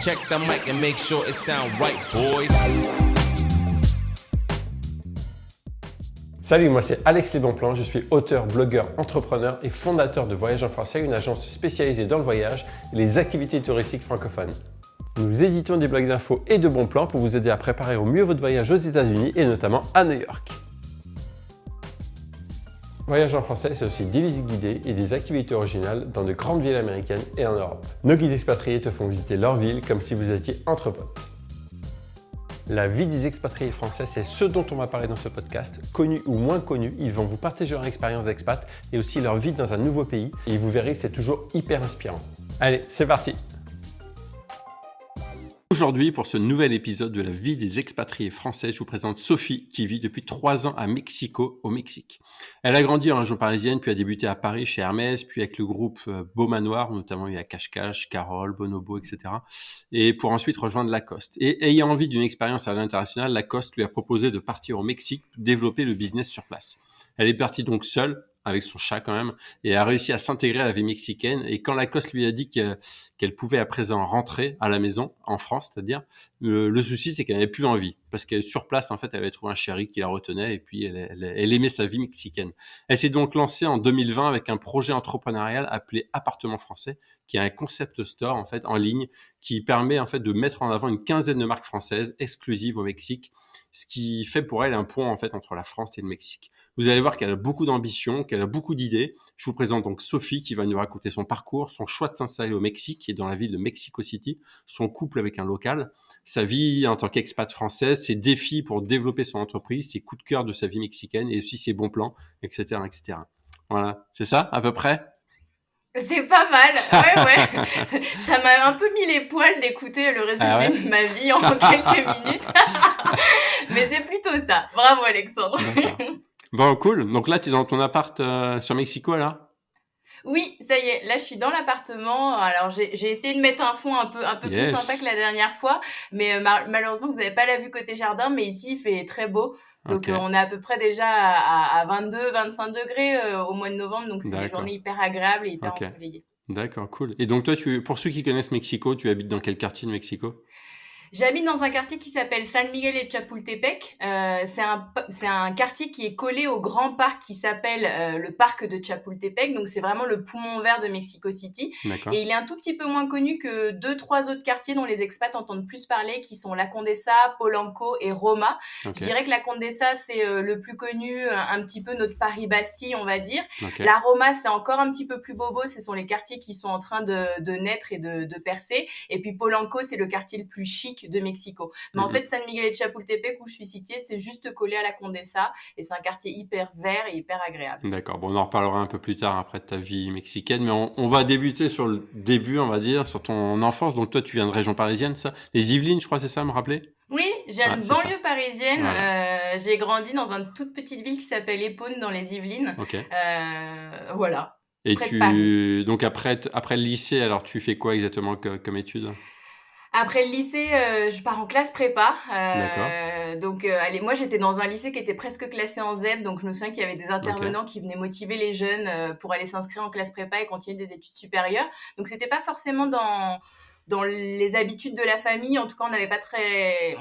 Check the mic and make sure it sound right, boys. Salut, moi c'est Alex Les Bons Plans, je suis auteur, blogueur, entrepreneur et fondateur de Voyage en Français, une agence spécialisée dans le voyage et les activités touristiques francophones. Nous éditons des blogs d'infos et de bons plans pour vous aider à préparer au mieux votre voyage aux États-Unis et notamment à New York. Voyage en Français, c'est aussi des visites guidées et des activités originales dans de grandes villes américaines et en Europe. Nos guides expatriés te font visiter leur ville comme si vous étiez entre potes. La vie des expatriés français, c'est ce dont on va parler dans ce podcast. Connus ou moins connus, ils vont vous partager leur expérience d'expat et aussi leur vie dans un nouveau pays. Et vous verrez, c'est toujours hyper inspirant. Allez, c'est parti! Aujourd'hui, pour ce nouvel épisode de la vie des expatriés français, je vous présente Sophie qui vit depuis 3 ans à Mexico, au Mexique. Elle a grandi en région parisienne, puis a débuté à Paris chez Hermès, puis avec le groupe Beau Manoir, notamment il y a Cache-Cache, Carole, Bonobo, etc. Et pour ensuite rejoindre Lacoste. Et ayant envie d'une expérience à l'international, Lacoste lui a proposé de partir au Mexique, développer le business sur place. Elle est partie donc seule, avec son chat quand même, et a réussi à s'intégrer à la vie mexicaine. Et quand Lacoste lui a dit qu'elle pouvait à présent rentrer à la maison, en France, c'est-à-dire, le souci, c'est qu'elle n'avait plus envie. Parce qu'elle sur place, en fait, elle avait trouvé un chéri qui la retenait, et puis elle aimait sa vie mexicaine. Elle s'est donc lancée en 2020 avec un projet entrepreneurial appelé Appartement Français, qui est un concept store, en fait, en ligne, qui permet, en fait, de mettre en avant une quinzaine de marques françaises exclusives au Mexique, ce qui fait pour elle un pont, en fait, entre la France et le Mexique. Vous allez voir qu'elle a beaucoup d'ambition, qu'elle a beaucoup d'idées. Je vous présente donc Sophie qui va nous raconter son parcours, son choix de s'installer au Mexique et dans la ville de Mexico City, son couple avec un local, sa vie en tant qu'expat française, ses défis pour développer son entreprise, ses coups de cœur de sa vie mexicaine et aussi ses bons plans, etc., etc. Voilà, c'est ça à peu près? C'est pas mal, ouais. Ça m'a un peu mis les poils d'écouter le résumé de ma vie en quelques minutes. Mais c'est plutôt ça. Bravo Alexandre. D'accord. Bon, cool. Donc là, tu es dans ton appart sur Mexico, là? Oui, ça y est, là je suis dans l'appartement. Alors j'ai essayé de mettre un fond un peu plus sympa que la dernière fois, mais malheureusement vous n'avez pas la vue côté jardin, mais ici il fait très beau. Donc on est à peu près déjà à 22-25 degrés au mois de novembre, donc c'est des journées hyper agréables et hyper ensoleillées. D'accord, cool. Et donc toi, pour ceux qui connaissent Mexico, tu habites dans quel quartier de Mexico? J'habite dans un quartier qui s'appelle San Miguel et Chapultepec. C'est un quartier qui est collé au grand parc qui s'appelle le parc de Chapultepec. Donc, c'est vraiment le poumon vert de Mexico City. D'accord. Et il est un tout petit peu moins connu que 2-3 autres quartiers dont les expats entendent plus parler, qui sont La Condesa, Polanco et Roma. Je dirais que La Condesa, c'est le plus connu, un petit peu notre Paris-Bastille, on va dire. La Roma, c'est encore un petit peu plus bobo. Ce sont les quartiers qui sont en train de naître et de percer. Et puis, Polanco, c'est le quartier le plus chic de Mexico. Mais en fait, San Miguel et Chapultepec, où je suis située, c'est juste collé à La Condesa et c'est un quartier hyper vert et hyper agréable. D'accord. Bon, on en reparlera un peu plus tard après de ta vie mexicaine, mais on va débuter sur le début, on va dire, sur ton enfance. Donc toi, tu viens de région parisienne, ça? Les Yvelines, je crois, c'est ça, me rappeler? Oui, j'ai une banlieue parisienne. Voilà. J'ai grandi dans une toute petite ville qui s'appelle Épône, dans les Yvelines. Voilà. Et donc après le lycée, alors tu fais quoi exactement comme études? Après le lycée, je pars en classe prépa. Donc, moi, j'étais dans un lycée qui était presque classé en ZEB. Donc, je me souviens qu'il y avait des intervenants qui venaient motiver les jeunes pour aller s'inscrire en classe prépa et continuer des études supérieures. Donc, c'était pas forcément dans les habitudes de la famille. En tout cas,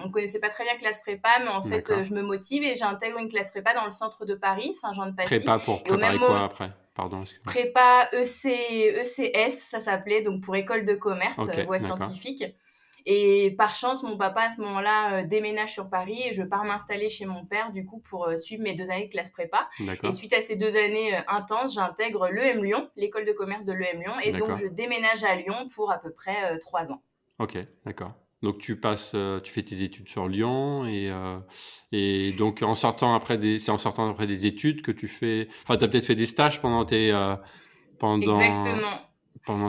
on connaissait pas très bien classe prépa, mais en fait, je me motive et j'intègre une classe prépa dans le centre de Paris, Saint-Jean-de-Passy. Prépa pour préparer quoi après? Pardon, excuse-moi. Prépa ECS, ça s'appelait, donc pour école de commerce, voie scientifique. Et par chance, mon papa, à ce moment-là, déménage sur Paris et je pars m'installer chez mon père, du coup, pour suivre mes 2 années de classe prépa. Et suite à ces 2 années intenses, j'intègre l'EM Lyon, l'école de commerce de l'EM Lyon. Et donc, je déménage à Lyon pour à peu près 3 ans. Ok, d'accord. Donc, tu fais tes études sur Lyon et donc, en sortant après des études que tu fais... Enfin, tu as peut-être fait des stages pendant Exactement.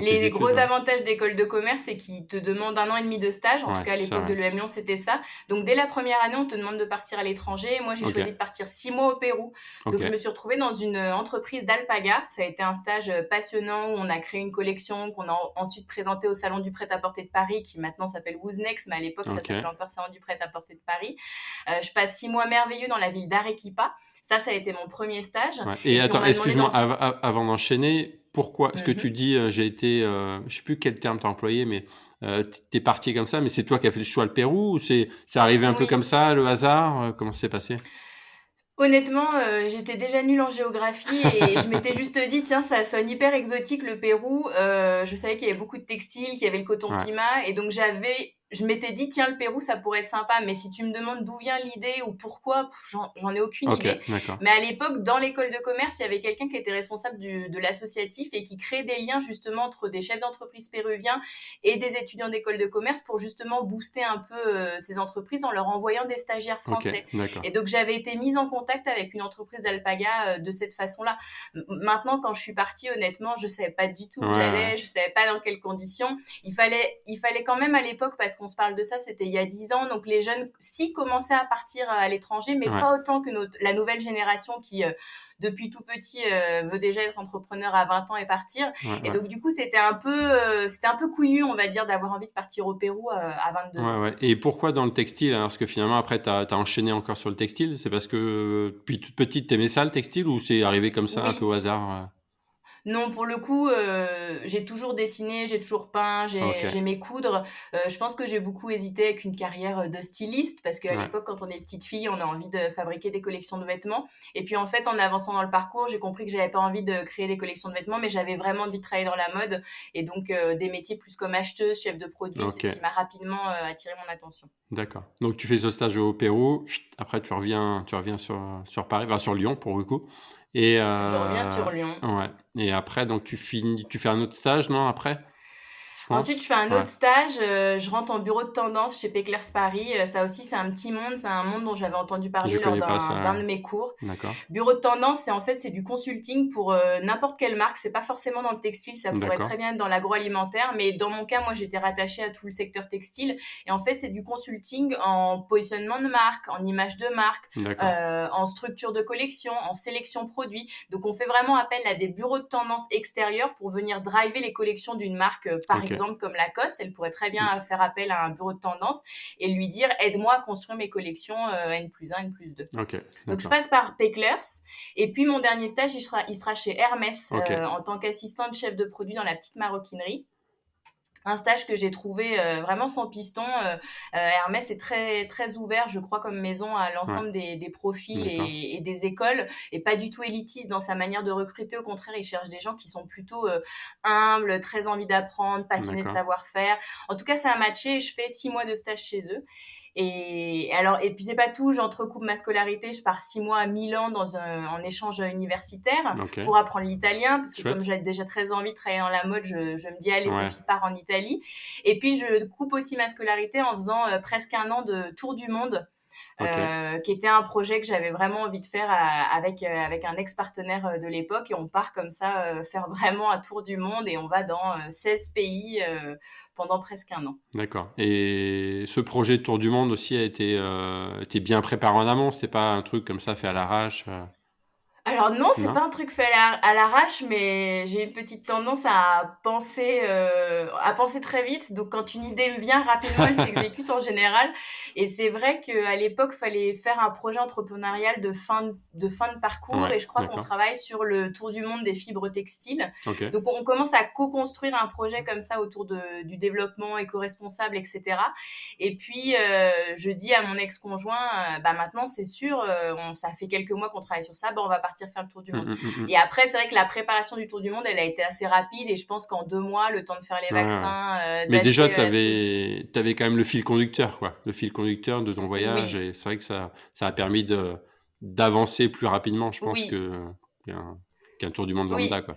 Les gros avantages d'école de commerce, c'est qu'ils te demandent 1 an et demi de stage. En tout cas, à l'époque de l'EM Lyon, c'était ça. Donc, dès la première année, on te demande de partir à l'étranger. Moi, j'ai choisi de partir 6 mois au Pérou. Donc, je me suis retrouvée dans une entreprise d'alpaga. Ça a été un stage passionnant où on a créé une collection qu'on a ensuite présentée au Salon du prêt-à-porter de Paris, qui maintenant s'appelle Who's Next, mais à l'époque, ça s'appelait encore Salon du prêt-à-porter de Paris. Je passe 6 mois merveilleux dans la ville d'Arequipa. Ça a été mon premier stage. Et attends, excuse-moi, avant d'enchaîner, pourquoi est-ce que tu dis j'ai été, je sais plus quel terme tu as employé, mais t'es parti comme ça, mais c'est toi qui as fait le choix le Pérou ou c'est arrivé un peu comme ça, le hasard? Comment ça s'est passé? Honnêtement, j'étais déjà nulle en géographie et je m'étais juste dit: «Tiens, ça sonne hyper exotique le Pérou». Je savais qu'il y avait beaucoup de textiles, qu'il y avait le coton-pima et donc je m'étais dit: «Tiens, le Pérou, ça pourrait être sympa». Mais si tu me demandes d'où vient l'idée ou pourquoi, j'en ai aucune idée. D'accord. Mais à l'époque, dans l'école de commerce, il y avait quelqu'un qui était responsable de l'associatif et qui créait des liens justement entre des chefs d'entreprise péruviens et des étudiants d'école de commerce pour justement booster un peu ces entreprises en leur envoyant des stagiaires français. Et donc, j'avais été mise en contact avec une entreprise d'alpaga de cette façon-là. Maintenant, quand je suis partie, honnêtement, je savais pas du tout où j'allais, je savais pas dans quelles conditions. Il fallait quand même à l'époque, parce qu'on se parle de ça, c'était il y a 10 ans, donc les jeunes, si, commençaient à partir à l'étranger, mais pas autant que la nouvelle génération qui, depuis tout petit, veut déjà être entrepreneur à 20 ans et partir. Et donc, du coup, c'était un peu couillu, on va dire, d'avoir envie de partir au Pérou à 22 ans. Et pourquoi dans le textile? Alors, parce que finalement, après, t'as enchaîné encore sur le textile. C'est parce que depuis toute petite, t'aimais ça, le textile, ou c'est arrivé comme ça, un peu au hasard? Non, pour le coup, j'ai toujours dessiné, j'ai toujours peint, j'aimais coudre. Je pense que j'ai beaucoup hésité avec une carrière de styliste parce qu'à l'époque, quand on est petite fille, on a envie de fabriquer des collections de vêtements. Et puis, en fait, en avançant dans le parcours, j'ai compris que j'avais pas envie de créer des collections de vêtements, mais j'avais vraiment envie de travailler dans la mode. Et donc, des métiers plus comme acheteuse, chef de produit, c'est ce qui m'a rapidement attiré mon attention. D'accord. Donc, tu fais ce stage au Pérou. Après, tu reviens sur Paris, enfin sur Lyon pour le coup. Et Je reviens sur Lyon. Ouais. Et après, donc tu fais un autre stage, non, après? Ensuite, je fais un autre stage, je rentre en bureau de tendance chez Peclers Paris. Ça aussi, c'est un petit monde, c'est un monde dont j'avais entendu parler lors d'un de mes cours. D'accord. Bureau de tendance, c'est du consulting pour n'importe quelle marque. C'est pas forcément dans le textile, ça pourrait très bien être dans l'agroalimentaire, mais dans mon cas, moi, j'étais rattachée à tout le secteur textile. Et en fait, c'est du consulting en positionnement de marque, en image de marque, en structure de collection, en sélection produit. Donc, on fait vraiment appel à des bureaux de tendance extérieurs pour venir driver les collections d'une marque, par exemple comme Lacoste. Elle pourrait très bien faire appel à un bureau de tendance et lui dire: aide-moi à construire mes collections N+1, N+2. Donc je passe par Peclers et puis mon dernier stage il sera chez Hermès en tant qu'assistante chef de produit dans la petite maroquinerie. Un stage que j'ai trouvé vraiment sans piston. Hermès est très, très ouvert, je crois, comme maison à l'ensemble des profils et des écoles, et pas du tout élitiste dans sa manière de recruter. Au contraire, il cherche des gens qui sont plutôt humbles, très envie d'apprendre, passionnés de savoir-faire. En tout cas, ça a matché et je fais 6 mois de stage chez eux. Et puis c'est pas tout, j'entrecoupe ma scolarité, je pars 6 mois à Milan en échange universitaire pour apprendre l'italien, parce que comme j'avais déjà très envie de travailler dans la mode, je me dis allez, Sophie part en Italie. Et puis je coupe aussi ma scolarité en faisant presque un an de tour du monde. Qui était un projet que j'avais vraiment envie de faire avec un ex-partenaire de l'époque, et on part comme ça faire vraiment un tour du monde et on va dans 16 pays pendant presque un an. D'accord. Et ce projet de tour du monde aussi a été bien préparé en amont, c'était pas un truc comme ça fait à l'arrache? Alors non, c'est pas un truc fait à l'arrache, mais j'ai une petite tendance à penser très vite. Donc quand une idée me vient, rapidement, elle s'exécute en général. Et c'est vrai qu'à l'époque, fallait faire un projet entrepreneurial de fin de parcours. Et je crois qu'on travaille sur le tour du monde des fibres textiles. Donc on commence à co-construire un projet comme ça autour du développement éco-responsable, etc. Et puis je dis à mon ex-conjoint, maintenant c'est sûr, ça fait quelques mois qu'on travaille sur ça, on va partir faire le tour du monde. Et après, c'est vrai que la préparation du tour du monde, elle a été assez rapide, et je pense qu'en 2 mois, le temps de faire les vaccins... Mais déjà, t'avais quand même le fil conducteur, quoi. Le fil conducteur de ton voyage, et c'est vrai que ça a permis d'avancer plus rapidement, je pense, qu'un tour du monde lambda, quoi.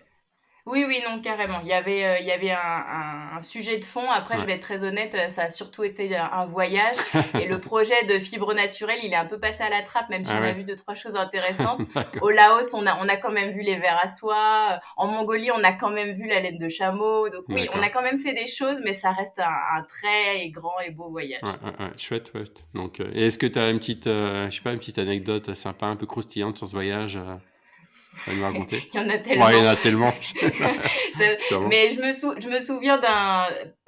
Oui, non, carrément. Il y avait un sujet de fond. Après, je vais être très honnête, ça a surtout été un voyage. Et le projet de fibres naturelles, il est un peu passé à la trappe, même si on a vu 2-3 choses intéressantes. Au Laos, on a quand même vu les vers à soie. En Mongolie, on a quand même vu la laine de chameau. Donc oui, on a quand même fait des choses, mais ça reste un très grand et beau voyage. Chouette. Donc, et est-ce que tu as une petite anecdote sympa, un peu croustillante sur ce voyage à nous raconter? Il y en a tellement. Il y en a tellement. Mais je me souviens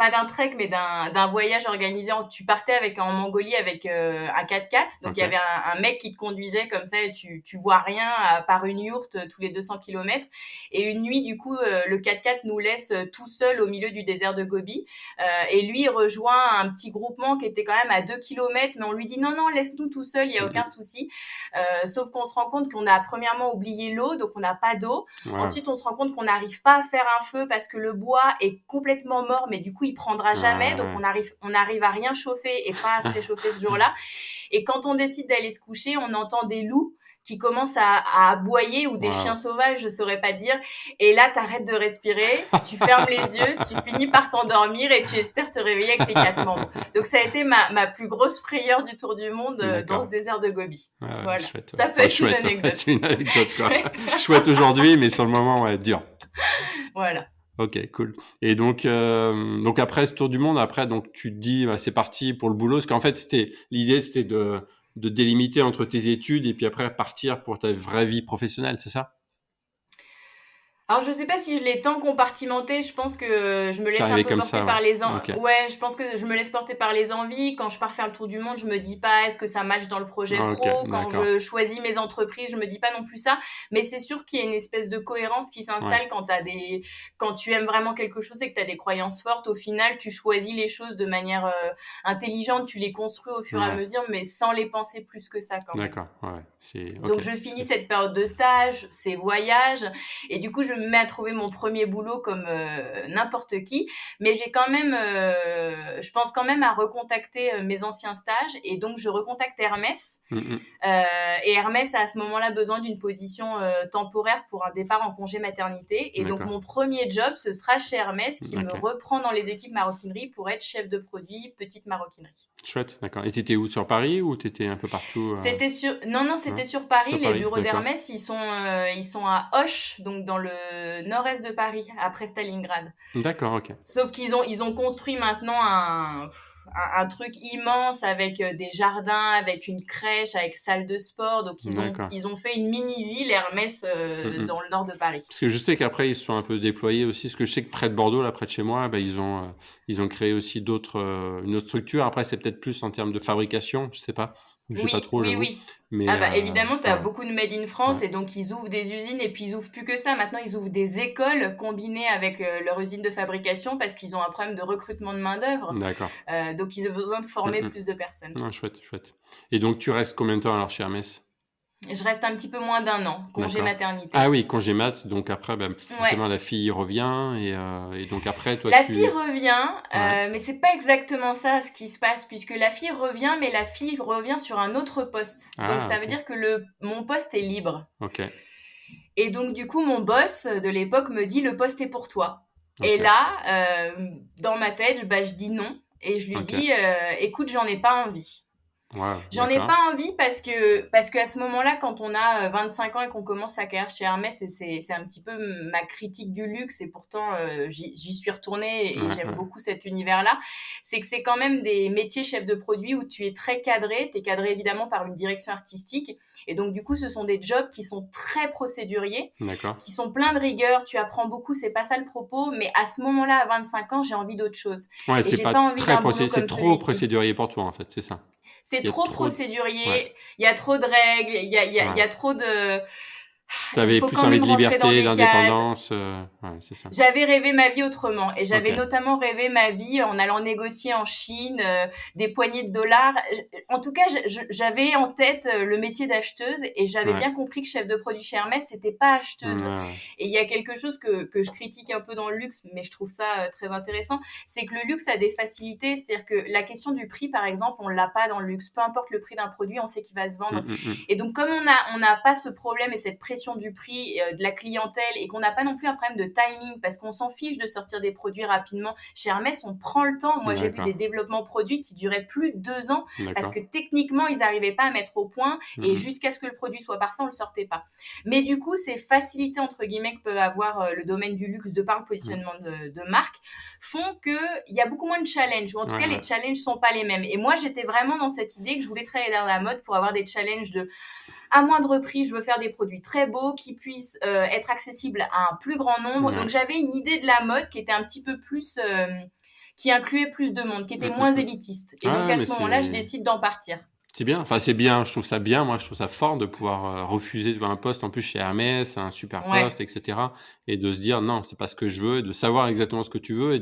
pas d'un trek, mais d'un voyage organisé. Tu partais en Mongolie avec un 4x4. Donc, il y avait un mec qui te conduisait comme ça et tu vois rien à part une yourte tous les 200 km. Et une nuit, du coup, le 4x4 nous laisse tout seul au milieu du désert de Gobi. Et lui, il rejoint un petit groupement qui était quand même à 2 km, mais on lui dit non, laisse-nous tout seul, il n'y a aucun souci. Sauf qu'on se rend compte qu'on a premièrement oublié l'eau, donc on n'a pas d'eau. Ouais. Ensuite, on se rend compte qu'on n'arrive pas à faire un feu parce que le bois est complètement mort, mais du coup, il prendra jamais. Donc, on arrive à rien chauffer et pas à se réchauffer ce jour-là. Et quand on décide d'aller se coucher, on entend des loups qui commencent à aboyer ou des chiens sauvages, je saurais pas te dire. Et là, t'arrêtes de respirer, tu fermes les yeux, tu finis par t'endormir et tu espères te réveiller avec tes 4 membres. Donc, ça a été ma plus grosse frayeur du tour du monde dans ce désert de Gobi. Voilà. Chouette, ça peut être chouette, une anecdote. C'est une anecdote, ça. Chouette aujourd'hui, mais sur le moment, dur. Voilà. Ok, cool. Et donc après ce tour du monde, donc tu te dis, c'est parti pour le boulot, parce qu'en fait, l'idée, c'était de délimiter entre tes études et puis après partir pour ta vraie vie professionnelle, c'est ça? Alors, je sais pas si je l'ai tant compartimenté. Je pense que je me laisse un peu porter par les envies. Ouais, je pense que je me laisse porter par les envies. Quand je pars faire le tour du monde, je me dis pas est-ce que ça match dans le projet pro. Quand je choisis mes entreprises, je me dis pas non plus ça. Mais c'est sûr qu'il y a une espèce de cohérence qui s'installe quand tu aimes vraiment quelque chose et que tu as des croyances fortes. Au final, tu choisis les choses de manière intelligente. Tu les construis au fur et à mesure, mais sans les penser plus que ça quand même. D'accord, ouais. Donc, je finis cette période de stage, ces voyages. Et du coup, je me mets à trouver mon premier boulot comme n'importe qui, mais j'ai quand même, je pense quand même à recontacter mes anciens stages, et donc je recontacte Hermès. Et Hermès a à ce moment-là besoin d'une position temporaire pour un départ en congé maternité, et donc mon premier job, ce sera chez Hermès, qui me reprend dans les équipes maroquinerie pour être chef de produit petite maroquinerie. Chouette, d'accord. Et t'étais où, sur Paris, ou t'étais un peu partout C'était sur Paris. Les bureaux d'Hermès, ils sont à Auch, donc dans le nord-est de Paris, après Stalingrad. D'accord, ok. Sauf qu'ils ont construit maintenant un truc immense avec des jardins, avec une crèche, avec salle de sport. Donc, ils ont fait une mini-ville Hermès dans le nord de Paris. Parce que je sais qu'après, ils se sont un peu déployés aussi. Parce que je sais que près de Bordeaux, là, près de chez moi, ils ont créé aussi une autre structure. Après, c'est peut-être plus en termes de fabrication, je sais pas. Je sais pas trop, j'avoue. Oui. Mais, évidemment, tu as beaucoup de Made in France, et donc ils ouvrent des usines, et puis ils ouvrent plus que ça. Maintenant, ils ouvrent des écoles combinées avec leur usine de fabrication parce qu'ils ont un problème de recrutement de main-d'œuvre. D'accord. Donc, ils ont besoin de former plus de personnes. Chouette. Et donc, tu restes combien de temps alors chez Hermès? Je reste un petit peu moins d'1 an, congé maternité. Ah oui, congé mat, donc après, forcément, la fille revient, et donc après, toi, fille revient, mais c'est pas exactement ça ce qui se passe, puisque la fille revient, mais la fille revient sur un autre poste. Donc, ça veut dire que mon poste est libre. Ok. Et donc, du coup, mon boss de l'époque me dit, le poste est pour toi. Et là, dans ma tête, je dis non, et je lui dis, écoute, j'en ai pas envie. J'en ai pas envie parce que à ce moment-là, quand on a 25 ans et qu'on commence sa carrière chez Hermès, et c'est un petit peu ma critique du luxe, et pourtant j'y suis retournée, et j'aime beaucoup cet univers-là, c'est que c'est quand même des métiers chef de produit où tu es très cadré, tu es cadré évidemment par une direction artistique, et donc du coup ce sont des jobs qui sont très procéduriers, qui sont pleins de rigueur, tu apprends beaucoup, c'est pas ça le propos, mais à ce moment-là, à 25 ans, j'ai envie d'autre chose. Ouais, c'est pas envie d'un boulot comme c'est trop procédurier pour toi, en fait, c'est ça. C'est trop procédurier, il y a trop de règles, il y a trop de... T'avais plus envie de liberté, d'indépendance, c'est ça. J'avais rêvé ma vie autrement, et j'avais notamment rêvé ma vie en allant négocier en Chine des poignées de dollars. En tout cas, j'avais en tête le métier d'acheteuse, et j'avais bien compris que chef de produit chez Hermès, c'était pas acheteuse. Et il y a quelque chose que je critique un peu dans le luxe, mais je trouve ça très intéressant, c'est que le luxe a des facilités, c'est-à-dire que la question du prix, par exemple, on l'a pas dans le luxe. Peu importe le prix d'un produit, on sait qu'il va se vendre. Et donc, comme on n'a pas ce problème et cette pression du prix, de la clientèle, et qu'on n'a pas non plus un problème de timing, parce qu'on s'en fiche de sortir des produits rapidement. Chez Hermès, on prend le temps. Moi, j'ai vu des développements produits qui duraient plus de 2 ans, parce que techniquement, ils n'arrivaient pas à mettre au point, et jusqu'à ce que le produit soit parfait, on le sortait pas. Mais du coup, ces facilités, entre guillemets, que peut avoir le domaine du luxe de par le positionnement de marque, font qu'il y a beaucoup moins de challenges, ou en tout cas, les challenges sont pas les mêmes. Et moi, j'étais vraiment dans cette idée que je voulais travailler dans la mode pour avoir des challenges à moindre prix. Je veux faire des produits très beaux qui puissent être accessibles à un plus grand nombre. Donc, j'avais une idée de la mode qui était un petit peu plus qui incluait plus de monde, qui était moins élitiste. Et donc, à ce moment-là, je décide d'en partir. C'est bien, enfin c'est bien, je trouve ça bien, moi je trouve ça fort de pouvoir refuser un poste en plus chez Hermès, un super poste, etc. Et de se dire non, c'est pas ce que je veux, et de savoir exactement ce que tu veux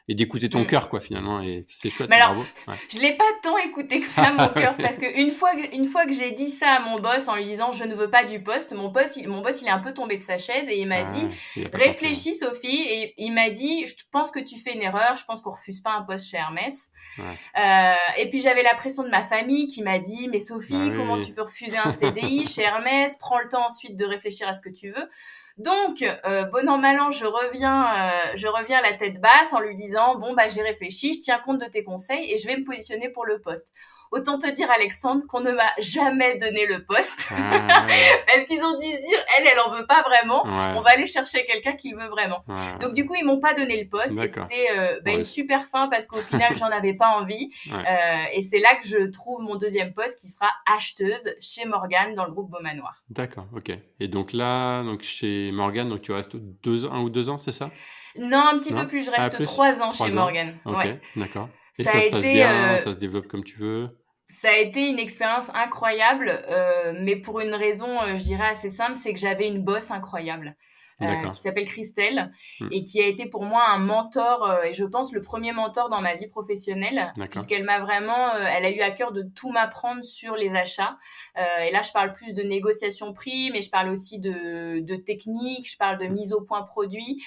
et d'écouter ton cœur quoi finalement, et c'est chouette. Mais alors, je l'ai pas tant écouté que ça mon cœur, parce que une fois que j'ai dit ça à mon boss en lui disant je ne veux pas du poste, mon boss il est un peu tombé de sa chaise et il m'a dit réfléchis Sophie, et il m'a dit je pense que tu fais une erreur, je pense qu'on refuse pas un poste chez Hermès. Et puis j'avais la pression de ma famille qui m'a dit mais Sophie, comment tu peux refuser un CDI chez Hermès, prends le temps ensuite de réfléchir à ce que tu veux. Donc, bon an mal an, je reviens la tête basse en lui disant bon j'ai réfléchi, je tiens compte de tes conseils et je vais me positionner pour le poste. Autant te dire, Alexandre, qu'on ne m'a jamais donné le poste. Parce qu'ils ont dû se dire, elle en veut pas vraiment. On va aller chercher quelqu'un qui le veut vraiment. Donc, du coup, ils m'ont pas donné le poste. D'accord. Et c'était une super fin parce qu'au final, j'en avais pas envie. Et c'est là que je trouve mon deuxième poste qui sera acheteuse chez Morgan dans le groupe Beaumanoir. D'accord, ok. Et donc là, chez Morgan, donc tu restes 1 ou 2 ans, c'est ça? Non, un petit peu plus. Je reste 3 ans chez Morgan. Ok, d'accord. Et ça se passe bien, ça se développe comme tu veux? Ça a été une expérience incroyable, mais pour une raison, je dirais assez simple, c'est que j'avais une boss incroyable. Qui s'appelle Christelle et qui a été pour moi un mentor et je pense le premier mentor dans ma vie professionnelle, puisqu'elle m'a vraiment elle a eu à cœur de tout m'apprendre sur les achats, et là je parle plus de négociation prix, mais je parle aussi de technique, je parle de mise au point produit.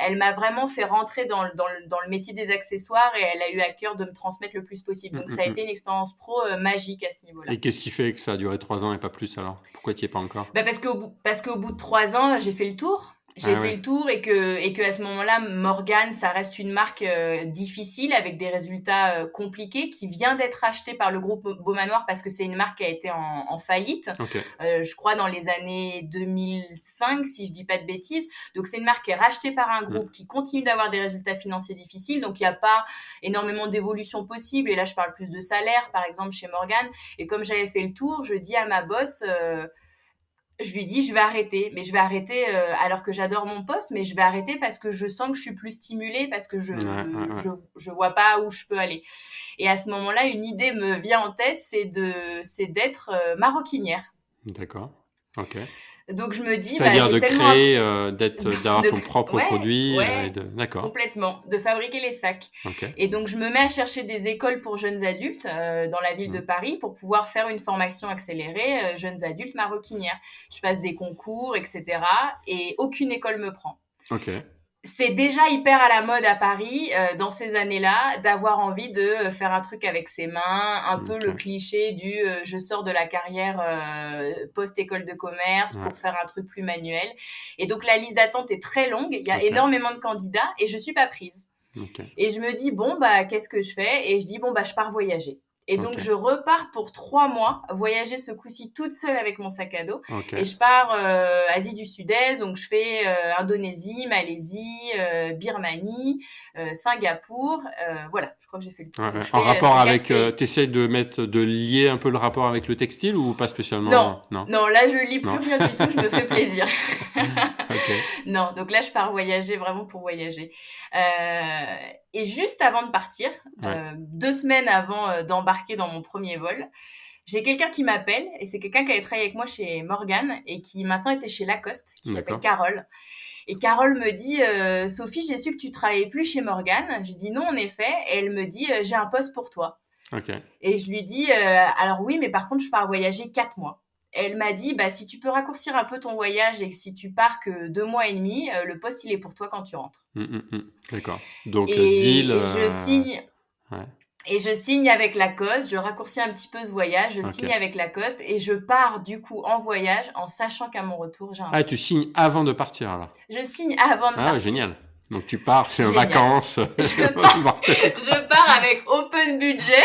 Elle m'a vraiment fait rentrer dans le métier des accessoires et elle a eu à cœur de me transmettre le plus possible, donc ça a été une expérience pro magique à ce niveau-là. Et qu'est-ce qui fait que ça a duré 3 ans et pas plus alors? Pourquoi tu n'y es pas encore? Parce qu'au bout de 3 ans j'ai fait le tour. J'ai fait le tour et que à ce moment-là, Morgan, ça reste une marque difficile avec des résultats compliqués qui vient d'être achetée par le groupe Beaumanoir parce que c'est une marque qui a été en faillite. Je crois dans les années 2005, si je dis pas de bêtises. Donc c'est une marque qui est rachetée par un groupe qui continue d'avoir des résultats financiers difficiles. Donc il n'y a pas énormément d'évolution possible. Et là, je parle plus de salaire, par exemple, chez Morgan. Et comme j'avais fait le tour, je dis à ma boss... je lui dis je vais arrêter, mais je vais arrêter alors que j'adore mon poste, mais je vais arrêter parce que je sens que je suis plus stimulée, parce que je vois pas où je peux aller. Et à ce moment-là, une idée me vient en tête, c'est d'être maroquinière. D'accord, ok. Donc je me dis, c'est-à-dire de créer, d'avoir ton propre produit, d'accord. Complètement, de fabriquer les sacs. Et donc je me mets à chercher des écoles pour jeunes adultes dans la ville de Paris pour pouvoir faire une formation accélérée jeunes adultes maroquinières. Je passe des concours, etc. Et aucune école me prend. C'est déjà hyper à la mode à Paris dans ces années-là d'avoir envie de faire un truc avec ses mains, un peu le cliché du je sors de la carrière post-école de commerce pour faire un truc plus manuel. Et donc la liste d'attente est très longue, il y a énormément de candidats et je suis pas prise. Et je me dis qu'est-ce que je fais? Et je dis je pars voyager. Et donc, je repars pour 3 mois, voyager ce coup-ci toute seule avec mon sac à dos. Et je pars Asie du Sud-Est, donc je fais Indonésie, Malaisie, Birmanie, Singapour. Voilà, je crois que j'ai fait le tour. En rapport avec... t'essayes de lier un peu le rapport avec le textile ou pas spécialement? Non, là, je lis plus rien du tout, je me fais plaisir. Non, donc là, je pars voyager vraiment pour voyager. Et juste avant de partir, 2 semaines avant d'embarquer dans mon premier vol, j'ai quelqu'un qui m'appelle, et c'est quelqu'un qui avait travaillé avec moi chez Morgan et qui maintenant était chez Lacoste, qui s'appelle Carole. Et Carole me dit Sophie, j'ai su que tu travaillais plus chez Morgan. J'ai dit non, en effet. Et elle me dit j'ai un poste pour toi. Et je lui dis alors oui, mais par contre, je pars voyager 4 mois. Elle m'a dit, si tu peux raccourcir un peu ton voyage et que si tu pars que 2 mois et demi, le poste, il est pour toi quand tu rentres. D'accord. Donc, deal... Et je signe... Et je signe avec Lacoste, je raccourcis un petit peu ce voyage, je signe avec Lacoste et je pars du coup en voyage en sachant qu'à mon retour, j'ai un poste. Tu signes avant de partir alors? Je signe avant de partir. Génial. Donc tu pars, c'est en vacances. Je pars avec open budget.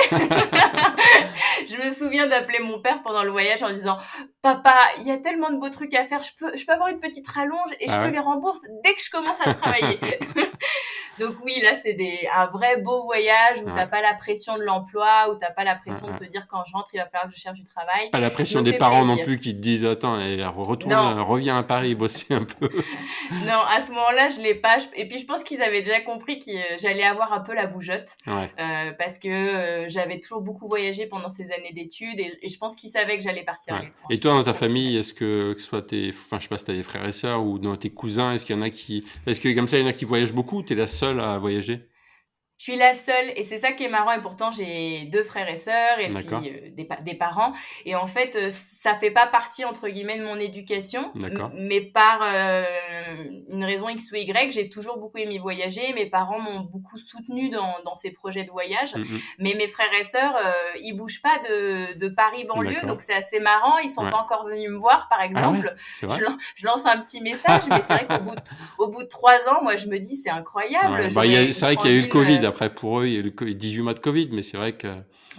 Je me souviens d'appeler mon père pendant le voyage en disant « Papa, il y a tellement de beaux trucs à faire, je peux avoir une petite rallonge et je te les rembourse dès que je commence à travailler. » Donc oui, là, c'est un vrai beau voyage où t'as pas la pression de l'emploi, où t'as pas la pression de te dire quand je rentre, il va falloir que je cherche du travail. Pas la pression des parents non plus qui te disent attends, reviens à Paris bosser un peu. Non, à ce moment-là, je l'ai pas. Et puis je pense qu'ils avaient déjà compris que j'allais avoir un peu la bougeotte, parce que j'avais toujours beaucoup voyagé pendant ces années d'études et je pense qu'ils savaient que j'allais partir à l'étranger. Et toi, dans ta famille, est-ce que ce soit je sais pas si t'as des frères et sœurs ou dans tes cousins, est-ce que comme ça, il y en a qui voyagent beaucoup ou t'es la seule à voyager? Je suis la seule et c'est ça qui est marrant et pourtant j'ai 2 frères et sœurs et puis des parents et en fait ça fait pas partie entre guillemets de mon éducation mais par une raison X ou Y, j'ai toujours beaucoup aimé voyager, mes parents m'ont beaucoup soutenue dans ces projets de voyage mais mes frères et sœurs ils bougent pas de Paris banlieue donc c'est assez marrant, ils sont pas encore venus me voir par exemple. Je lance un petit message mais c'est vrai qu'au bout de 3 ans, moi je me dis c'est incroyable. C'est vrai qu'il y a eu le Covid. Après, pour eux, il y a eu 18 mois de Covid, mais c'est vrai que...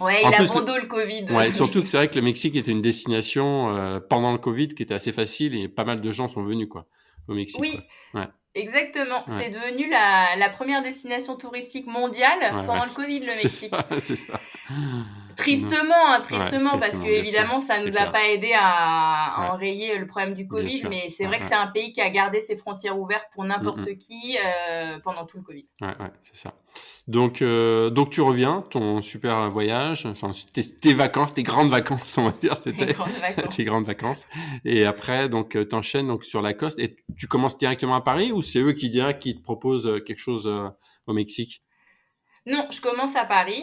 Ouais, il a bon dos, le Covid. Ouais, surtout que c'est vrai que le Mexique était une destination pendant le Covid qui était assez facile et pas mal de gens sont venus, quoi, au Mexique. Oui, exactement. Ouais. C'est devenu la première destination touristique mondiale pendant le Covid, le Mexique. C'est ça. Tristement, parce que évidemment, ça nous a pas aidé à enrayer le problème du Covid, mais c'est vrai que c'est un pays qui a gardé ses frontières ouvertes pour n'importe qui pendant tout le Covid. Ouais, c'est ça. Donc tu reviens, ton super voyage, enfin tes vacances, tes grandes vacances, on va dire, c'était tes grandes vacances. Et après, donc t'enchaînes donc sur Lacoste et tu commences directement à Paris ou c'est eux qui te proposent quelque chose au Mexique? Non, je commence à Paris.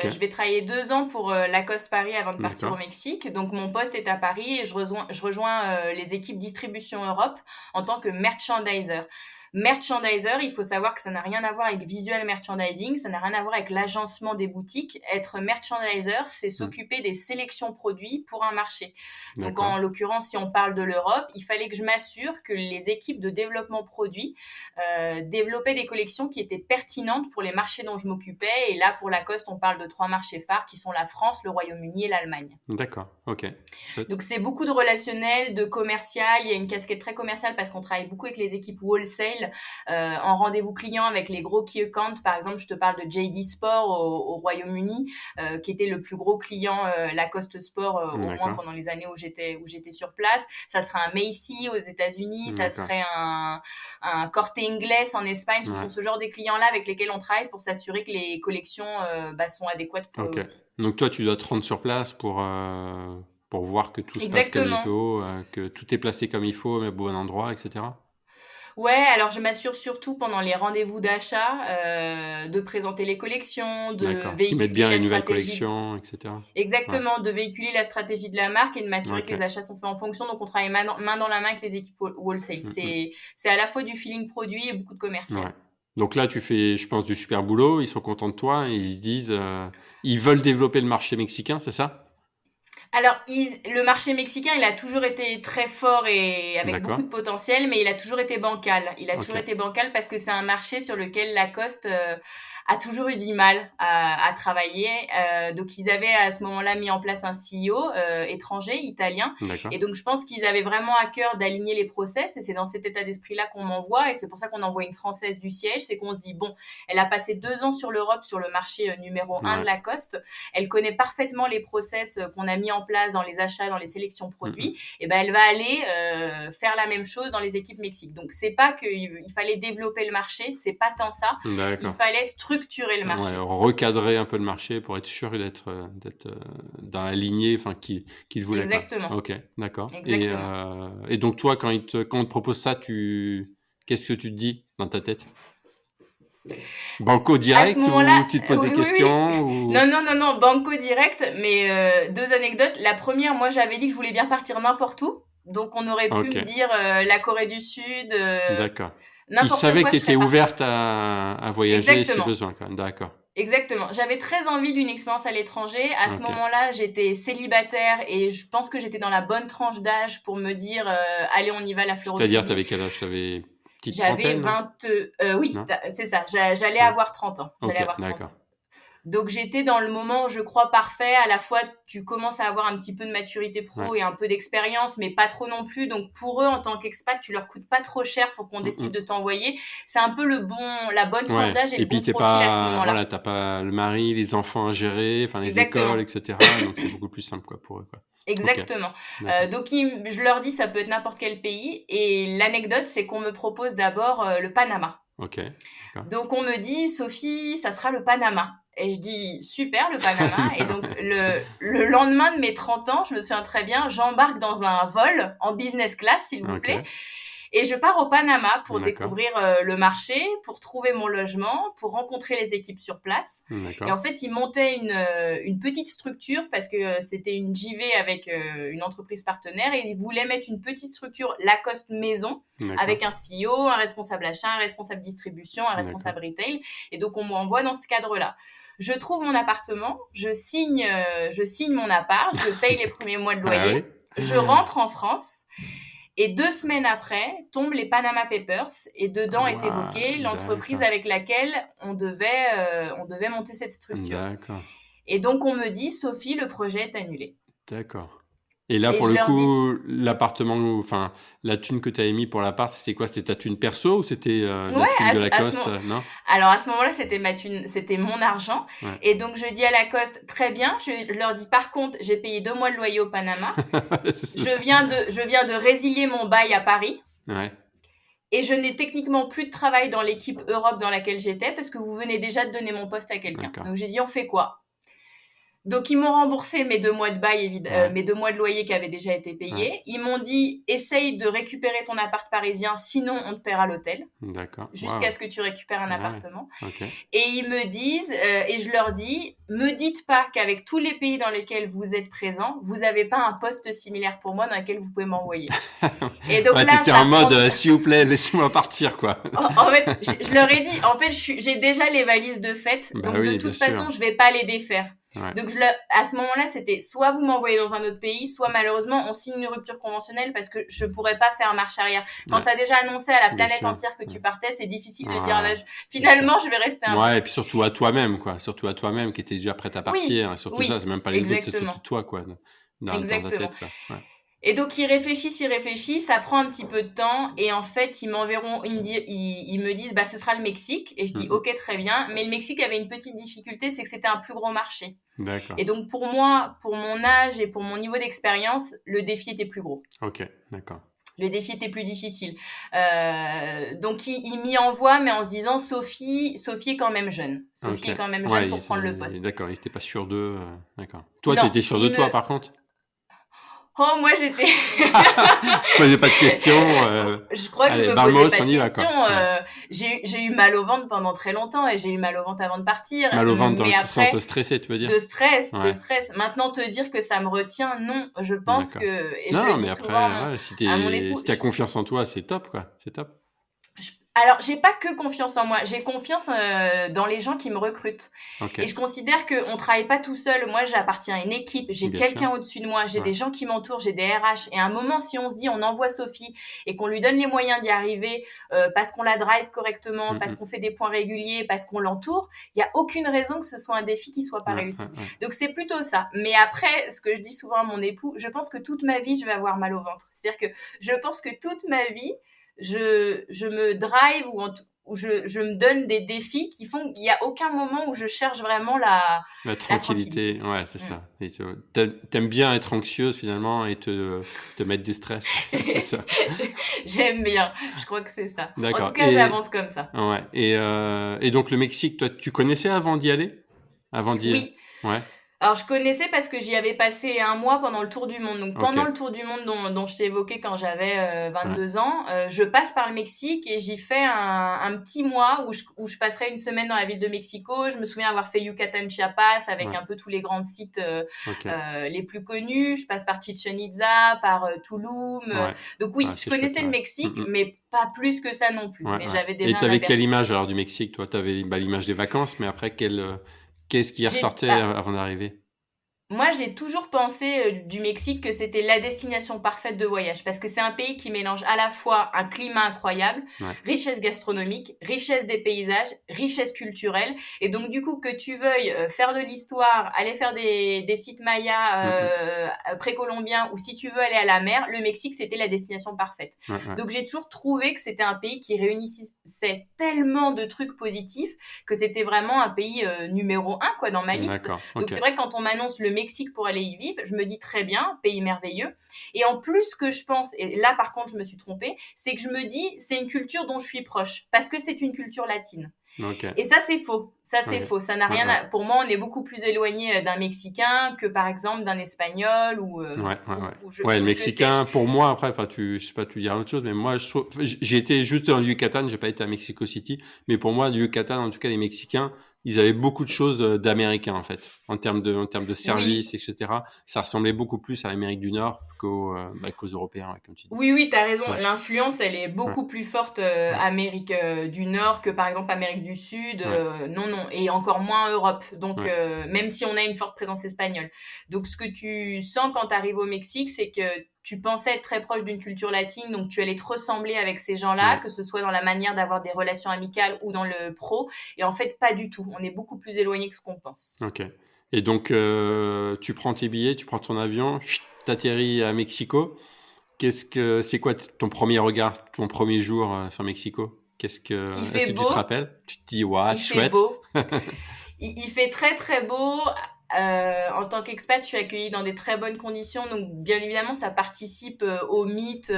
Je vais travailler 2 ans pour Lacoste Paris avant de partir au Mexique. Donc, mon poste est à Paris et je rejoins les équipes distribution Europe en tant que merchandiser. Merchandiser, il faut savoir que ça n'a rien à voir avec visual merchandising, ça n'a rien à voir avec l'agencement des boutiques. Être merchandiser, c'est s'occuper des sélections produits pour un marché. Donc, en l'occurrence, si on parle de l'Europe, il fallait que je m'assure que les équipes de développement produit développaient des collections qui étaient pertinentes pour les marchés dont je m'occupais. Et là, pour Lacoste, on parle de 3 marchés phares qui sont la France, le Royaume-Uni et l'Allemagne. D'accord, ok. Chouette. Donc, c'est beaucoup de relationnel, de commercial. Il y a une casquette très commerciale parce qu'on travaille beaucoup avec les équipes wholesale. En rendez-vous client avec les gros key accounts, par exemple, je te parle de JD Sport au Royaume-Uni, qui était le plus gros client Lacoste Sport au moins pendant les années où j'étais sur place. Ça serait un Macy aux États-Unis, ça serait un Corte Inglés en Espagne. Ce sont ce genre de clients-là avec lesquels on travaille pour s'assurer que les collections sont adéquates pour eux aussi. Donc toi, tu dois te rendre sur place pour voir que tout se passe comme il faut, que tout est placé comme il faut, mais au bon endroit, etc. Ouais, alors je m'assure surtout pendant les rendez-vous d'achat de présenter les collections, de véhiculer qui mettent bien les nouvelles collections, etc. Exactement, de véhiculer la stratégie de la marque et de m'assurer que les achats sont faits en fonction. Donc on travaille main dans la main avec les équipes wholesale. C'est à la fois du feeling produit et beaucoup de commercial. Ouais. Donc là, tu fais, je pense, du super boulot. Ils sont contents de toi et ils se disent, ils veulent développer le marché mexicain, c'est ça? Alors, le marché mexicain, il a toujours été très fort et avec beaucoup de potentiel, mais il a toujours été bancal. Il a toujours été bancal parce que c'est un marché sur lequel Lacoste a toujours eu du mal à travailler. Donc, ils avaient à ce moment-là mis en place un CEO étranger, italien. Et donc, je pense qu'ils avaient vraiment à cœur d'aligner les process. Et c'est dans cet état d'esprit-là qu'on m'envoie. Et c'est pour ça qu'on envoie une Française du siège. C'est qu'on se dit, bon, elle a passé 2 ans sur l'Europe, sur le marché numéro 1 de Lacoste. Elle connaît parfaitement les process qu'on a mis en place dans les achats, dans les sélections produits. Et ben, elle va aller faire la même chose dans les équipes Mexique. Donc, c'est pas qu'il fallait développer le marché. C'est pas tant ça. Il fallait structurer le marché. Recadrer un peu le marché pour être sûr d'être dans la lignée qu'il voulait. Exactement. Ok, d'accord. Et donc toi, quand on te propose ça, qu'est-ce que tu te dis dans ta tête? Banco direct ou tu te poses des questions ou... Non, banco direct, mais 2 anecdotes. La première, moi j'avais dit que je voulais bien partir n'importe où. Donc on aurait pu me dire la Corée du Sud. D'accord. Ils savaient que tu étais ouverte à voyager si besoin. D'accord. Exactement. J'avais très envie d'une expérience à l'étranger. À ce moment-là, j'étais célibataire et je pense que j'étais dans la bonne tranche d'âge pour me dire allez, on y va, la fleur au fusil. C'est-à-dire, t'avais quel âge? T'avais petite trentaine? J'avais 20... oui, c'est ça. J'allais avoir 30 ans. D'accord. Donc, j'étais dans le moment, je crois, parfait. À la fois, tu commences à avoir un petit peu de maturité pro et un peu d'expérience, mais pas trop non plus. Donc, pour eux, en tant qu'expat, tu leur coûtes pas trop cher pour qu'on décide de t'envoyer. C'est un peu la bonne tranche d'âge et le bon profil à ce moment-là. Voilà, t'as pas le mari, les enfants à gérer, enfin les écoles, etc. Donc, c'est beaucoup plus simple quoi, pour eux. Quoi. Exactement. Donc, je leur dis, ça peut être n'importe quel pays. Et l'anecdote, c'est qu'on me propose d'abord le Panama. Ok. Donc, on me dit, Sophie, ça sera le Panama. Et je dis, super, le Panama. Et donc, le lendemain de mes 30 ans, je me souviens très bien, j'embarque dans un vol en business class, s'il vous plaît. Et je pars au Panama pour découvrir le marché, pour trouver mon logement, pour rencontrer les équipes sur place. Et en fait, ils montaient une petite structure parce que c'était une JV avec une entreprise partenaire et ils voulaient mettre une petite structure Lacoste maison avec un CEO, un responsable achat, un responsable distribution, un responsable retail. Et donc, on m'envoie dans ce cadre-là. Je trouve mon appartement, je signe mon appart, je paye les premiers mois de loyer, je rentre en France. Et 2 semaines après, tombent les Panama Papers et dedans est évoquée l'entreprise avec laquelle on devait monter cette structure. D'accord. Et donc, on me dit, Sophie, le projet est annulé. D'accord. Et là, pour le coup, l'appartement, enfin, la thune que tu avais mis pour l'appart, c'était quoi? C'était ta thune perso ou c'était la thune de Lacoste? Non? Alors, à ce moment-là, c'était ma thune, c'était mon argent. Et donc, je dis à Lacoste, très bien. Je leur dis, par contre, j'ai payé 2 mois de loyer au Panama. je viens de résilier mon bail à Paris. Et je n'ai techniquement plus de travail dans l'équipe Europe dans laquelle j'étais parce que vous venez déjà de donner mon poste à quelqu'un. Donc, j'ai dit, on fait quoi? Donc, ils m'ont remboursé mes 2 mois de bail, mes 2 mois de loyer qui avaient déjà été payés. Ils m'ont dit, essaye de récupérer ton appart parisien, sinon on te paiera l'hôtel. D'accord. Jusqu'à ce que tu récupères un appartement. Et ils me disent, et je leur dis, me dites pas qu'avec tous les pays dans lesquels vous êtes présents, vous n'avez pas un poste similaire pour moi dans lequel vous pouvez m'envoyer. Et donc là, t'étais en mode, s'il vous plaît, laissez-moi partir, quoi. En fait, je leur ai dit, en fait, j'ai déjà les valises de fête, donc de toute façon, je vais pas les défaire. Donc, à ce moment-là, c'était soit vous m'envoyez dans un autre pays, soit malheureusement, on signe une rupture conventionnelle parce que je pourrais pas faire marche arrière. Quand tu as déjà annoncé à la planète entière que tu partais, c'est difficile de dire, finalement, je vais rester un peu. Et puis surtout à toi-même, quoi. Surtout à toi-même qui étais déjà prête à partir. Surtout ça, c'est même pas les autres, c'est surtout toi, quoi. Dans ta tête, quoi. Et donc, ils réfléchissent, ça prend un petit peu de temps. Et en fait, ils m'enverront, ils me disent, ce sera le Mexique. Et je dis, ok, très bien. Mais le Mexique avait une petite difficulté, c'est que c'était un plus gros marché. D'accord. Et donc, pour moi, pour mon âge et pour mon niveau d'expérience, le défi était plus gros. Ok, d'accord. Le défi était plus difficile. Donc, il m'y envoie, mais en se disant, Sophie est quand même jeune. Sophie est quand même jeune pour prendre le poste. D'accord, ils n'étaient pas sûrs d'eux. D'accord. Toi, tu étais sûr de toi, par contre? Oh, moi, j'étais... Posez pas de questions. Je crois que je me posais pas de questions. J'ai eu mal au ventre pendant très longtemps et j'ai eu mal au ventre avant de partir. Mal au ventre dans le sens stressé, tu veux dire? De stress. Maintenant, te dire que ça me retient, non. Je pense que... Et je le dis souvent si à mon époux. Si t'as confiance en toi, c'est top, quoi. C'est top. Alors, j'ai pas que confiance en moi. J'ai confiance dans les gens qui me recrutent. Et je considère qu'on travaille pas tout seul. Moi, j'appartiens à une équipe. J'ai quelqu'un au-dessus de moi. J'ai des gens qui m'entourent. J'ai des RH. Et à un moment, si on se dit, on envoie Sophie et qu'on lui donne les moyens d'y arriver parce qu'on la drive correctement, parce qu'on fait des points réguliers, parce qu'on l'entoure, il y a aucune raison que ce soit un défi qui soit pas réussi. Donc, c'est plutôt ça. Mais après, ce que je dis souvent à mon époux, je pense que toute ma vie, je vais avoir mal au ventre. C'est-à-dire que je pense que toute ma vie, je me drive ou je me donne des défis qui font qu'il n'y a aucun moment où je cherche vraiment la tranquillité. Ouais, c'est ça. Et t'aimes bien être anxieuse finalement et te mettre du stress. C'est ça. J'aime bien. Je crois que c'est ça. D'accord. En tout cas, j'avance comme ça. Ouais. Et donc le Mexique, toi, tu connaissais avant d'y aller? Oui. Ouais. Alors, je connaissais parce que j'y avais passé 1 mois pendant le tour du monde. Donc, pendant le tour du monde dont je t'ai évoqué quand j'avais 22 ans, je passe par le Mexique et j'y fais un petit mois où je passerai 1 semaine dans la ville de Mexico. Je me souviens avoir fait Yucatan, Chiapas avec un peu tous les grands sites les plus connus. Je passe par Chichen Itza, par Tulum. Donc oui, je connaissais le Mexique, mais pas plus que ça non plus. Mais j'avais déjà et t'avais quelle image alors du Mexique? Toi, t'avais l'image des vacances, mais après, qu'est-ce qui ressortait avant d'arriver? Moi, j'ai toujours pensé du Mexique que c'était la destination parfaite de voyage parce que c'est un pays qui mélange à la fois un climat incroyable, Ouais. richesse gastronomique, richesse des paysages, richesse culturelle. Et donc, du coup, que tu veuilles faire de l'histoire, aller faire des sites mayas Mm, mm. précolombiens ou si tu veux aller à la mer, le Mexique, c'était la destination parfaite. Ouais, ouais. Donc, j'ai toujours trouvé que c'était un pays qui réunissait tellement de trucs positifs que c'était vraiment un pays numéro un quoi, dans ma liste. D'accord. Donc Ok. c'est vrai que quand on m'annonce le Mexique pour aller y vivre, je me dis très bien, pays merveilleux. Et en plus ce que je pense, et là par contre je me suis trompée, c'est que je me dis c'est une culture dont je suis proche, parce que c'est une culture latine. Ok. Et ça c'est faux, ça c'est Ok. faux, ça n'a Ouais, rien ouais. Pour moi on est beaucoup plus éloigné d'un Mexicain que par exemple d'un Espagnol Ouais, ouais, ouais. ou Ouais, le je sais. Mexicain, pour moi, après, enfin, je sais pas, tu diras autre chose, mais moi, j'ai été juste dans le Yucatan, j'ai pas été à Mexico City, mais pour moi, le Yucatan, en tout cas, les Mexicains, ils avaient beaucoup de choses d'américains, en fait, en termes de Oui, services, etc. Ça ressemblait beaucoup plus à l'Amérique du Nord qu'aux Européens, ouais, comme tu dis. oui, oui, t'as raison. Ouais, L'influence, elle est ouais, beaucoup plus forte ouais, Amérique du Nord que par exemple Amérique du Sud. ouais, Non, non, et encore moins Europe. Donc, ouais. même si on a une forte présence espagnole. Donc, ce que tu sens quand tu arrives au Mexique, c'est que tu pensais être très proche d'une culture latine, donc tu allais te ressembler avec ces gens-là, Ouais. que ce soit dans la manière d'avoir des relations amicales ou dans le pro. Et en fait, pas du tout. On est beaucoup plus éloigné que ce qu'on pense. Ok. Et donc, tu prends tes billets, tu prends ton avion, t'atterris à Mexico. C'est quoi ton premier regard, ton premier jour sur Mexico? Il Est-ce fait que tu te beau, rappelles? Tu te dis, waouh, il fait chouette. beau. Il fait très très beau. En tant qu'expat, je suis accueillie dans des très bonnes conditions. Donc, bien évidemment, ça participe au mythe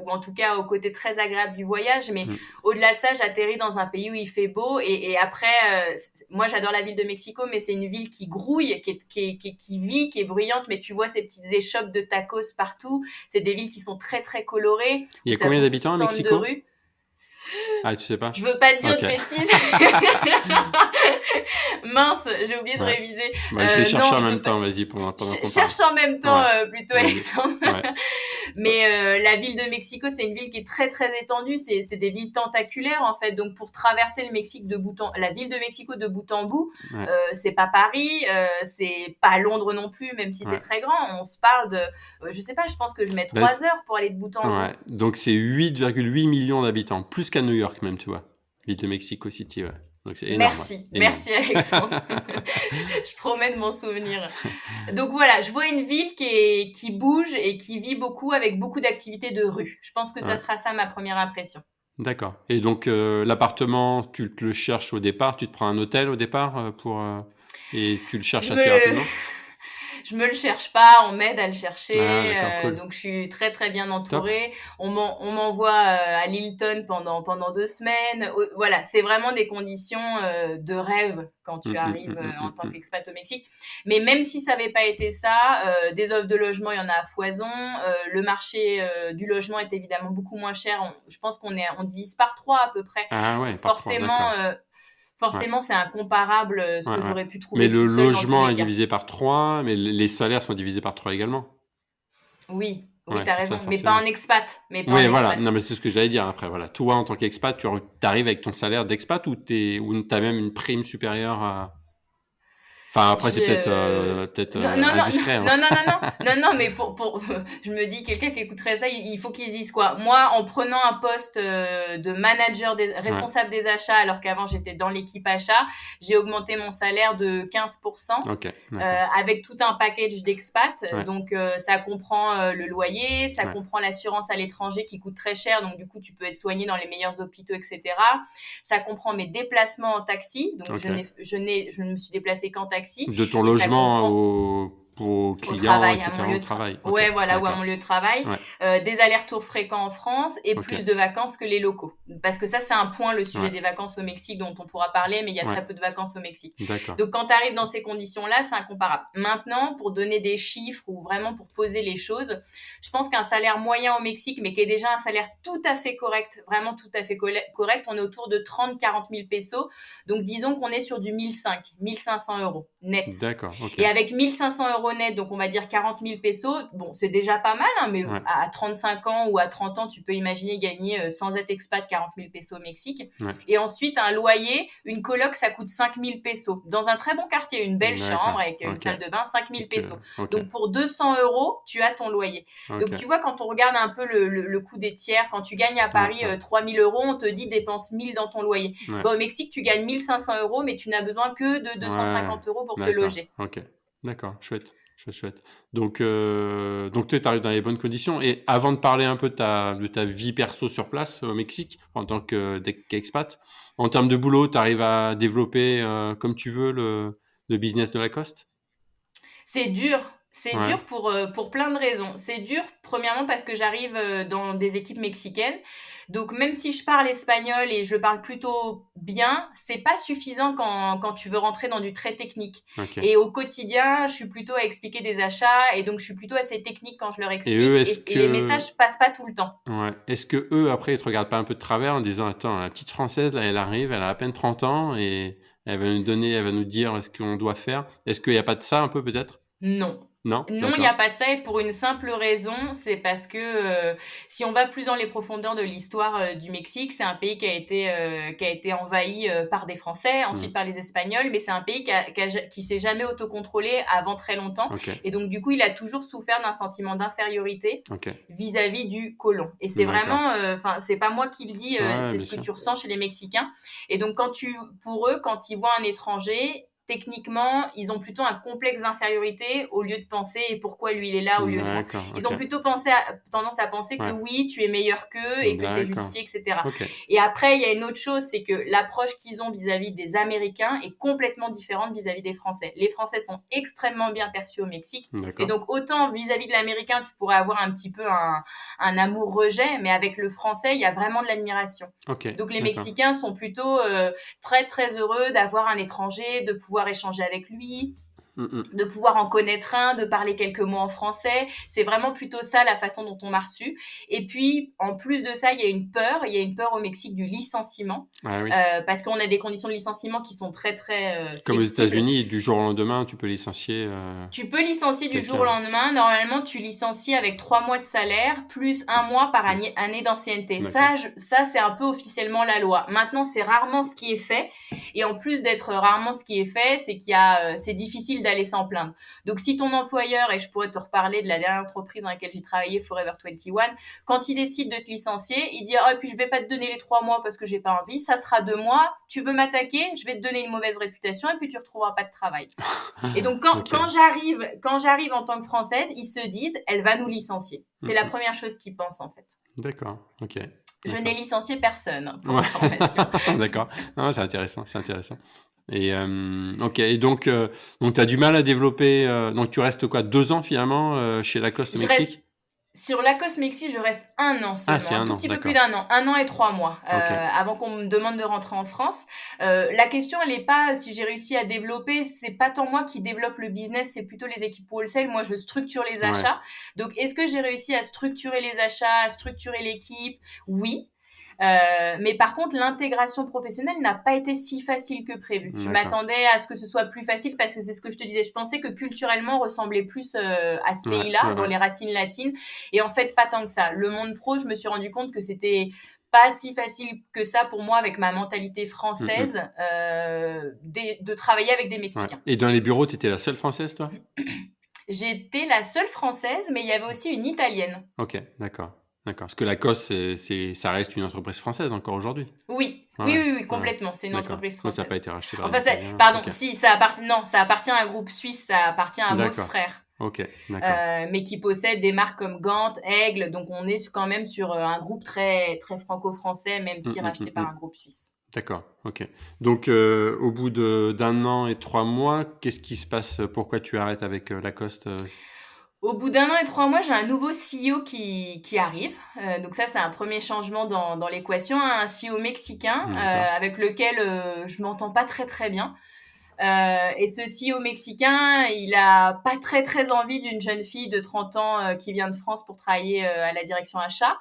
ou en tout cas au côté très agréable du voyage. Mais Mm. au-delà de ça, j'atterris dans un pays où il fait beau. Et après, moi, j'adore la ville de Mexico, mais c'est une ville qui grouille, qui vit, qui est bruyante. Mais tu vois ces petites échoppes de tacos partout. C'est des villes qui sont très très colorées, Il y où a tu as combien beaucoup de d'habitants à stands de Mexico? rue. Ah, tu sais Je pas? veux pas te dire Ok. de bêtises. Mince, j'ai oublié de Ouais. réviser. Bah, je les cherche Non, en je même veux pas. temps, vas-y, pendant qu'on parle. Cherche en même temps Ouais, plutôt vas-y. Alexandre. Ouais. Mais la ville de Mexico, c'est une ville qui est très très étendue. C'est des villes tentaculaires en fait. Donc pour traverser le Mexique la ville de Mexico de bout en bout, Ouais. c'est pas Paris, c'est pas Londres non plus, même si c'est Ouais. très grand. On se parle de, je sais pas, je pense que je mets Bah, 3 heures pour aller de bout en ouais. bout. Donc, c'est 8,8 millions d'habitants, plus qu'à New York même, tu vois. Ville de Mexico City, ouais. Donc, c'est énorme, ouais. Merci, Énorme. merci Alexandre. Je promets de m'en souvenir. Donc voilà, je vois une ville qui bouge et qui vit beaucoup avec beaucoup d'activités de rue. Je pense que ça Ouais. sera ça ma première impression. D'accord. Et donc, l'appartement, tu te le cherches au départ, tu te prends un hôtel au départ et tu le cherches Je assez me, rapidement? je me le cherche pas, on m'aide à le Ah, chercher, d'accord, cool. donc je suis très très bien Top. entourée. On m'envoie à Lilton pendant 2 semaines. Voilà, c'est vraiment des conditions de rêve quand tu arrives en tant qu'expat au Mexique. Mais même si ça n'avait pas été ça, des offres de logement, il y en a à foison. Le marché du logement est évidemment beaucoup moins cher. Je pense on divise par 3 à peu près. Ah ouais, Donc par 3, d'accord. Ouais, forcément, c'est incomparable ce ouais, que ouais. j'aurais pu Mais trouver le toute seule dans tous logement les est cas. divisé par 3, mais les salaires sont divisés par 3 également. Oui, oui, Ouais, t'as c'est ça, raison. Mais pas forcément. en expat. Mais pas Oui, en voilà. Non, expat. mais c'est ce que j'allais dire après. Voilà. Toi, en tant qu'expat, tu arrives avec ton salaire d'expat ou t'as même une prime supérieure à... Enfin, après, c'est Je... peut-être Non, non, non, indiscret, hein. non, non, non, non, non, non, mais je me dis, quelqu'un qui écouterait ça, il faut qu'ils se disent quoi. Moi, en prenant un poste de manager, Ouais. responsable des achats, alors qu'avant j'étais dans l'équipe achat, j'ai augmenté mon salaire de 15%. Ok, d'accord. Avec tout un package d'expat. Ouais, Donc, ça comprend le loyer, ça ouais, comprend l'assurance à l'étranger qui coûte très cher. Donc, du coup, tu peux être soigné dans les meilleurs hôpitaux, etc. Ça comprend mes déplacements en taxi. Donc, ok. je ne me suis déplacée qu'en taxi. De ton Et ça logement comprend au au client, travail, à mon etc., au lieu de travail. Ok, ouais, voilà, ou à mon d'accord. lieu de travail, Ouais, des allers-retours fréquents en France et ok. plus de vacances que les locaux. Parce que ça, c'est un point, le sujet Ouais, des vacances au Mexique, dont on pourra parler, mais il y a ouais, très peu de vacances au Mexique. d'accord. Donc, quand tu arrives dans ces conditions-là, c'est incomparable. Maintenant, pour donner des chiffres ou vraiment pour poser les choses, je pense qu'un salaire moyen au Mexique, mais qui est déjà un salaire tout à fait correct, vraiment tout à fait correct, on est autour de 30-40 000 pesos. Donc, disons qu'on est sur du 1 500 €. net. D'accord, ok. Et avec 1 500 € net, donc on va dire 40 000 pesos, bon, c'est déjà pas mal, hein, mais à 35 ans ou à 30 ans, tu peux imaginer gagner, sans être expat, 40 000 pesos au Mexique. Et ensuite, un loyer, une coloc, ça coûte 5 000 pesos. Dans un très bon quartier, une belle chambre avec une salle de bain, 5 000 pesos. Donc pour 200 €, tu as ton loyer. Donc tu vois, quand on regarde un peu le coût des tiers, quand tu gagnes à Paris 3 000 €, on te dit dépense 1 000 dans ton loyer. Bon, au Mexique, tu gagnes 1 500 €, mais tu n'as besoin que de 250 € pour te loger. Ok, d'accord, chouette. Donc tu arrives dans les bonnes conditions. Et avant de parler un peu de ta vie perso sur place au Mexique, en tant qu'expat, en termes de boulot, tu arrives à développer comme tu veux le business de Lacoste? C'est dur. C'est dur pour plein de raisons. C'est dur, premièrement, parce que j'arrive dans des équipes mexicaines. Donc, même si je parle espagnol et je parle plutôt bien, c'est pas suffisant quand tu veux rentrer dans du très technique. Et au quotidien, je suis plutôt à expliquer des achats et donc je suis plutôt assez technique quand je leur explique. Et les messages passent pas tout le temps. Est-ce que eux, après, ils te regardent pas un peu de travers en disant, attends, la petite Française, là, elle arrive, elle a à peine 30 ans et elle va nous dire ce qu'on doit faire. Est-ce qu'il n'y a pas de ça un peu peut-être? Non. Non, il n'y a pas de ça, et pour une simple raison, c'est parce que si on va plus dans les profondeurs de l'histoire du Mexique, c'est un pays qui a été envahi par des Français, ensuite par les Espagnols, mais c'est un pays qui s'est jamais autocontrôlé avant très longtemps. Et donc du coup, il a toujours souffert d'un sentiment d'infériorité vis-à-vis du colon. Et c'est vraiment, c'est pas moi qui le dis, c'est ce que tu ressens chez les Mexicains. Et donc pour eux, quand ils voient un étranger, techniquement, ils ont plutôt un complexe d'infériorité au lieu de penser et pourquoi lui il est là au lieu de moi. Ils ont plutôt tendance à penser que oui, tu es meilleur qu'eux et que c'est justifié, etc. Et après, il y a une autre chose, c'est que l'approche qu'ils ont vis-à-vis des Américains est complètement différente vis-à-vis des Français. Les Français sont extrêmement bien perçus au Mexique. Et donc, autant vis-à-vis de l'Américain, tu pourrais avoir un petit peu un amour-rejet, mais avec le Français, il y a vraiment de l'admiration. Donc, les Mexicains sont plutôt très, très heureux d'avoir un étranger, de pouvoir échanger avec lui, de pouvoir en connaître un, de parler quelques mots en français. C'est vraiment plutôt ça la façon dont on m'a reçu. Et puis, en plus de ça, il y a une peur au Mexique du licenciement, parce qu'on a des conditions de licenciement qui sont très, très flexibles. Comme aux États-Unis, du jour au lendemain, tu peux licencier. Tu peux licencier du jour au lendemain. Normalement, tu licencies avec 3 mois de salaire, plus 1 mois par année d'ancienneté. Ça, c'est un peu officiellement la loi. Maintenant, c'est rarement ce qui est fait. Et en plus d'être rarement ce qui est fait, c'est difficile d'aller s'en plaindre. Donc, si ton employeur, et je pourrais te reparler de la dernière entreprise dans laquelle j'ai travaillé, Forever 21, quand il décide de te licencier, il dit « puis je vais pas te donner les 3 mois parce que j'ai pas envie, ça sera 2 mois, tu veux m'attaquer, je vais te donner une mauvaise réputation et puis tu retrouveras pas de travail. » Et donc, quand j'arrive en tant que Française, ils se disent « elle va nous licencier ». C'est la première chose qu'ils pensent, en fait. D'accord, ok. Je n'ai licencié personne, pour information. D'accord. Non, c'est intéressant. Et et donc tu as du mal à développer. Donc tu restes quoi, 2 ans finalement chez Lacoste au Mexique? Sur Lacoste Mexique, je reste 1 an seulement, c'est un tout an, petit peu plus d'1 an, 1 an et 3 mois, avant qu'on me demande de rentrer en France. La question, elle n'est pas si j'ai réussi à développer, c'est pas tant moi qui développe le business, c'est plutôt les équipes wholesale. Moi, je structure les achats. Donc, est-ce que j'ai réussi à structurer les achats, à structurer l'équipe? Oui. Mais par contre, l'intégration professionnelle n'a pas été si facile que prévu. Je m'attendais à ce que ce soit plus facile parce que c'est ce que je te disais. Je pensais que culturellement, on ressemblait plus à ce pays-là, dans les racines latines. Et en fait, pas tant que ça. Le monde pro, je me suis rendu compte que c'était pas si facile que ça pour moi, avec ma mentalité française, de travailler avec des Mexicains. Et dans les bureaux, tu étais la seule Française, toi? J'étais la seule Française, mais il y avait aussi une Italienne. Ok, d'accord. Parce que Lacoste, ça reste une entreprise française encore aujourd'hui. Oui, complètement. C'est une entreprise française. Ça n'a pas été racheté par si, ça appartient à un groupe suisse, ça appartient à Moss Frères. Ok, d'accord. Mais qui possède des marques comme Gant, Aigle, donc on est quand même sur un groupe très, très franco-français, même si racheté par un groupe suisse. D'accord, ok. Donc, au bout d'1 an et 3 mois, qu'est-ce qui se passe? Pourquoi tu arrêtes avec Lacoste? Au bout d'1 an et 3 mois, j'ai un nouveau CEO qui arrive. Donc ça, c'est un premier changement dans l'équation. Un CEO mexicain avec lequel je m'entends pas très, très bien. Et ce CEO mexicain, il a pas très, très envie d'une jeune fille de 30 ans qui vient de France pour travailler à la direction achat.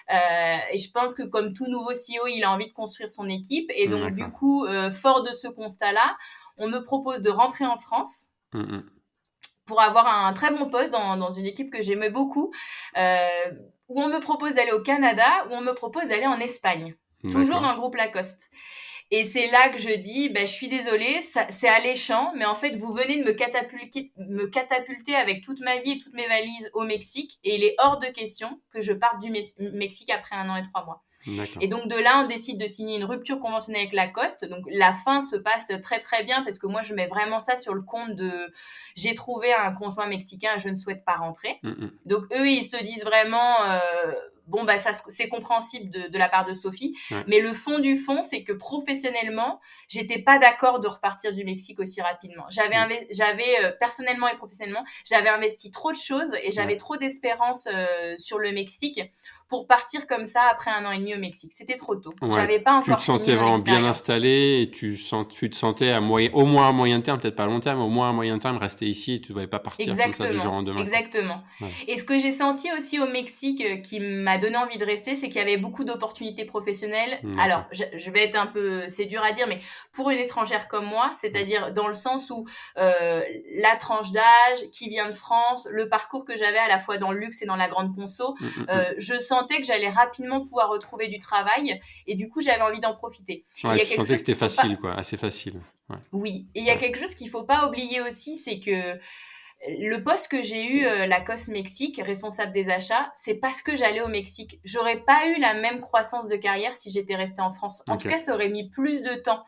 Et je pense que comme tout nouveau CEO, il a envie de construire son équipe. Et donc, du coup, fort de ce constat-là, on me propose de rentrer en France pour avoir un très bon poste dans une équipe que j'aimais beaucoup, où on me propose d'aller au Canada, où on me propose d'aller en Espagne, toujours dans le groupe Lacoste. Et c'est là que je dis, je suis désolée, c'est alléchant, mais en fait, vous venez de me catapulter avec toute ma vie et toutes mes valises au Mexique, et il est hors de question que je parte du Mexique après 1 an et 3 mois. D'accord. Et donc de là, on décide de signer une rupture conventionnelle avec Lacoste. Donc la fin se passe très très bien parce que moi, je mets vraiment ça sur le compte de j'ai trouvé un conjoint mexicain et je ne souhaite pas rentrer. Donc eux, ils se disent vraiment... ça c'est compréhensible de la part de Sophie, mais le fond du fond, c'est que professionnellement, j'étais pas d'accord de repartir du Mexique aussi rapidement. J'avais personnellement et professionnellement, j'avais investi trop de choses et j'avais trop d'espérance sur le Mexique pour partir comme ça après 1 an et demi au Mexique. C'était trop tôt. J'avais pas encore fini mon expérience. Tu te sentais vraiment bien installé et tu te sentais au moins à moyen terme, peut-être pas à long terme, mais au moins à moyen terme, rester ici et tu ne devais pas partir comme ça du jour au lendemain. Exactement. Et ce que j'ai senti aussi au Mexique qui m'a donné envie de rester, c'est qu'il y avait beaucoup d'opportunités professionnelles. Alors, je vais être un peu... C'est dur à dire, mais pour une étrangère comme moi, c'est-à-dire dans le sens où la tranche d'âge, qui vient de France, le parcours que j'avais à la fois dans le luxe et dans la grande conso, je sentais que j'allais rapidement pouvoir retrouver du travail et du coup j'avais envie d'en profiter. Tu sentais que c'était facile, assez facile. Oui, et il y a quelque chose qu'il faut pas oublier aussi, c'est que le poste que j'ai eu, Lacoste Mexique, responsable des achats, c'est parce que j'allais au Mexique. J'aurais pas eu la même croissance de carrière si j'étais restée en France. En tout cas, ça aurait mis plus de temps.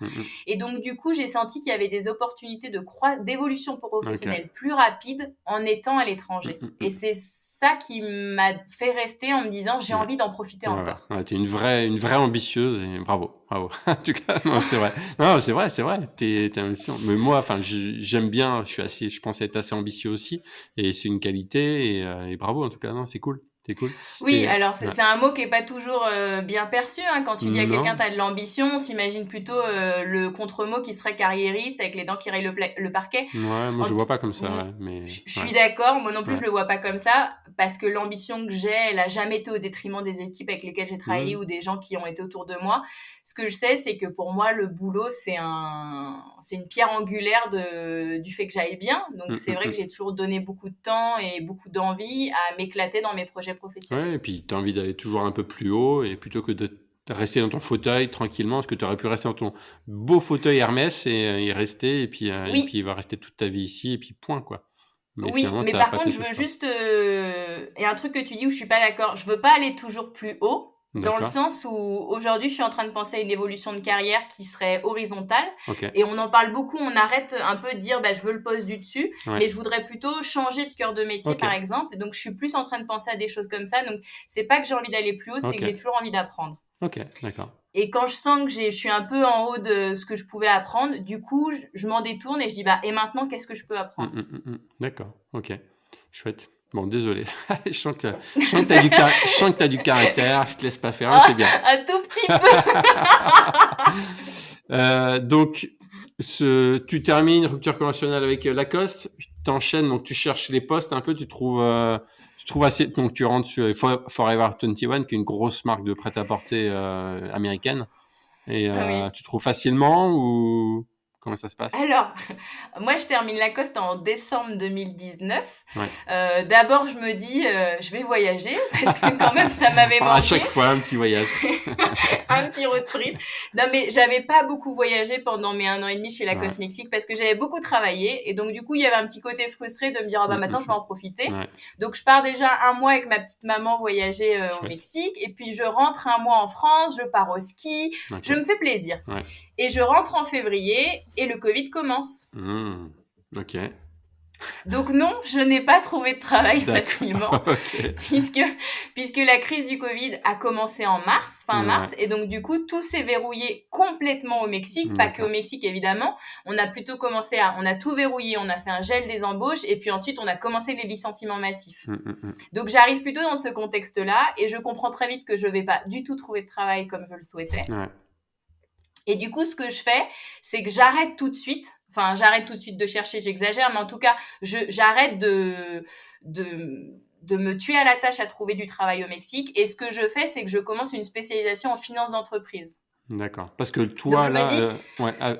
Et donc, du coup, j'ai senti qu'il y avait des opportunités d'évolution professionnelle plus rapides en étant à l'étranger. Et c'est ça qui m'a fait rester en me disant, j'ai envie d'en profiter encore. T'es une vraie ambitieuse et bravo. En tout cas, non, c'est vrai. Non, c'est vrai. T'es ambitieuse. Mais moi, j'aime bien, je pense être assez ambitieux aussi. Et c'est une qualité et bravo, en tout cas. Non, c'est cool. C'est cool. Oui, alors c'est un mot qui est pas toujours bien perçu. Quand tu dis à quelqu'un t'as de l'ambition, on s'imagine plutôt le contre-mot qui serait carriériste avec les dents qui rayent le parquet. Ouais, moi je vois pas comme ça. Mais je suis d'accord, moi non plus je le vois pas comme ça parce que l'ambition que j'ai, elle a jamais été au détriment des équipes avec lesquelles j'ai travaillé ou des gens qui ont été autour de moi. Ce que je sais, c'est que pour moi le boulot c'est une pierre angulaire du fait que j'aille bien. Donc c'est vrai que j'ai toujours donné beaucoup de temps et beaucoup d'envie à m'éclater dans mes projets professionnels. Ouais, et puis tu as envie d'aller toujours un peu plus haut et plutôt que de rester dans ton fauteuil tranquillement, parce que tu aurais pu rester dans ton beau fauteuil Hermès et y rester et puis il va rester toute ta vie ici et puis point quoi. Mais par contre, je veux juste... Il y a un truc que tu dis où je suis pas d'accord. Je veux pas aller toujours plus haut. Dans le sens où aujourd'hui je suis en train de penser à une évolution de carrière qui serait horizontale et on en parle beaucoup, on arrête un peu de dire je veux le poste du dessus, mais je voudrais plutôt changer de cœur de métier par exemple, donc je suis plus en train de penser à des choses comme ça, donc c'est pas que j'ai envie d'aller plus haut, c'est que j'ai toujours envie d'apprendre. Ok, d'accord. Et quand je sens que je suis un peu en haut de ce que je pouvais apprendre, du coup je m'en détourne et je dis et maintenant qu'est-ce que je peux apprendre. D'accord, ok, chouette. Bon, désolé. Je sens que t'as du caractère. Je te laisse pas faire. C'est bien. Un tout petit peu. Donc, tu termines rupture conventionnelle avec Lacoste. T'enchaînes. Donc, tu cherches les postes un peu. Tu trouves assez. Donc, tu rentres sur Forever 21, qui est une grosse marque de prêt-à-porter américaine. Et tu trouves facilement ou comment ça se passe? Alors, moi, je termine Lacoste en décembre 2019. D'abord, je me dis, je vais voyager, parce que quand même, ça m'avait manqué. À chaque fois, un petit voyage. Un petit road trip. Non, mais j'avais pas beaucoup voyagé pendant mes 1 an et demi chez Lacoste Mexique, parce que j'avais beaucoup travaillé. Et donc, du coup, il y avait un petit côté frustré de me dire, maintenant, je vais en profiter. Donc, je pars déjà 1 mois avec ma petite maman voyager au Mexique. Et puis, je rentre 1 mois en France, je pars au ski. Je me fais plaisir. Et je rentre en février et le Covid commence. Ok. Donc non, je n'ai pas trouvé de travail facilement, puisque la crise du Covid a commencé en fin mars, et donc du coup, tout s'est verrouillé complètement au Mexique, pas qu'au Mexique évidemment. On a plutôt on a tout verrouillé, on a fait un gel des embauches, et puis ensuite, on a commencé les licenciements massifs. Donc j'arrive plutôt dans ce contexte-là, et je comprends très vite que je ne vais pas du tout trouver de travail comme je le souhaitais. Et du coup, ce que je fais, c'est que j'arrête tout de suite de chercher, j'exagère, mais en tout cas, j'arrête de me tuer à la tâche à trouver du travail au Mexique. Et ce que je fais, c'est que je commence une spécialisation en finance d'entreprise. D'accord. Parce que toi, là,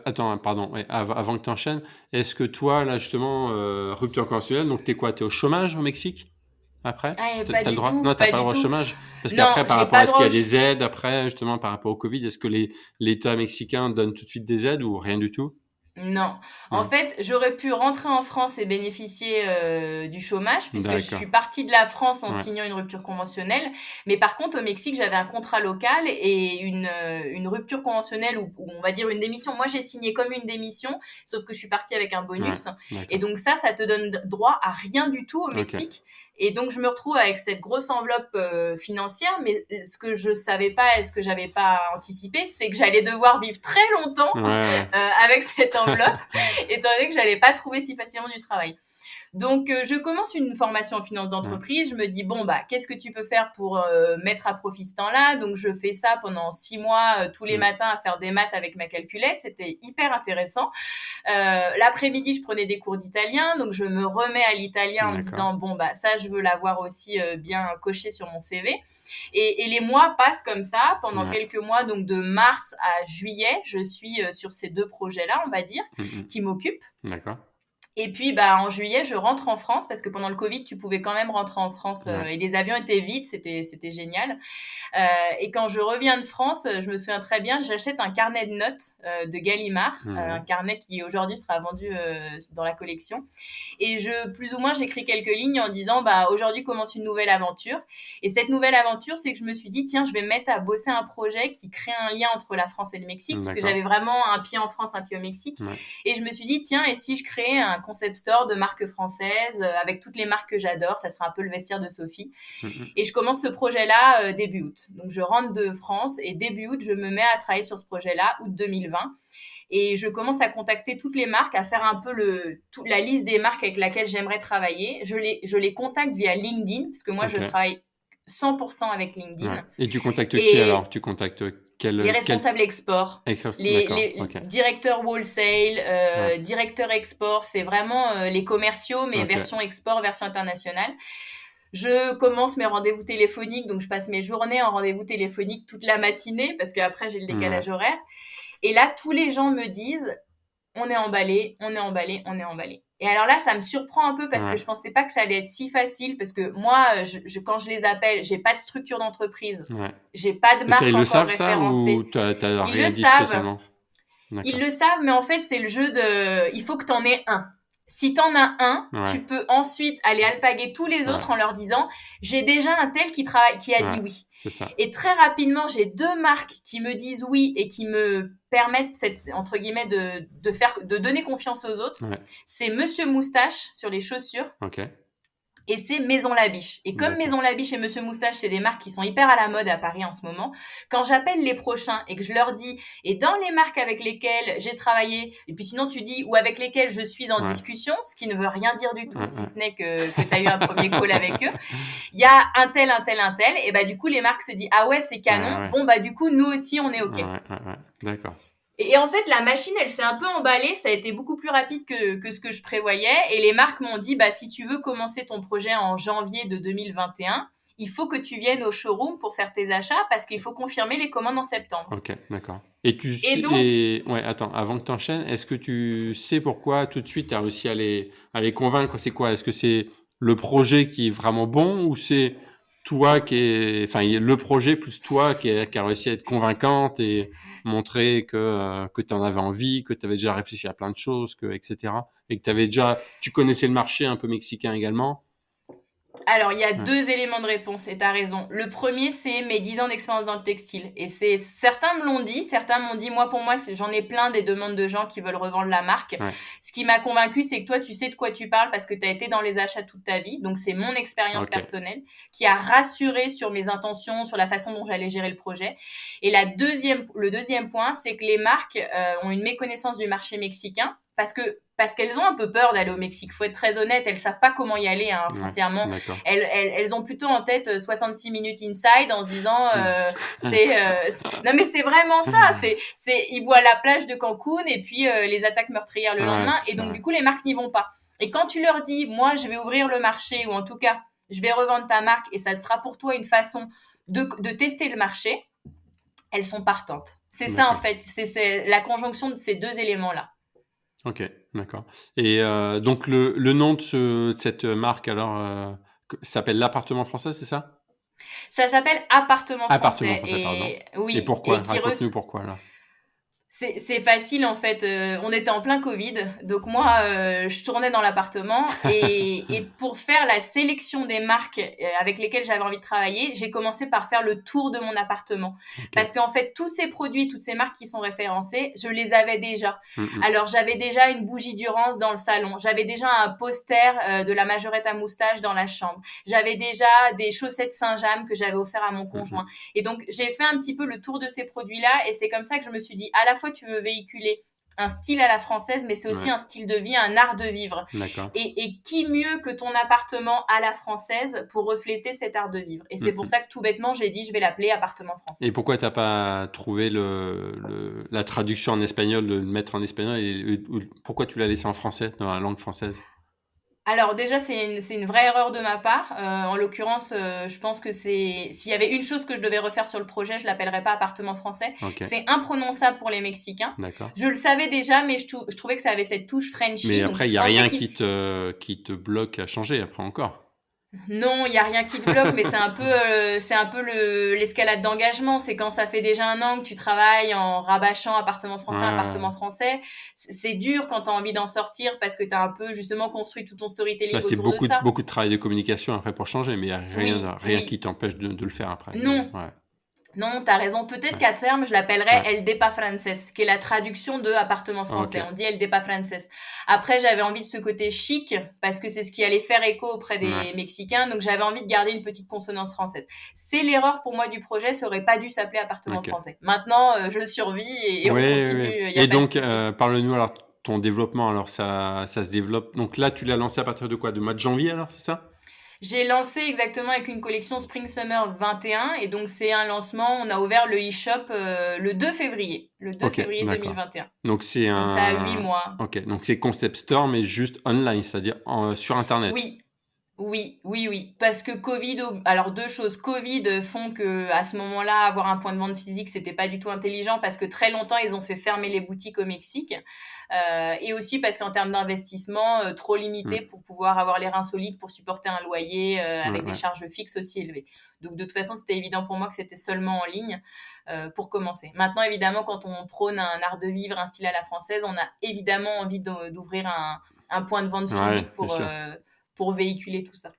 attends, pardon, avant que tu enchaînes, est-ce que toi, là, justement, rupture conventionnelle, donc t'es quoi? T'es au chômage au Mexique après? Pas T'as le du droit? tout, Non, t'as pas pas le du droit au tout. chômage? Parce Non, qu'après, par j'ai rapport pas à ce qu'il y droit a des aides, après, justement, par rapport au Covid, est-ce que l'État mexicain donne tout de suite des aides ou rien du tout? Non. En Hmm. fait, j'aurais pu rentrer en France et bénéficier du chômage puisque je D'accord. suis partie de la France en Ouais. signant une rupture conventionnelle. Mais par contre, au Mexique, j'avais un contrat local et une rupture conventionnelle ou on va dire une démission. Moi, j'ai signé comme une démission, sauf que je suis partie avec un Ouais. bonus. Et D'accord. donc ça te donne droit à rien du tout au Ok. Mexique. Et donc, je me retrouve avec cette grosse enveloppe financière, mais ce que je savais pas et ce que j'avais pas anticipé, c'est que j'allais devoir vivre très longtemps Ouais. avec cette enveloppe, étant donné que j'allais pas trouver si facilement du travail. Donc, je commence une formation en finance d'entreprise. Je me dis, bon, bah, qu'est-ce que tu peux faire pour mettre à profit ce temps-là? Donc, je fais ça pendant 6 mois, tous les matins, à faire des maths avec ma calculette. C'était hyper intéressant. L'après-midi, je prenais des cours d'italien. Donc, je me remets à l'italien en me disant, bon, bah, ça, je veux l'avoir aussi bien coché sur mon CV. Et les mois passent comme ça pendant quelques mois, donc de mars à juillet, je suis sur ces 2 projets-là, on va dire, qui m'occupent. D'accord. Et puis, bah, en juillet, je rentre en France parce que pendant le Covid, tu pouvais quand même rentrer en France et les avions étaient vides, c'était génial. Et quand je reviens de France, je me souviens très bien, j'achète un carnet de notes de Gallimard, un carnet qui aujourd'hui sera vendu dans la collection. Et plus ou moins, j'écris quelques lignes en disant, bah, aujourd'hui commence une nouvelle aventure. Et cette nouvelle aventure, c'est que je me suis dit, tiens, je vais me mettre à bosser un projet qui crée un lien entre la France et le Mexique, parce que j'avais vraiment un pied en France, un pied au Mexique. Et je me suis dit, tiens, et si je créais un concept store de marques françaises avec toutes les marques que j'adore, ça sera un peu le vestiaire de Sophie. Et je commence ce projet-là début août. Donc, je rentre de France et début août, je me mets à travailler sur ce projet-là, août 2020. Et je commence à contacter toutes les marques, à faire un peu la liste des marques avec lesquelles j'aimerais travailler. Je les contacte via LinkedIn, parce que moi, je travaille 100% avec LinkedIn. Et tu contactes qui alors? Tu contactes les responsables export, les directeurs wholesale, directeurs export, c'est vraiment les commerciaux, mais version export, version internationale. Je commence mes rendez-vous téléphoniques, donc je passe mes journées en rendez-vous téléphonique toute la matinée, parce qu'après j'ai le décalage horaire. Et là, tous les gens me disent, on est emballé, on est emballé, on est emballé. Et alors là, ça me surprend un peu parce que je pensais pas que ça allait être si facile, parce que moi, quand je les appelle, j'ai pas de structure d'entreprise, j'ai pas de marque encore référencée. Ou t'as Ils rien le dit savent. spécialement? Ils le savent, mais en fait, c'est le jeu de, il faut que t'en aies un. Si t'en as un, tu peux ensuite aller alpaguer tous les autres en leur disant, j'ai déjà un tel qui a dit oui. C'est ça. Et très rapidement, j'ai 2 marques qui me disent oui et qui me permettent entre guillemets de donner confiance aux autres. C'est Monsieur Moustache sur les chaussures. Et c'est Maison Labiche. Et comme Maison Labiche et Monsieur Moustache, c'est des marques qui sont hyper à la mode à Paris en ce moment, quand j'appelle les prochains et que je leur dis, et dans les marques avec lesquelles j'ai travaillé, et puis sinon tu dis, ou avec lesquelles je suis en discussion, ce qui ne veut rien dire du tout, si ce n'est que tu as eu un premier call avec eux, il y a un tel, et bah du coup les marques se disent, ah ouais, c'est canon, bon bah du coup nous aussi on est OK. D'accord. Et en fait, la machine, elle s'est un peu emballée. Ça a été beaucoup plus rapide que ce que je prévoyais. Et les marques m'ont dit, bah, si tu veux commencer ton projet en janvier de 2021, il faut que tu viennes au showroom pour faire tes achats parce qu'il faut confirmer les commandes en septembre. Ok, d'accord. Attends, avant que tu enchaînes, est-ce que tu sais pourquoi tout de suite tu as réussi à les convaincre? C'est quoi? Est-ce que c'est le projet qui est vraiment bon ou c'est toi le projet plus toi qui a réussi à être convaincante et montrer que tu en avais envie, que tu avais déjà réfléchi à plein de choses, etc. Et que tu connaissais le marché un peu mexicain également? Alors, il y a 2 éléments de réponse et tu as raison. Le premier, c'est mes 10 ans d'expérience dans le textile. Et certains me l'ont dit, certains m'ont dit, pour moi, j'en ai plein des demandes de gens qui veulent revendre la marque. Ce qui m'a convaincu, c'est que toi, tu sais de quoi tu parles parce que tu as été dans les achats toute ta vie. Donc, c'est mon expérience personnelle qui a rassuré sur mes intentions, sur la façon dont j'allais gérer le projet. Et le deuxième point, c'est que les marques ont une méconnaissance du marché mexicain parce qu'elles ont un peu peur d'aller au Mexique. Faut être très honnête, elles savent pas comment y aller foncièrement. Elles ont plutôt en tête 66 minutes inside en se disant non mais c'est vraiment ça. Ils voient la plage de Cancun et puis les attaques meurtrières le lendemain et donc du coup les marques n'y vont pas. Et quand tu leur dis moi je vais ouvrir le marché ou en tout cas je vais revendre ta marque et ça sera pour toi une façon de tester le marché. elles sont partantes. C'est ça, en fait. C'est la conjonction de ces deux éléments-là. Ok, d'accord. Et donc, le nom de cette marque, alors, s'appelle l'appartement français, c'est ça? Ça s'appelle Appartement Appartement français. français, pardon. Et oui. Et pourquoi? Et Raconte-nous pourquoi, là. C'est facile en fait, on était en plein Covid, donc moi, je tournais dans l'appartement et pour faire la sélection des marques, avec lesquelles j'avais envie de travailler, j'ai commencé par faire le tour de mon appartement. Ok. Parce qu'en fait, tous ces produits, toutes ces marques qui sont référencées, je les avais déjà. Mhm. Alors j'avais déjà une bougie Durance dans le salon, j'avais déjà un poster, de la majorette à moustache dans la chambre, j'avais déjà des chaussettes Saint-James que j'avais offert à mon conjoint. Et donc j'ai fait un petit peu le tour de ces produits-là et c'est comme ça que je me suis dit, à la fois tu veux véhiculer un style à la française, mais c'est aussi un style de vie, un art de vivre. D'accord. Et qui mieux que ton appartement à la française pour refléter cet art de vivre. Et c'est pour ça que tout bêtement, j'ai dit, je vais l'appeler appartement français. Et pourquoi t'as pas trouvé la traduction en espagnol, de le mettre en espagnol, et pourquoi tu l'as laissé en français, dans la langue française? Alors déjà, c'est une vraie erreur de ma part. En l'occurrence, je pense que s'il y avait une chose que je devais refaire sur le projet, je l'appellerais pas appartement français. Okay. C'est imprononçable pour les Mexicains. D'accord. Je le savais déjà, mais je trouvais que ça avait cette touche Frenchy. Mais après, il y a rien qui te bloque à changer après encore. Non, il y a rien qui te bloque, mais c'est un peu l'escalade d'engagement. C'est quand ça fait déjà un an que tu travailles en rabâchant appartement français. C'est dur quand tu as envie d'en sortir parce que tu as un peu justement construit tout ton storytelling autour de ça. C'est beaucoup de travail de communication après pour changer, mais il n'y a rien qui t'empêche de le faire après. Non. Non, t'as raison. Peut-être qu'à terme, je l'appellerais El Depa Frances, qui est la traduction de appartement français. On dit El Depa Frances. Après, j'avais envie de ce côté chic, parce que c'est ce qui allait faire écho auprès des Mexicains. Donc, j'avais envie de garder une petite consonance française. C'est l'erreur pour moi du projet. Ça aurait pas dû s'appeler appartement français. Maintenant, je survis et on continue. Et donc, parle-nous alors ton développement. Alors, ça se développe. Donc là, tu l'as lancé à partir de quoi? De mois de janvier, alors, c'est ça? J'ai lancé exactement avec une collection Spring Summer 21 et donc c'est un lancement, on a ouvert le e-shop le 2 février, février 2021. Donc ça a 8 mois. Ok, donc c'est concept store mais juste online, c'est-à-dire sur internet. Oui, parce que alors deux choses, Covid font que à ce moment-là, avoir un point de vente physique, c'était pas du tout intelligent parce que très longtemps, ils ont fait fermer les boutiques au Mexique. Et aussi parce qu'en termes d'investissement, trop limité pour pouvoir avoir les reins solides pour supporter un loyer avec des charges fixes aussi élevées. Donc de toute façon, c'était évident pour moi que c'était seulement en ligne pour commencer. Maintenant, évidemment, quand on prône un art de vivre, un style à la française, on a évidemment envie d'ouvrir un point de vente physique pour véhiculer tout ça.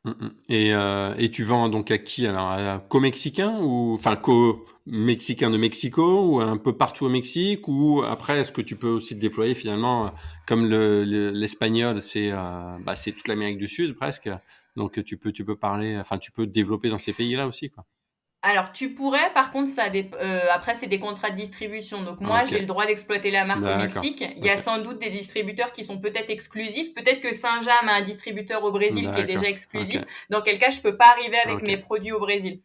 Et tu vends donc à qui alors? Co-mexicain ou enfin co-mexicain de Mexico ou un peu partout au Mexique, ou après est-ce que tu peux aussi te déployer finalement comme l'espagnol c'est toute l'Amérique du Sud presque, donc tu peux parler, enfin tu peux te développer dans ces pays-là aussi quoi. Alors, tu pourrais, par contre, après, c'est des contrats de distribution. Donc, moi, j'ai le droit d'exploiter la marque au Mexique. Il y a sans doute des distributeurs qui sont peut-être exclusifs. Peut-être que Saint-James a un distributeur au Brésil qui est déjà exclusif. Dans quel cas, je peux pas arriver avec mes produits au Brésil.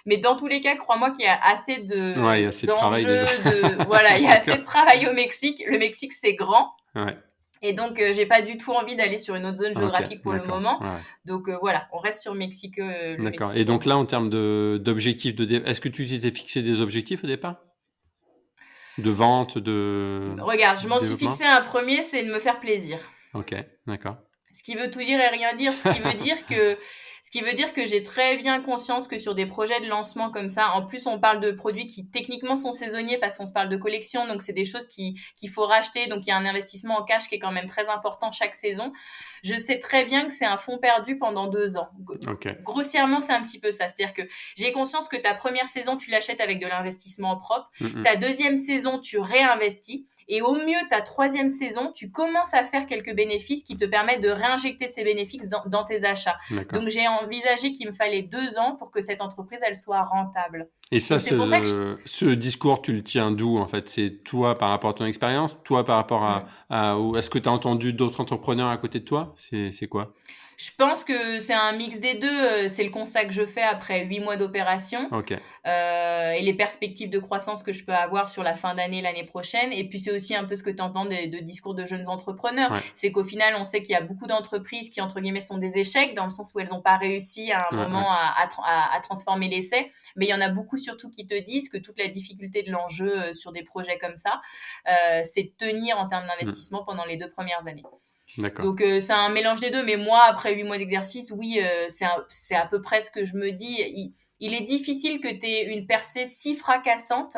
Mais dans tous les cas, crois-moi qu'il y a assez il y a assez de travail. Voilà, il y a assez de travail au Mexique. Le Mexique, c'est grand. Ouais. Et donc, j'ai pas du tout envie d'aller sur une autre zone géographique pour le moment. Ouais. Donc, voilà, on reste sur Mexique. D'accord. Et donc là, en termes d'objectifs, est-ce que tu t'étais fixé des objectifs au départ? De vente, Regarde, je m'en suis fixé un premier, c'est de me faire plaisir. Ok, d'accord. Ce qui veut tout dire et rien dire, ce qui veut dire que j'ai très bien conscience que sur des projets de lancement comme ça, en plus on parle de produits qui techniquement sont saisonniers parce qu'on se parle de collection, donc c'est des choses qu'il faut racheter, donc il y a un investissement en cash qui est quand même très important chaque saison. Je sais très bien que c'est un fonds perdu pendant 2 ans. Grossièrement, c'est un petit peu ça. C'est-à-dire que j'ai conscience que ta première saison, tu l'achètes avec de l'investissement propre. Ta deuxième saison, tu réinvestis. Et au mieux, ta troisième saison, tu commences à faire quelques bénéfices qui te permettent de réinjecter ces bénéfices dans tes achats. Donc, j'ai envisagé qu'il me fallait 2 ans pour que cette entreprise, elle soit rentable. Et ça, ce discours, tu le tiens d'où, en fait? C'est toi par rapport à ton expérience? Toi par rapport à est-ce que tu as entendu d'autres entrepreneurs à côté de toi? C'est quoi? Je pense que c'est un mix des deux. C'est le constat que je fais après 8 mois d'opération. Et les perspectives de croissance que je peux avoir sur la fin d'année, l'année prochaine. Et puis, c'est aussi un peu ce que tu entends de discours de jeunes entrepreneurs. Ouais. C'est qu'au final, on sait qu'il y a beaucoup d'entreprises qui, entre guillemets, sont des échecs, dans le sens où elles n'ont pas réussi à un moment à transformer l'essai. Mais il y en a beaucoup surtout qui te disent que toute la difficulté de l'enjeu sur des projets comme ça, c'est de tenir en termes d'investissement pendant les 2 premières années. D'accord. Donc, c'est un mélange des deux. Mais moi, après 8 mois d'exercice, oui, c'est à peu près ce que je me dis. Il est difficile que tu aies une percée si fracassante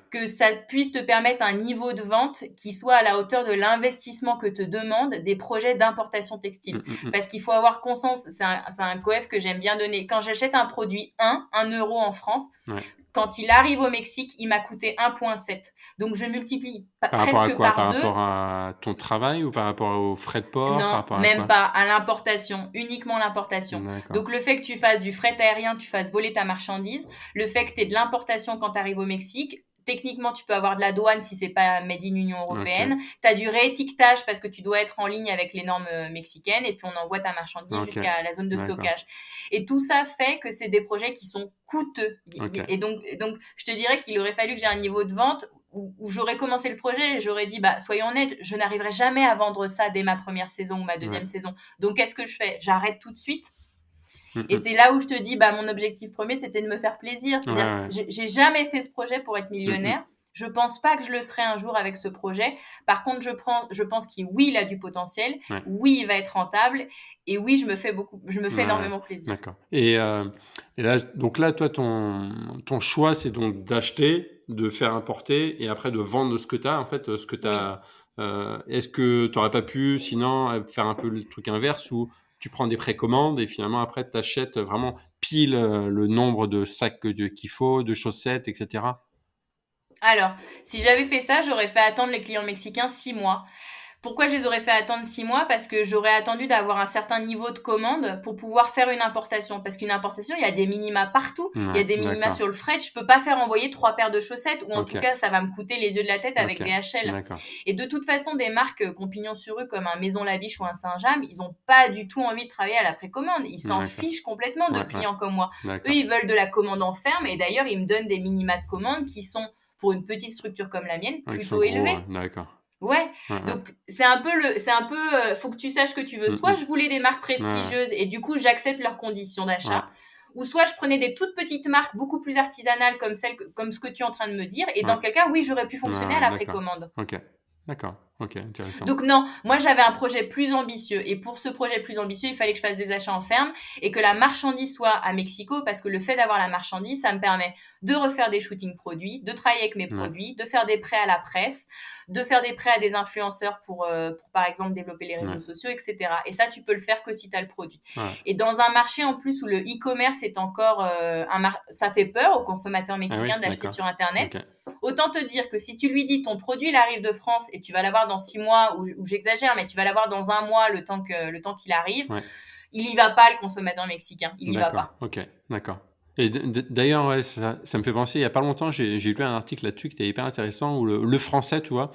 que ça puisse te permettre un niveau de vente qui soit à la hauteur de l'investissement que te demandent des projets d'importation textile. Parce qu'il faut avoir conscience, c'est un coef que j'aime bien donner. Quand j'achète un produit 1 euro en France, quand il arrive au Mexique, il m'a coûté 1,7. Donc, je multiplie presque par 2. Par rapport à ton travail ou par rapport aux frais de port? Non, même pas. À l'importation. Uniquement l'importation. D'accord. Donc, le fait que tu fasses du fret aérien, tu fasses voler ta marchandise, le fait que tu aies de l'importation quand tu arrives au Mexique, techniquement, tu peux avoir de la douane si c'est pas made in Union européenne. Tu as du réétiquetage parce que tu dois être en ligne avec les normes mexicaines et puis on envoie ta marchandise jusqu'à la zone de stockage. Et tout ça fait que c'est des projets qui sont coûteux. Et donc, je te dirais qu'il aurait fallu que j'ai un niveau de vente où j'aurais commencé le projet et j'aurais dit, soyons honnêtes, je n'arriverai jamais à vendre ça dès ma première saison ou ma deuxième saison. Donc, qu'est-ce que je fais? J'arrête tout de suite. Et c'est là où je te dis, mon objectif premier, c'était de me faire plaisir. C'est-à-dire, j'ai jamais fait ce projet pour être millionnaire. Je pense pas que je le serai un jour avec ce projet. Par contre, je pense qu'il a du potentiel. Oui, il va être rentable. Et oui, je me fais énormément plaisir. D'accord. Et là, toi, ton choix, c'est donc d'acheter, de faire importer et après de vendre ce que tu as, en fait, ce que tu as. Est-ce que tu n'aurais pas pu, sinon, faire un peu le truc inverse où tu prends des précommandes et finalement, après, tu achètes vraiment pile le nombre de sacs qu'il faut, de chaussettes, etc. Alors, si j'avais fait ça, j'aurais fait attendre les clients mexicains 6 mois. Pourquoi je les aurais fait attendre 6 mois? Parce que j'aurais attendu d'avoir un certain niveau de commande pour pouvoir faire une importation. Parce qu'une importation, il y a des minima partout. Il y a des minima sur le fret. Je peux pas faire envoyer 3 paires de chaussettes ou en tout cas, ça va me coûter les yeux de la tête avec DHL. Et de toute façon, des marques compignon sur rue comme un Maison Labiche ou un Saint-James, ils ont pas du tout envie de travailler à la précommande. Ils s'en fichent complètement de clients comme moi. Eux, ils veulent de la commande en ferme et d'ailleurs, ils me donnent des minima de commande qui sont, pour une petite structure comme la mienne, plutôt élevés. Ouais. Donc c'est un peu faut que tu saches que tu veux. Soit je voulais des marques prestigieuses et du coup j'accepte leurs conditions d'achat, ou soit je prenais des toutes petites marques beaucoup plus artisanales comme ce que tu es en train de me dire et dans quel cas oui, j'aurais pu fonctionner à la précommande. D'accord. Ok, intéressant. Donc non, moi j'avais un projet plus ambitieux et pour ce projet plus ambitieux, il fallait que je fasse des achats en ferme et que la marchandise soit à Mexico parce que le fait d'avoir la marchandise, ça me permet de refaire des shootings produits, de travailler avec mes produits, de faire des prêts à la presse, de faire des prêts à des influenceurs pour par exemple développer les réseaux sociaux, etc. Et ça, tu peux le faire que si tu as le produit. Et dans un marché en plus où le e-commerce est encore ça fait peur aux consommateurs mexicains d'acheter sur Internet. Autant te dire que si tu lui dis ton produit il arrive de France et tu vas l'avoir dans 6 mois, ou j'exagère, mais tu vas l'avoir dans 1 mois le temps qu'il arrive, il y va pas le consommateur mexicain, il y va pas. Ok, d'accord. Et d'ailleurs, ça me fait penser, il y a pas longtemps, j'ai lu un article là-dessus qui était hyper intéressant où le français, tu vois,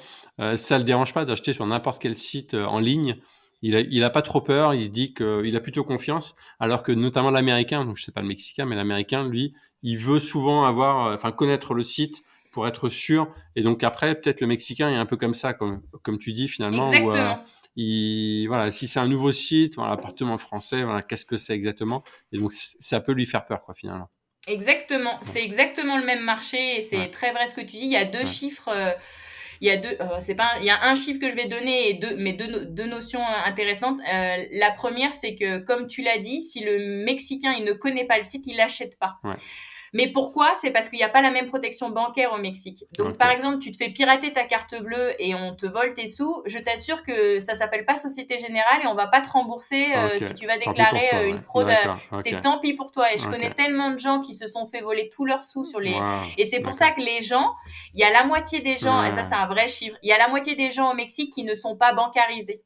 ça le dérange pas d'acheter sur n'importe quel site en ligne. Il a pas trop peur, il se dit qu'il a plutôt confiance, alors que notamment l'américain, donc je sais pas le mexicain, mais l'américain, lui, il veut souvent connaître le site pour être sûr. Et donc après, peut-être le mexicain est un peu comme ça, comme tu dis finalement. Exactement. Où, si c'est un nouveau site, appartement français, qu'est-ce que c'est exactement? Et donc ça peut lui faire peur, quoi, finalement. Exactement. C'est exactement le même marché et c'est très vrai ce que tu dis. Il y a 2 chiffres. Il y a un chiffre que je vais donner et deux notions intéressantes. La première, c'est que, comme tu l'as dit, si le Mexicain, il ne connaît pas le site, il l'achète pas. Mais pourquoi? C'est parce qu'il n'y a pas la même protection bancaire au Mexique. Donc, par exemple, tu te fais pirater ta carte bleue et on te vole tes sous. Je t'assure que ça s'appelle pas Société Générale et on va pas te rembourser si tu vas déclarer une fraude. C'est tant pis pour toi. Et je connais tellement de gens qui se sont fait voler tous leurs sous sur les... Et c'est pour ça que les gens, il y a la moitié des gens, et ça c'est un vrai chiffre, il y a la moitié des gens au Mexique qui ne sont pas bancarisés.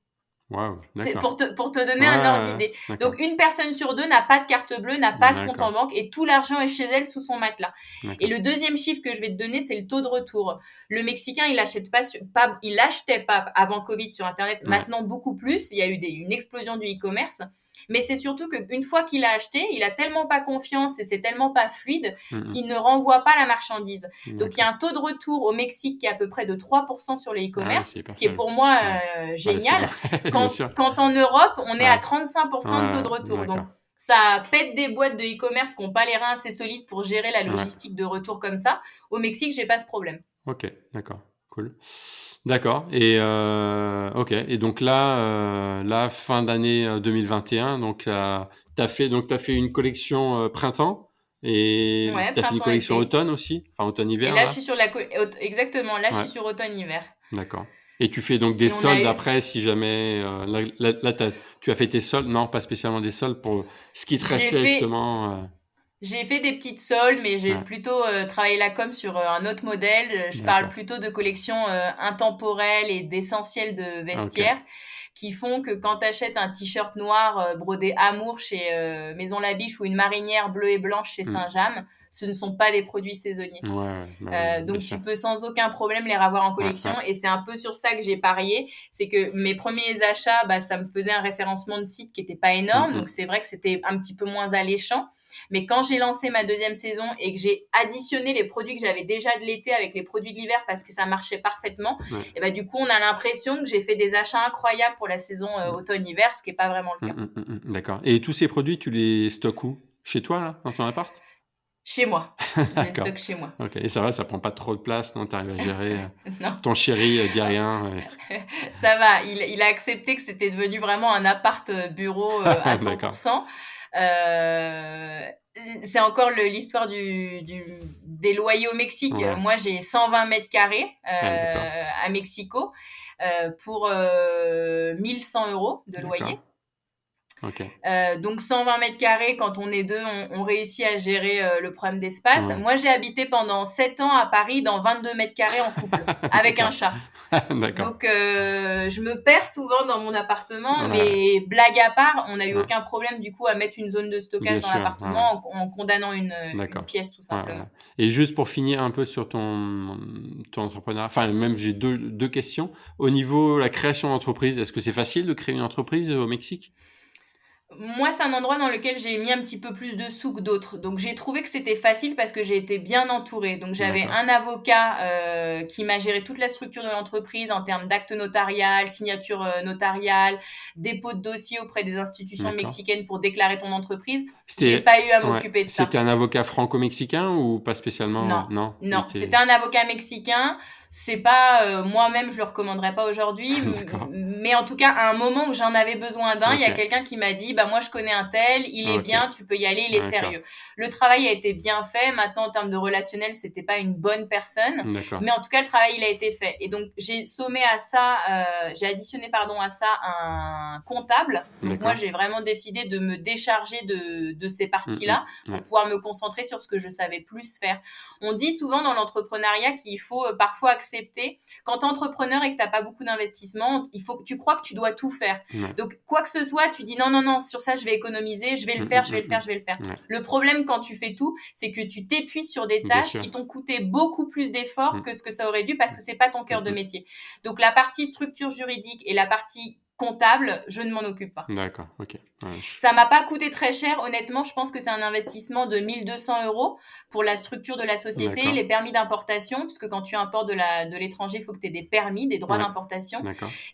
C'est pour te donner un ordre d'idée. Donc, une personne sur 2 n'a pas de carte bleue, n'a pas de compte en banque et tout l'argent est chez elle sous son matelas. Et le deuxième chiffre que je vais te donner, c'est le taux de retour. Le Mexicain, il achetait pas avant Covid sur Internet, maintenant beaucoup plus. Il y a eu une explosion du e-commerce. mais c'est surtout qu'une fois qu'il a acheté, il a tellement pas confiance et c'est tellement pas fluide qu'il ne renvoie pas la marchandise. Donc, il y a un taux de retour au Mexique qui est à peu près de 3% sur les e-commerce, ce qui est pour moi génial. Quand en Europe, on est à 35% de taux de retour. Donc, ça pète des boîtes de e-commerce qui n'ont pas les reins assez solides pour gérer la logistique de retour comme ça. Au Mexique, j'ai pas ce problème. Ok, d'accord, cool. D'accord. Et et donc là, fin d'année 2021, donc t'as fait une collection printemps et t'as fait une collection automne aussi, enfin automne-hiver. Et là, je suis sur exactement. Là, je suis sur automne-hiver. D'accord. Et tu fais donc des soldes après, si jamais là tu as fait tes soldes, non, pas spécialement des soldes pour ce qui te restait justement. J'ai fait des petites soldes, mais j'ai plutôt travaillé la com sur un autre modèle. Je parle plutôt de collections intemporelles et d'essentiels de vestiaire qui font que quand tu achètes un t-shirt noir brodé Amour chez Maison Labiche ou une marinière bleue et blanche chez Saint-James, ce ne sont pas des produits saisonniers. Donc, tu peux sans aucun problème les avoir en collection. Et c'est un peu sur ça que j'ai parié. C'est que mes premiers achats, ça me faisait un référencement de site qui n'était pas énorme. Donc, c'est vrai que c'était un petit peu moins alléchant. Mais quand j'ai lancé ma deuxième saison et que j'ai additionné les produits que j'avais déjà de l'été avec les produits de l'hiver parce que ça marchait parfaitement, et du coup, on a l'impression que j'ai fait des achats incroyables pour la saison automne-hiver, ce qui n'est pas vraiment le cas. D'accord. Et tous ces produits, tu les stockes où? Chez toi, là, dans ton appart? Chez moi. Je les stocke chez moi. Ok. Et ça va, ça prend pas trop de place, non? T'arrives à gérer. Ton chéri dit rien. Ça va. Il a accepté que c'était devenu vraiment un appart bureau à 100%. C'est encore l'histoire des loyers au Mexique. Moi, j'ai 120 mètres carrés à Mexico pour 1100 € de loyer. Donc 120 mètres carrés, quand on est deux, on réussit à gérer le problème d'espace. Moi, j'ai habité pendant 7 ans à Paris dans 22 mètres carrés en couple avec un chat. Donc je me perds souvent dans mon appartement, mais blague à part, on n'a eu aucun problème du coup à mettre une zone de stockage dans l'appartement en condamnant une pièce tout simplement. Et juste pour finir un peu sur ton entrepreneur, enfin même j'ai deux questions. Au niveau de la création d'entreprise, est-ce que c'est facile de créer une entreprise au Mexique? Moi, c'est un endroit dans lequel j'ai mis un petit peu plus de sous que d'autres. Donc, j'ai trouvé que c'était facile parce que j'ai été bien entourée. Donc, j'avais un avocat qui m'a géré toute la structure de l'entreprise en termes d'acte notarial, signature notariale, dépôt de dossier auprès des institutions mexicaines pour déclarer ton entreprise. J'ai pas eu à m'occuper de ça. C'était un avocat franco-mexicain ou pas spécialement? Non, c'était un avocat mexicain. C'est pas moi-même, je le recommanderais pas aujourd'hui, mais en tout cas à un moment où j'en avais besoin d'un, il y a quelqu'un qui m'a dit moi je connais un tel, il est bien, tu peux y aller, il est sérieux. Le travail a été bien fait. Maintenant en termes de relationnel, c'était pas une bonne personne, mais en tout cas le travail il a été fait. Et donc j'ai additionné à ça un comptable. Donc moi j'ai vraiment décidé de me décharger de ces parties-là pour pouvoir me concentrer sur ce que je savais plus faire. On dit souvent dans l'entrepreneuriat qu'il faut parfois accepter. Quand tu es entrepreneur et que tu n'as pas beaucoup d'investissement, tu crois que tu dois tout faire. Donc, quoi que ce soit, tu dis non, sur ça, je vais économiser, je vais le faire. Le problème quand tu fais tout, c'est que tu t'épuises sur des tâches qui t'ont coûté beaucoup plus d'efforts que ce que ça aurait dû parce que c'est pas ton cœur de métier. Donc, la partie structure juridique et la partie comptable, je ne m'en occupe pas. D'accord, ok. Ça m'a pas coûté très cher, honnêtement. Je pense que c'est un investissement de 1 200 € pour la structure de la société, les permis d'importation, puisque quand tu importes de l'étranger, il faut que tu aies des permis, des droits d'importation,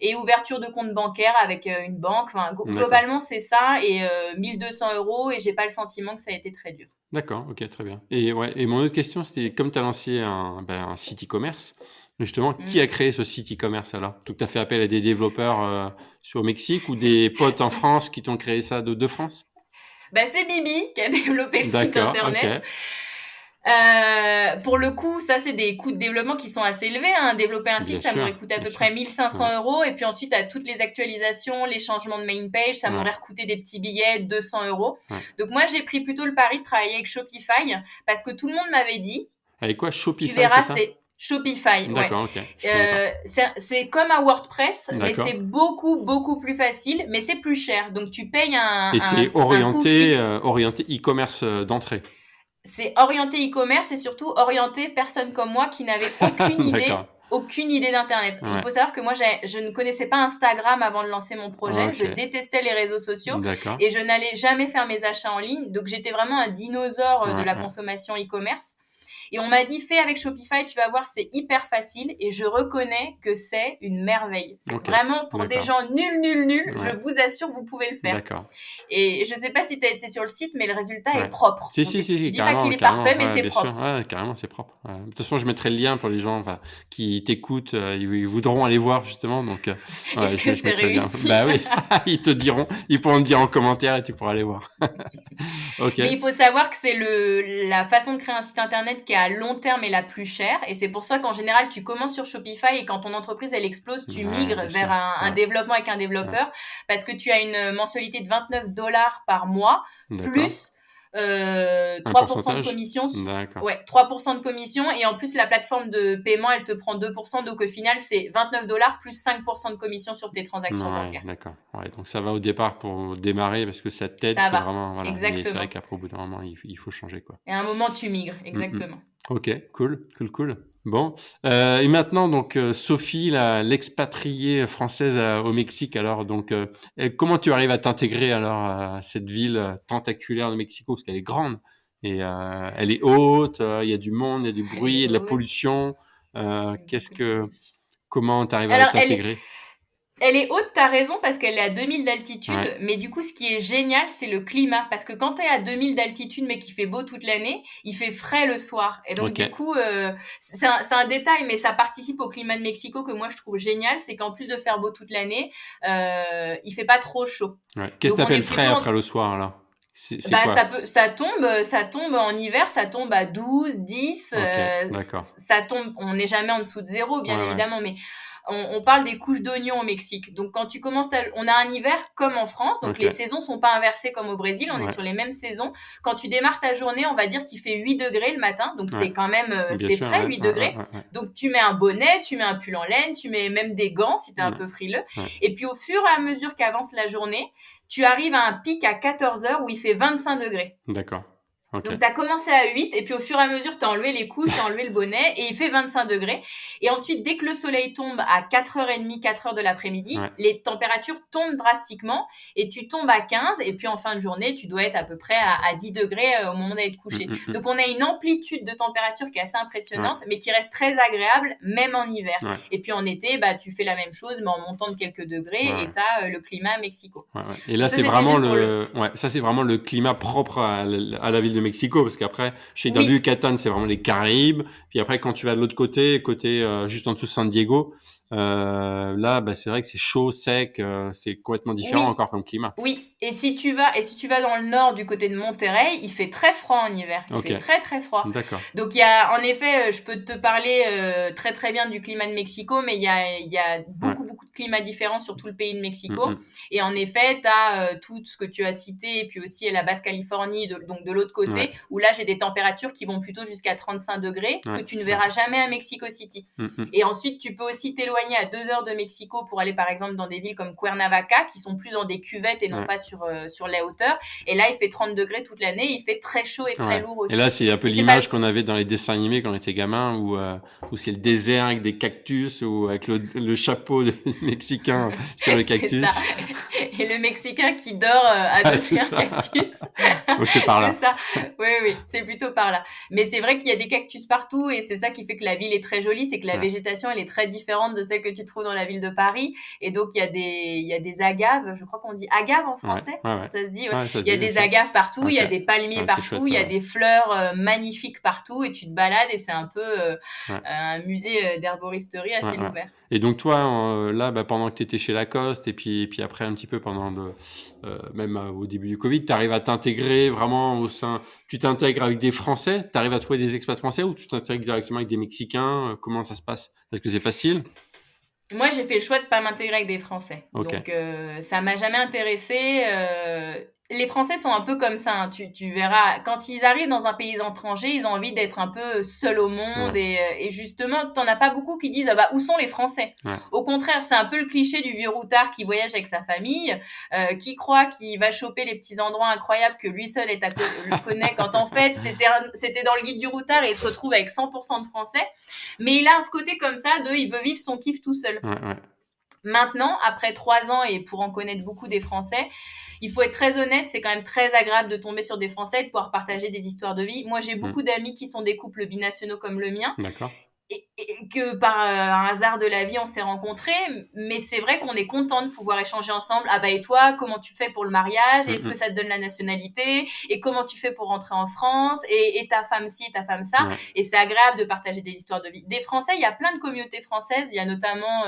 et ouverture de compte bancaire avec une banque. Enfin, globalement, c'est ça, et 1 200 € et j'ai pas le sentiment que ça a été très dur. D'accord, ok, très bien. Et mon autre question, c'était comme tu as lancé un site e-commerce, justement, qui a créé ce site e-commerce alors? Donc, tu as fait appel à des développeurs sur Mexique ou des potes en France qui t'ont créé ça de France? C'est Bibi qui a développé le site internet. Pour le coup, ça, c'est des coûts de développement qui sont assez élevés. Développer un site, ça m'aurait coûté à peu près 1 500 €. Et puis ensuite, à toutes les actualisations, les changements de main page, ça m'aurait coûté des petits billets, 200 €. Donc moi, j'ai pris plutôt le pari de travailler avec Shopify parce que tout le monde m'avait dit... Avec quoi? Shopify, tu verras, c'est Shopify, D'accord, ok. C'est comme un WordPress, mais c'est beaucoup, beaucoup plus facile, mais c'est plus cher. Donc, tu payes Et c'est orienté e-commerce d'entrée. C'est orienté e-commerce et surtout orienté personne comme moi qui n'avait aucune idée aucune idée d'Internet. Il faut savoir que moi, je ne connaissais pas Instagram avant de lancer mon projet. Je détestais les réseaux sociaux. Et je n'allais jamais faire mes achats en ligne. Donc, j'étais vraiment un dinosaure de la consommation e-commerce. Et on m'a dit, fais avec Shopify, tu vas voir, c'est hyper facile. Et je reconnais que c'est une merveille. C'est vraiment pour des gens nuls. Je vous assure, vous pouvez le faire. D'accord. Et je sais pas si tu as été sur le site, mais le résultat est propre. Si, je dis pas qu'il est parfait, mais c'est propre. Sûr. Carrément, c'est propre. De toute façon, je mettrai le lien pour les gens qui t'écoutent. Ils voudront aller voir, justement. Donc, est-ce que c'est réussi? Bah oui, ils te diront. Ils pourront te dire en commentaire et tu pourras aller voir. Mais il faut savoir que c'est la façon de créer un site internet qui est à long terme est la plus chère. Et c'est pour ça qu'en général, tu commences sur Shopify et quand ton entreprise, elle explose, tu migres vers un développement avec un développeur parce que tu as une mensualité de $29 par mois, plus 3% de commission. 3% de commission. Et en plus, la plateforme de paiement, elle te prend 2%. Donc, au final, c'est $29 plus 5% de commission sur tes transactions bancaires. D'accord. Donc, ça va au départ pour démarrer parce que ça t'aide. C'est vraiment, exactement. Mais c'est vrai qu'après, au bout d'un moment, il faut changer, quoi. Et à un moment, tu migres. Exactement. Ok, cool. Bon, et maintenant donc Sophie, l'expatriée française au Mexique. Alors donc, comment tu arrives à t'intégrer alors à cette ville tentaculaire de Mexico parce qu'elle est grande et elle est haute, il y a du monde, il y a du bruit, il y a de la pollution. Comment tu arrives à t'intégrer? Elle est haute, t'as raison, parce qu'elle est à 2000 d'altitude. Mais du coup, ce qui est génial, c'est le climat. Parce que quand t'es à 2000 d'altitude, mais qu'il fait beau toute l'année, il fait frais le soir. Et donc, du coup, c'est un détail, mais ça participe au climat de Mexico que moi, je trouve génial. C'est qu'en plus de faire beau toute l'année, il fait pas trop chaud. Qu'est-ce que t'appelles frais après le soir, là? Ça tombe en hiver, ça tombe à 12, 10. Ça tombe, on n'est jamais en dessous de 0, bien évidemment, mais on parle des couches d'oignons au Mexique. Donc, quand tu commences on a un hiver comme en France. Donc, les saisons sont pas inversées comme au Brésil. On est sur les mêmes saisons. Quand tu démarres ta journée, on va dire qu'il fait 8 degrés le matin. Donc, c'est quand même, c'est frais, 8 degrés. Donc, tu mets un bonnet, tu mets un pull en laine, tu mets même des gants si t'es un peu frileux. Et puis, au fur et à mesure qu'avance la journée, tu arrives à un pic à 14h où il fait 25 degrés. D'accord. Donc, tu as commencé à 8 et puis au fur et à mesure, tu as enlevé les couches, tu as enlevé le bonnet et il fait 25 degrés. Et ensuite, dès que le soleil tombe à 4h30, 4h de l'après-midi, les températures tombent drastiquement et tu tombes à 15. Et puis en fin de journée, tu dois être à peu près à 10 degrés au moment d'être couché. Donc, on a une amplitude de température qui est assez impressionnante, mais qui reste très agréable, même en hiver. Et puis en été, tu fais la même chose, mais en montant de quelques degrés et tu as le climat à Mexico. Et là, c'est vraiment ça, c'est vraiment le climat propre à la ville de Mexico, parce qu'après, dans le Yucatan, c'est vraiment les Caraïbes. Puis après, quand tu vas de l'autre côté juste en dessous de San Diego, là, c'est vrai que c'est chaud, sec, c'est complètement différent encore comme climat. Oui, et si tu vas dans le nord du côté de Monterrey, il fait très froid en hiver. Il fait très très froid. D'accord. Donc il y a, en effet, je peux te parler très très bien du climat de Mexico, mais il y a beaucoup de climats différents sur tout le pays de Mexico. Et en effet, tu as tout ce que tu as cité, et puis aussi la Basse-Californie, donc de l'autre côté, où là j'ai des températures qui vont plutôt jusqu'à 35 degrés, ce que tu ne verras jamais à Mexico City. Et ensuite, tu peux aussi t'éloigner à 2 heures de Mexico pour aller par exemple dans des villes comme Cuernavaca qui sont plus dans des cuvettes et non pas sur la hauteur. Et là, il fait 30 degrés toute l'année, il fait très chaud et très lourd aussi. Et là, c'est un peu l'image qu'on avait dans les dessins animés quand on était gamin, où c'est le désert avec des cactus ou avec le chapeau mexicain sur le cactus. C'est ça. Et le Mexicain qui dort adossé à un cactus. Donc c'est par là. C'est ça. Oui, c'est plutôt par là. Mais c'est vrai qu'il y a des cactus partout et c'est ça qui fait que la ville est très jolie, c'est que la végétation, elle est très différente de celle que tu trouves dans la ville de Paris. Et donc, il y a des agaves, je crois qu'on dit agaves en français. Ça se dit, il y a des agaves partout, il y a des palmiers partout, chouette, il y a des fleurs magnifiques partout et tu te balades et c'est un peu un musée d'herboristerie à ciel ouvert. Et donc toi, là, pendant que tu étais chez Lacoste et puis après un petit peu pendant même au début du Covid, tu arrives à t'intégrer vraiment au sein... Tu t'intègres avec des Français? Tu arrives à trouver des expats français ou tu t'intègres directement avec des Mexicains? Comment ça se passe? Est-ce que c'est facile? Moi, j'ai fait le choix de pas m'intégrer avec des Français. Donc, ça m'a jamais intéressé. les Français sont un peu comme ça, hein. Tu verras, quand ils arrivent dans un pays étranger, ils ont envie d'être un peu seuls au monde et justement, t'en as pas beaucoup qui disent où sont les Français. Au contraire, c'est un peu le cliché du vieux routard qui voyage avec sa famille, qui croit qu'il va choper les petits endroits incroyables que lui seul le connaît, quand en fait c'était dans le guide du routard et il se retrouve avec 100% de Français. Mais il a ce côté comme ça il veut vivre son kiff tout seul. Maintenant, après 3 ans et pour en connaître beaucoup des Français, il faut être très honnête, c'est quand même très agréable de tomber sur des Français et de pouvoir partager des histoires de vie. Moi, j'ai beaucoup d'amis qui sont des couples binationaux comme le mien. D'accord. Et que par un hasard de la vie, on s'est rencontrés. Mais c'est vrai qu'on est content de pouvoir échanger ensemble. Et toi, comment tu fais pour le mariage? Est-ce que ça te donne la nationalité? Et comment tu fais pour rentrer en France? Et ta femme ci, et ta femme ça? Et c'est agréable de partager des histoires de vie. Des Français, il y a plein de communautés françaises. Il y a notamment...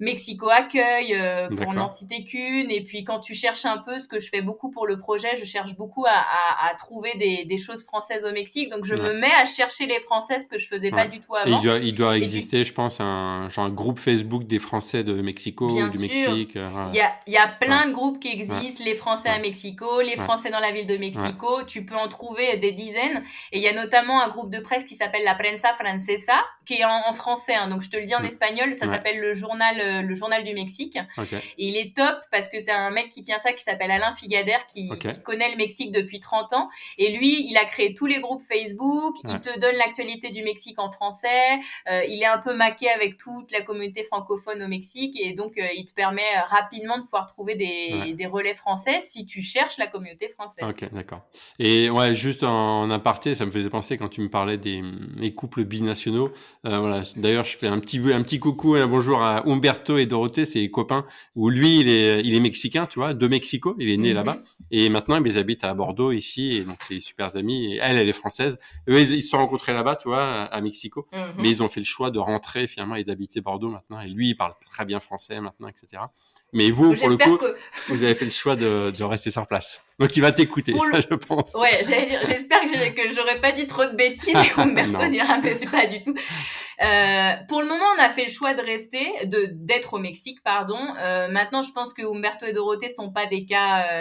Mexico Accueil, pour n'en citer qu'une. Et puis, quand tu cherches un peu, ce que je fais beaucoup pour le projet, je cherche beaucoup à trouver des choses françaises au Mexique. Donc, je me mets à chercher les Françaises que je faisais pas du tout avant. Et il doit exister, je pense, un groupe Facebook des Français de Mexico ou du Mexique. Il y a plein de groupes qui existent. Les Français à Mexico, les Français dans la ville de Mexico. Tu peux en trouver des dizaines. Et il y a notamment un groupe de presse qui s'appelle La Prensa Francesa, qui est en français. Donc, je te le dis en espagnol. Ça s'appelle le journal du Mexique. Et il est top parce que c'est un mec qui tient ça qui s'appelle Alain Figader qui connaît le Mexique depuis 30 ans. Et lui, il a créé tous les groupes Facebook. Il te donne l'actualité du Mexique en français. Il est un peu maqué avec toute la communauté francophone au Mexique. Et donc, il te permet rapidement de pouvoir trouver des relais français si tu cherches la communauté française. Ok, d'accord. Et juste en aparté, ça me faisait penser quand tu me parlais des couples binationaux. Voilà. D'ailleurs, je fais un petit coucou et un bonjour à Humberto et Dorothée, c'est copains, où lui, il est mexicain, tu vois, de Mexico, il est né là-bas, et maintenant, ils habitent à Bordeaux, ici, et donc, c'est des super amis, et elle est française. Eux, ils se sont rencontrés là-bas, tu vois, à Mexico, mais ils ont fait le choix de rentrer, finalement, et d'habiter Bordeaux maintenant, et lui, il parle très bien français maintenant, etc. Mais vous, pour le coup, vous avez fait le choix de rester sur place. Donc, il va t'écouter, je pense. Ouais, j'allais dire, j'espère que j'aurais pas dit trop de bêtises et Humberto dira, mais c'est pas du tout. Pour le moment, on a fait le choix de rester, d'être au Mexique, pardon. Maintenant, je pense que Humberto et Dorothée sont pas des cas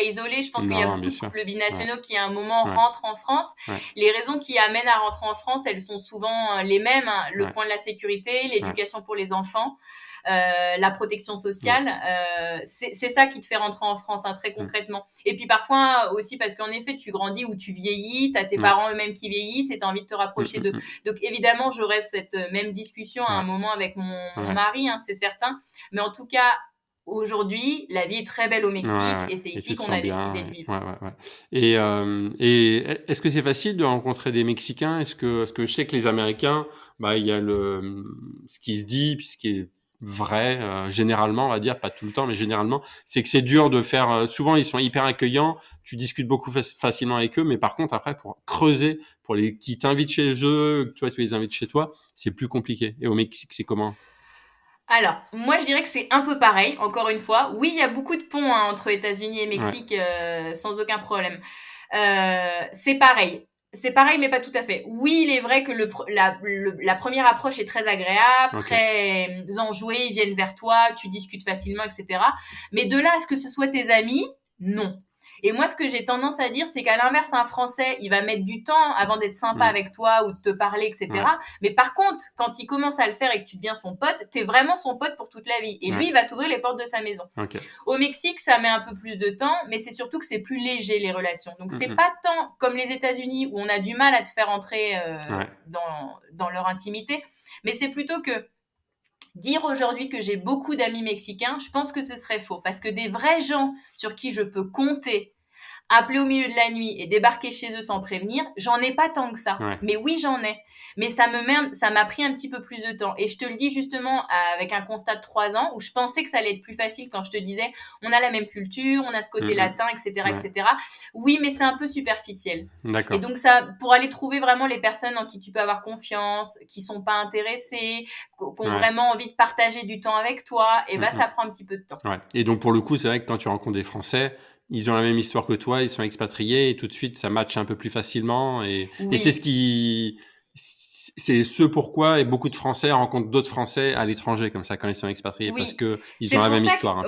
isolés. Je pense qu'il y a beaucoup de couples binationaux qui, à un moment, rentrent en France. Les raisons qui amènent à rentrer en France, elles sont souvent les mêmes. Le point de la sécurité, l'éducation pour les enfants. La protection sociale, c'est ça qui te fait rentrer en France, très concrètement. Et puis parfois aussi parce qu'en effet tu grandis ou tu vieillis, t'as tes parents eux-mêmes qui vieillissent et t'as envie de te rapprocher d'eux. Donc évidemment j'aurai cette même discussion à un moment avec mon mari, c'est certain, mais en tout cas aujourd'hui, la vie est très belle au Mexique et c'est ici qu'on a décidé de vivre. Et est-ce que c'est facile de rencontrer des Mexicains? Est-ce que je sais que les Américains, il y a ce qui se dit, puis ce qui est vrai, généralement, on va dire, pas tout le temps, mais généralement, c'est que c'est dur de faire, souvent ils sont hyper accueillants, tu discutes beaucoup facilement avec eux, mais par contre, après, pour creuser, qui t'invitent chez eux, que toi, tu les invites chez toi, c'est plus compliqué. Et au Mexique, c'est comment? Alors, moi, je dirais que c'est un peu pareil, encore une fois. Oui, il y a beaucoup de ponts entre États-Unis et Mexique, sans aucun problème. C'est pareil. C'est pareil, mais pas tout à fait. Oui, il est vrai que la première approche est très agréable, très enjouée, ils viennent vers toi, tu discutes facilement, etc. Mais de là à ce que ce soit tes amis, non. Et moi, ce que j'ai tendance à dire, c'est qu'à l'inverse, un Français, il va mettre du temps avant d'être sympa avec toi ou de te parler, etc. Mais par contre, quand il commence à le faire et que tu deviens son pote, t'es vraiment son pote pour toute la vie. Et lui, il va t'ouvrir les portes de sa maison. Au Mexique, ça met un peu plus de temps, mais c'est surtout que c'est plus léger, les relations. Donc, c'est pas tant comme les États-Unis où on a du mal à te faire entrer dans leur intimité, mais c'est plutôt que dire aujourd'hui que j'ai beaucoup d'amis mexicains, je pense que ce serait faux. Parce que des vrais gens sur qui je peux compter, appeler au milieu de la nuit et débarquer chez eux sans prévenir, j'en ai pas tant que ça. Mais oui, j'en ai. Mais ça m'a pris un petit peu plus de temps. Et je te le dis justement avec un constat de 3 ans où je pensais que ça allait être plus facile quand je te disais on a la même culture, on a ce côté latin, etc., etc. Oui, mais c'est un peu superficiel. D'accord. Et donc ça, pour aller trouver vraiment les personnes en qui tu peux avoir confiance, qui sont pas intéressées, qui ont vraiment envie de partager du temps avec toi, et ça prend un petit peu de temps. Et donc pour le coup, c'est vrai que quand tu rencontres des Français, ils ont la même histoire que toi, ils sont expatriés et tout de suite ça matche un peu plus facilement et c'est ce pourquoi et beaucoup de Français rencontrent d'autres Français à l'étranger comme ça quand ils sont expatriés parce que ils ont la même histoire.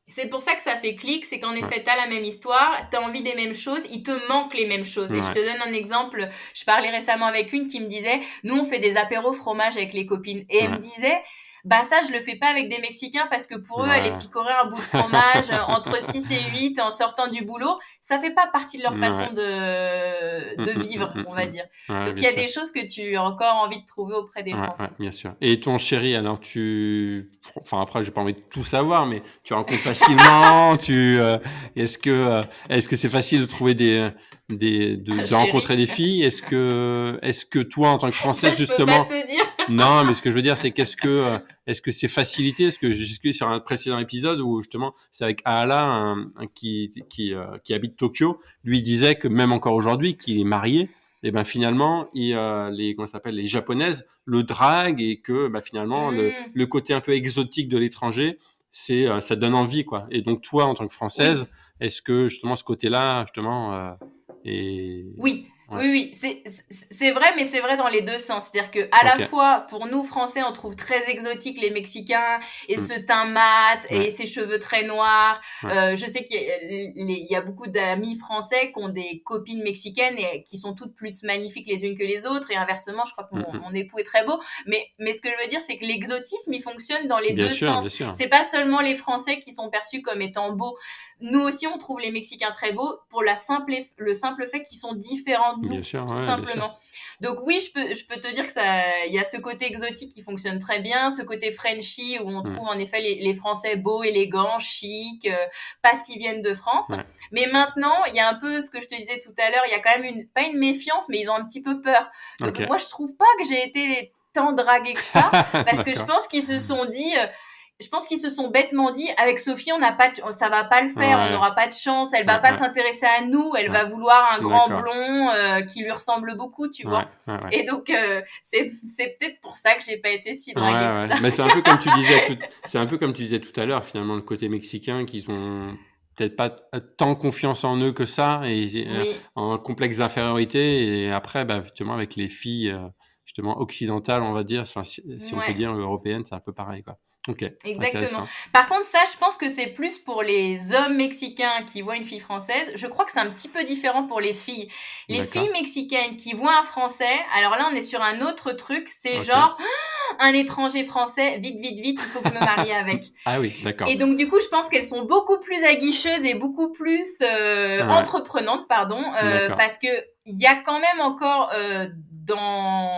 C'est pour ça que ça fait clic, c'est qu'en effet, t'as la même histoire, t'as envie des mêmes choses, il te manque les mêmes choses. Et je te donne un exemple, je parlais récemment avec une qui me disait, nous on fait des apéros fromage avec les copines. Et elle me disait, bah ça je le fais pas avec des Mexicains parce que pour eux aller picorer un bout de fromage entre 6 et 8 en sortant du boulot, ça fait pas partie de leur façon de vivre, on va dire. Donc il y a des choses que tu as encore envie de trouver auprès des Français. Ouais, bien sûr. Et ton chéri, alors enfin après j'ai pas envie de tout savoir, mais tu rencontres facilement, est-ce que c'est facile de trouver de rencontrer des filles? Est-ce que toi en tant que Française justement, je peux pas te dire. Non, mais ce que je veux dire, c'est est-ce que c'est facilité? Est-ce que j'ai expliqué sur un précédent épisode où justement, c'est avec Aala, qui habite Tokyo, lui disait que même encore aujourd'hui, qu'il est marié, et ben finalement, les japonaises le draguent et que finalement le côté un peu exotique de l'étranger, ça donne envie quoi. Et donc toi, en tant que Française, est-ce que justement ce côté-là, justement, est... Oui. Oui, c'est vrai, mais c'est vrai dans les deux sens. C'est-à-dire que à la fois, pour nous Français, on trouve très exotique les Mexicains et ce teint mat et ces cheveux très noirs. Je sais qu'il y a beaucoup d'amis français qui ont des copines mexicaines et qui sont toutes plus magnifiques les unes que les autres. Et inversement, je crois que mon époux est très beau. Mais ce que je veux dire, c'est que l'exotisme, il fonctionne dans les deux sens. Bien sûr. C'est pas seulement les Français qui sont perçus comme étant beaux. Nous aussi, on trouve les Mexicains très beaux pour le simple fait qu'ils sont différents de nous, tout simplement. Donc oui, je peux te dire que il y a ce côté exotique qui fonctionne très bien, ce côté Frenchy où on trouve en effet les Français beaux, élégants, chics, parce qu'ils viennent de France. Mais maintenant, il y a un peu ce que je te disais tout à l'heure, il y a quand même pas une méfiance, mais ils ont un petit peu peur. Donc moi, je trouve pas que j'ai été tant draguée que ça, parce que je pense qu'ils se sont dit... Je pense qu'ils se sont bêtement dit, avec Sophie, ça va pas le faire, on n'aura pas de chance, elle va pas s'intéresser à nous, elle va vouloir un grand blond qui lui ressemble beaucoup, tu vois. Et donc, c'est peut-être pour ça que j'ai pas été si draguée que ça. Mais c'est un peu comme tu disais tout à l'heure, finalement, le côté mexicain, qu'ils ont peut-être pas tant confiance en eux que ça, et en complexe d'infériorité, et après, justement, avec les filles, justement, occidentales, on va dire, si on peut dire européennes, c'est un peu pareil, quoi. Exactement. Par contre, ça, je pense que c'est plus pour les hommes mexicains qui voient une fille française. Je crois que c'est un petit peu différent pour les filles. Les filles mexicaines qui voient un Français, alors là, on est sur un autre truc. C'est genre, un étranger français, vite, il faut que je me marie avec. Ah oui, d'accord. Et donc, du coup, je pense qu'elles sont beaucoup plus aguicheuses et beaucoup plus entreprenantes, parce que il y a quand même encore dans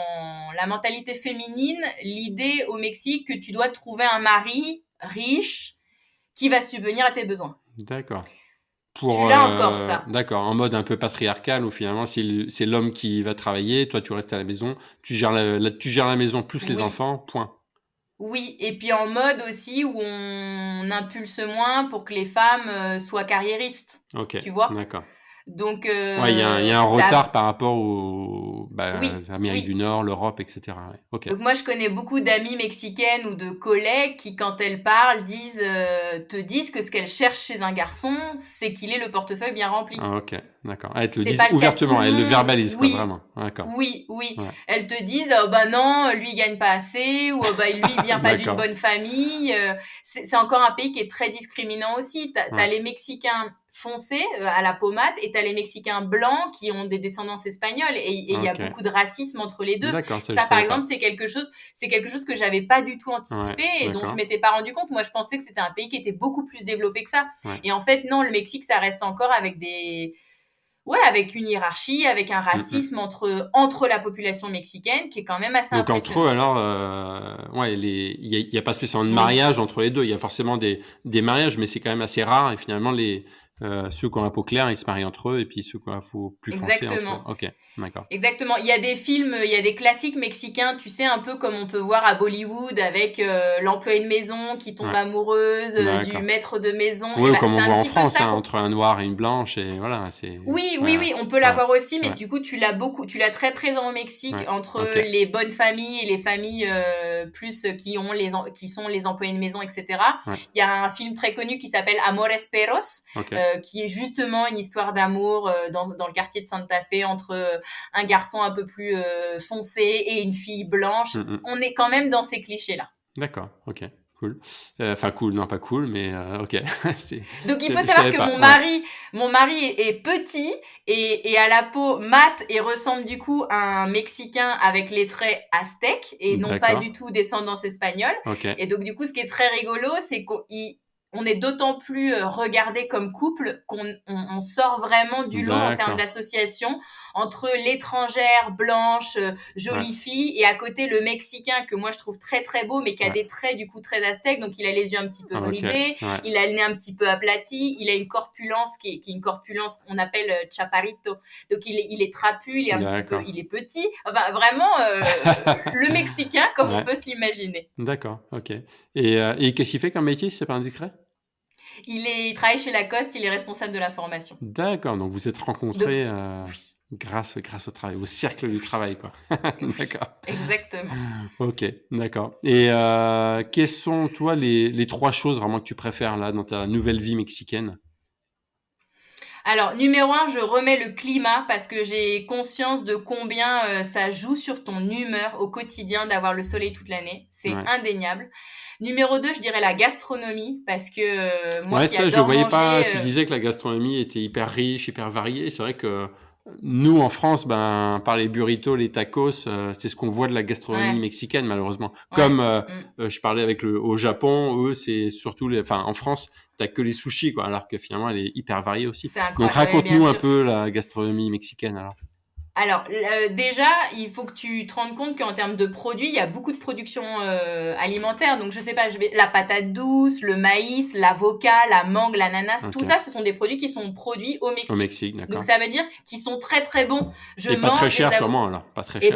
la mentalité féminine l'idée au Mexique que tu dois trouver un mari riche qui va subvenir à tes besoins. D'accord. Tu l'as encore ça. D'accord, en mode un peu patriarcal où finalement c'est l'homme qui va travailler, toi tu restes à la maison, tu gères la maison plus les enfants, point. Oui, et puis en mode aussi où on impulse moins pour que les femmes soient carriéristes. Tu vois ? D'accord. Donc, il y a un retard par rapport l'Amérique du Nord, l'Europe, etc. Donc moi, je connais beaucoup d'amies mexicaines ou de collègues qui, quand elles parlent, te disent que ce qu'elles cherchent chez un garçon, c'est qu'il ait le portefeuille bien rempli. Ah, ok, d'accord. Elles te le disent ouvertement, elles le verbalisent, quoi, vraiment. D'accord. Oui. Elles te disent, non, lui, il gagne pas assez, ou lui, il vient pas d'une bonne famille. C'est encore un pays qui est très discriminant aussi. T'as les Mexicains foncés à la pommade et t'as les Mexicains blancs qui ont des descendances espagnoles et il y a beaucoup de racisme entre les deux. Ça par exemple, c'est quelque chose que j'avais pas du tout anticipé et dont je m'étais pas rendu compte. Moi, je pensais que c'était un pays qui était beaucoup plus développé que ça. Et en fait, non, le Mexique, ça reste encore avec avec une hiérarchie, avec un racisme entre la population mexicaine qui est quand même assez impressionnant. Donc entre eux, alors, il y a pas spécialement de mariage entre les deux. Il y a forcément des mariages, mais c'est quand même assez rare. Et finalement, ceux qui ont la peau claire, ils se marient entre eux, et puis ceux qui ont la peau plus foncée entre eux. Ok, d'accord. Exactement. Il y a des films, il y a des classiques mexicains, tu sais, un peu comme on peut voir à Bollywood avec l'employée de maison qui tombe amoureuse du maître de maison. Oui, comme on voit en France, entre un noir et une blanche, et voilà. Oui, on peut l'avoir aussi, mais du coup, tu l'as très présent au Mexique entre les bonnes familles et les familles plus qui sont les employés de maison, etc. Il y a un film très connu qui s'appelle Amores Perros, qui est justement une histoire d'amour dans le quartier de Santa Fe entre un garçon un peu plus foncé et une fille blanche. On est quand même dans ces clichés-là. D'accord, ok. Cool. Enfin, cool, non, pas cool, mais ok. Donc, il faut savoir que mon mari est petit et a la peau mate et ressemble du coup à un Mexicain avec les traits aztèques et non pas du tout descendance espagnole. Okay. Et donc, du coup, ce qui est très rigolo, c'est qu'on est d'autant plus regardé comme couple qu'on sort vraiment du lot en termes d'association entre l'étrangère blanche, jolie fille, et à côté le Mexicain que moi je trouve très très beau, mais qui a des traits du coup très aztèques. Donc il a les yeux un petit peu bridés, il a le nez un petit peu aplati, il a une corpulence qui est une corpulence qu'on appelle chaparrito. Donc il est trapu, il est un petit peu, il est petit. Enfin vraiment le Mexicain comme on peut se l'imaginer. D'accord, ok. Et qu'est-ce qu'il fait comme métier, si c'est pas indiscret? Il travaille chez Lacoste, il est responsable de la formation. D'accord, donc vous êtes rencontrés grâce au travail, au cercle du travail, quoi. D'accord. Exactement. Ok, d'accord. Et quelles sont, toi, les 3 choses vraiment que tu préfères là dans ta nouvelle vie mexicaine? Alors, numéro 1, je remets le climat parce que j'ai conscience de combien ça joue sur ton humeur au quotidien d'avoir le soleil toute l'année. C'est indéniable. Numéro 2, je dirais la gastronomie parce que moi qui adore je voyais manger, pas. Tu disais que la gastronomie était hyper riche, hyper variée. C'est vrai que nous, en France, par les burritos, les tacos, c'est ce qu'on voit de la gastronomie mexicaine, malheureusement. Comme je parlais au Japon, eux, c'est surtout en France, t'as que les sushis, quoi, alors que finalement, elle est hyper variée aussi. Donc, raconte-nous un peu la gastronomie mexicaine, alors. Alors, déjà, il faut que tu te rendes compte qu'en termes de produits, il y a beaucoup de production alimentaire. Donc, je sais pas, la patate douce, le maïs, l'avocat, la mangue, l'ananas, tout ça, ce sont des produits qui sont produits au Mexique. Au Mexique, d'accord. Donc, ça veut dire qu'ils sont très, très bons. Pas très cher, sûrement, alors. Pas très cher.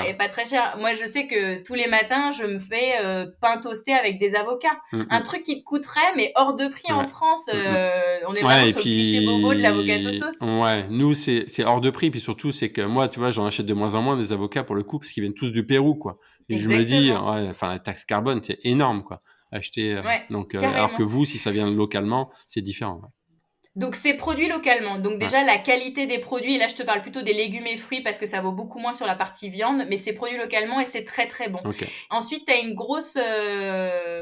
Et pas très cher. Moi, je sais que tous les matins, je me fais pain toasté avec des avocats. Un truc qui te coûterait, mais hors de prix en France. On est vraiment sur le cliché bobo de l'avocat toast. Ouais, nous, c'est hors de prix. Puis surtout, c'est que moi, tu vois, j'en achète de moins en moins des avocats pour le coup, parce qu'ils viennent tous du Pérou, quoi. Et je me dis, la taxe carbone, c'est énorme, quoi. Acheter. Donc, alors que vous, si ça vient localement, c'est différent. Ouais. Donc, c'est produit localement. Donc, déjà, la qualité des produits, et là, je te parle plutôt des légumes et fruits parce que ça vaut beaucoup moins sur la partie viande, mais c'est produit localement et c'est très, très bon. Okay. Ensuite, tu as une grosse,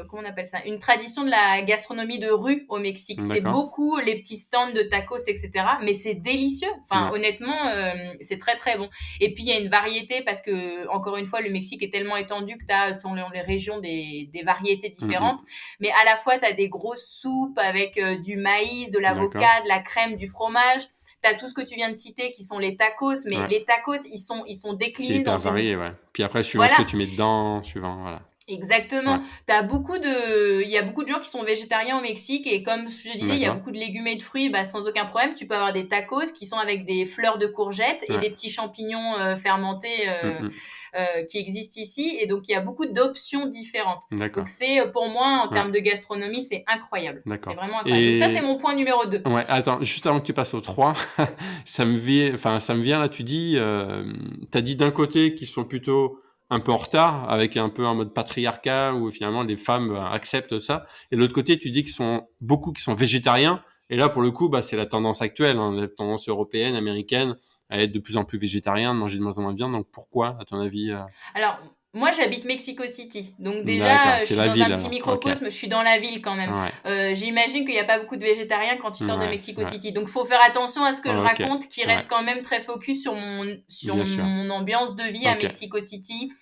comment on appelle ça? Une tradition de la gastronomie de rue au Mexique. C'est beaucoup les petits stands de tacos, etc. Mais c'est délicieux. Enfin, honnêtement, c'est très, très bon. Et puis, il y a une variété parce que, encore une fois, le Mexique est tellement étendu que tu as, selon les régions, des variétés différentes. Mais à la fois, tu as des grosses soupes avec du maïs, de l'avocat, de la crème, du fromage. T'as tout ce que tu viens de citer qui sont les tacos, mais les tacos, ils sont déclinés. C'est hyper varié, Puis après, suivant ce que tu mets dedans, voilà. Exactement. Il y a beaucoup de gens qui sont végétariens au Mexique et comme je disais, il y a beaucoup de légumes et de fruits, sans aucun problème. Tu peux avoir des tacos qui sont avec des fleurs de courgettes et des petits champignons fermentés qui existent ici. Et donc, il y a beaucoup d'options différentes. Donc, c'est pour moi, en termes de gastronomie, c'est incroyable. C'est vraiment incroyable. Donc, ça, c'est mon point numéro 2. Ouais, attends, juste avant que tu passes au 3, ça me vient là, tu dis, t'as dit d'un côté qu'ils sont plutôt un peu en retard, avec un peu un mode patriarcat où finalement les femmes acceptent ça. Et de l'autre côté, tu dis qu'ils sont beaucoup qui sont végétariens. Et là, pour le coup, c'est la tendance actuelle, la tendance européenne, américaine, à être de plus en plus végétarien, de manger de moins en moins de viande. Donc pourquoi, à ton avis Alors, moi, j'habite Mexico City. Donc déjà, je suis dans un petit microcosme. Je suis dans la ville quand même. J'imagine qu'il n'y a pas beaucoup de végétariens quand tu sors de Mexico City. Donc, il faut faire attention à ce que je raconte, qui reste quand même très focus sur mon ambiance de vie à Mexico City.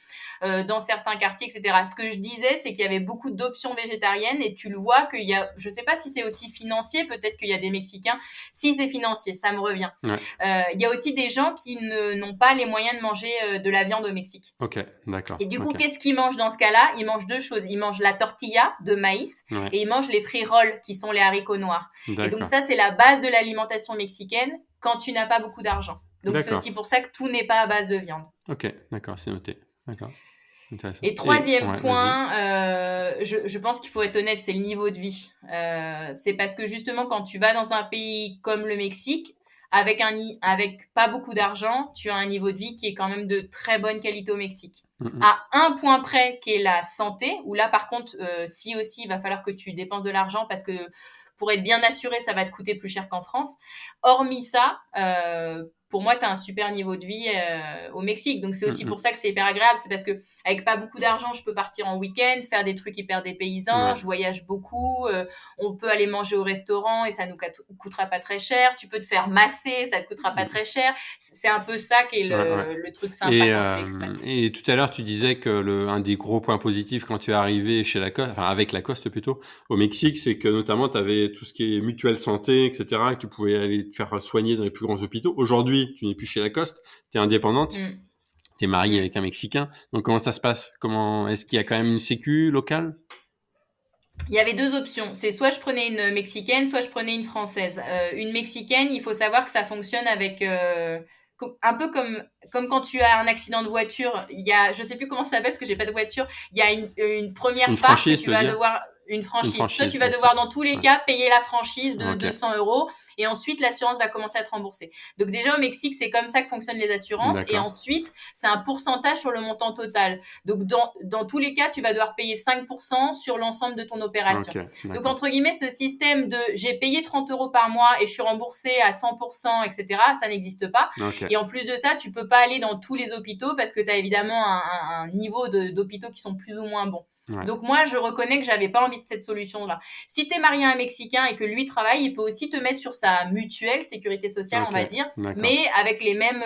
Dans certains quartiers, etc. Ce que je disais, c'est qu'il y avait beaucoup d'options végétariennes et tu le vois qu'il y a, je sais pas si c'est aussi financier, peut-être qu'il y a des Mexicains, si c'est financier, ça me revient. Il y a aussi des gens qui n'ont pas les moyens de manger de la viande au Mexique. Ok, d'accord. Et du coup, qu'est-ce qu'ils mangent dans ce cas-là? Ils mangent 2 choses. Ils mangent la tortilla de maïs et ils mangent les frijoles qui sont les haricots noirs. Et donc ça, c'est la base de l'alimentation mexicaine quand tu n'as pas beaucoup d'argent. Donc c'est aussi pour ça que tout n'est pas à base de viande. Ok, d'accord, c'est noté. D'accord. Et troisième point, je pense qu'il faut être honnête, c'est le niveau de vie. C'est parce que justement, quand tu vas dans un pays comme le Mexique, avec pas beaucoup d'argent, tu as un niveau de vie qui est quand même de très bonne qualité au Mexique. À un point près, qui est la santé, où là, par contre, si aussi, il va falloir que tu dépenses de l'argent parce que pour être bien assuré, ça va te coûter plus cher qu'en France. Hormis ça, pour moi, tu as un super niveau de vie au Mexique. Donc, c'est aussi pour ça que c'est hyper agréable. C'est parce que avec pas beaucoup d'argent, je peux partir en week-end, faire des trucs hyper dépaysants. Je voyage beaucoup. On peut aller manger au restaurant et ça nous coûtera pas très cher. Tu peux te faire masser, ça te coûtera pas très cher. C'est un peu ça qui est le truc sympa quand tu es expat. Et tout à l'heure, tu disais que un des gros points positifs quand tu es arrivé chez Lacoste, enfin avec Lacoste plutôt, au Mexique, c'est que notamment tu avais tout ce qui est mutuelle santé, etc., et que tu pouvais aller te faire soigner dans les plus grands hôpitaux. Aujourd'hui, tu n'es plus chez Lacoste, tu es indépendante, tu es mariée avec un Mexicain. Donc comment ça se passe? Est-ce qu'il y a quand même une sécu locale? Il y avait 2 options. C'est soit je prenais une mexicaine, soit je prenais une française. Une mexicaine, il faut savoir que ça fonctionne avec un peu comme quand tu as un accident de voiture. Il y a, je sais plus comment ça s'appelle parce que j'ai pas de voiture. Il y a une première part que tu vas devoir une franchise. Toi, tu vas devoir dans tous les cas payer la franchise de 200 € et ensuite l'assurance va commencer à te rembourser. Donc déjà au Mexique, c'est comme ça que fonctionnent les assurances. D'accord. Et ensuite, c'est un pourcentage sur le montant total. Donc dans tous les cas, tu vas devoir payer 5% sur l'ensemble de ton opération. Donc entre guillemets, ce système de j'ai payé 30 € par mois et je suis remboursé à 100%, etc., ça n'existe pas. Et en plus de ça, tu peux pas aller dans tous les hôpitaux parce que tu as évidemment un niveau d'hôpitaux qui sont plus ou moins bons. Donc moi, je reconnais que j'avais pas envie de cette solution-là. Si t'es marié à un Mexicain et que lui travaille, il peut aussi te mettre sur sa mutuelle sécurité sociale, on va dire, mais avec les mêmes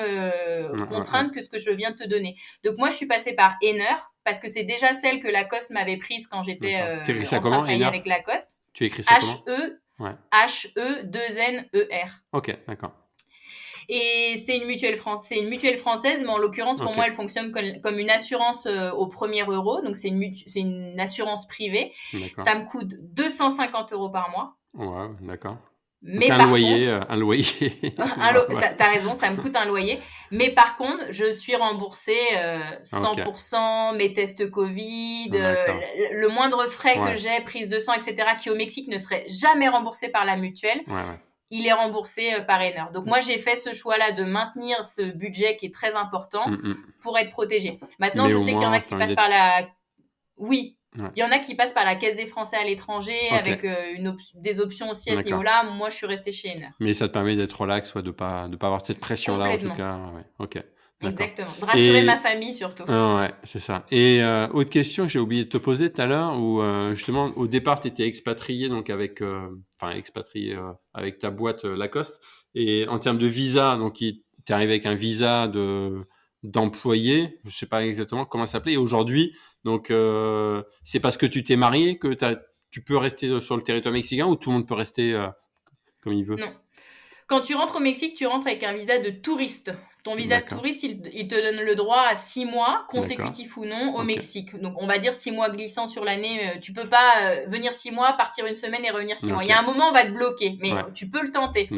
contraintes que ce que je viens de te donner. Donc moi, je suis passée par Ainer parce que c'est déjà celle que Lacoste m'avait prise quand j'étais en travail avec Lacoste. Tu écris ça comment? H-E-2-N-E-R. Ok, d'accord. Et c'est une mutuelle française, mais en l'occurrence, pour moi, elle fonctionne comme une assurance au premier euro. Donc, c'est une assurance privée. D'accord. Ça me coûte 250 € par mois. Ouais, d'accord. Mais donc, un loyer. T'as raison, ça me coûte un loyer. Mais par contre, je suis remboursée 100%, mes tests Covid, le moindre frais que j'ai, prise de sang, etc., qui au Mexique ne serait jamais remboursé par la mutuelle. Il est remboursé par Ainer. Donc, moi, j'ai fait ce choix-là de maintenir ce budget qui est très important pour être protégé. Maintenant, je sais qu'il y en a qui passent par la... Oui, il y en a qui passent par la Caisse des Français à l'étranger avec des options aussi à ce niveau-là. Moi, je suis restée chez Ainer. Mais ça te permet d'être relax, de pas avoir cette pression-là, en tout cas. Ouais. Ok. D'accord. Exactement. De rassurer ma famille, surtout. Ouais, c'est ça. Et autre question que j'ai oublié de te poser tout à l'heure, où justement, au départ, tu étais expatrié, donc avec ta boîte Lacoste. Et en termes de visa, donc tu es arrivé avec un visa d'employé, je sais pas exactement comment ça s'appelait. Et aujourd'hui, donc c'est parce que tu t'es marié que tu peux rester sur le territoire mexicain, ou tout le monde peut rester comme il veut? Non. Quand tu rentres au Mexique, tu rentres avec un visa de touriste. Ton visa de touriste, il te donne le droit à 6 mois, consécutifs ou non, au Mexique. Donc, on va dire 6 mois glissants sur l'année. Tu peux pas venir 6 mois, partir une semaine et revenir 6 mois. Il y a un moment, on va te bloquer, mais tu peux le tenter.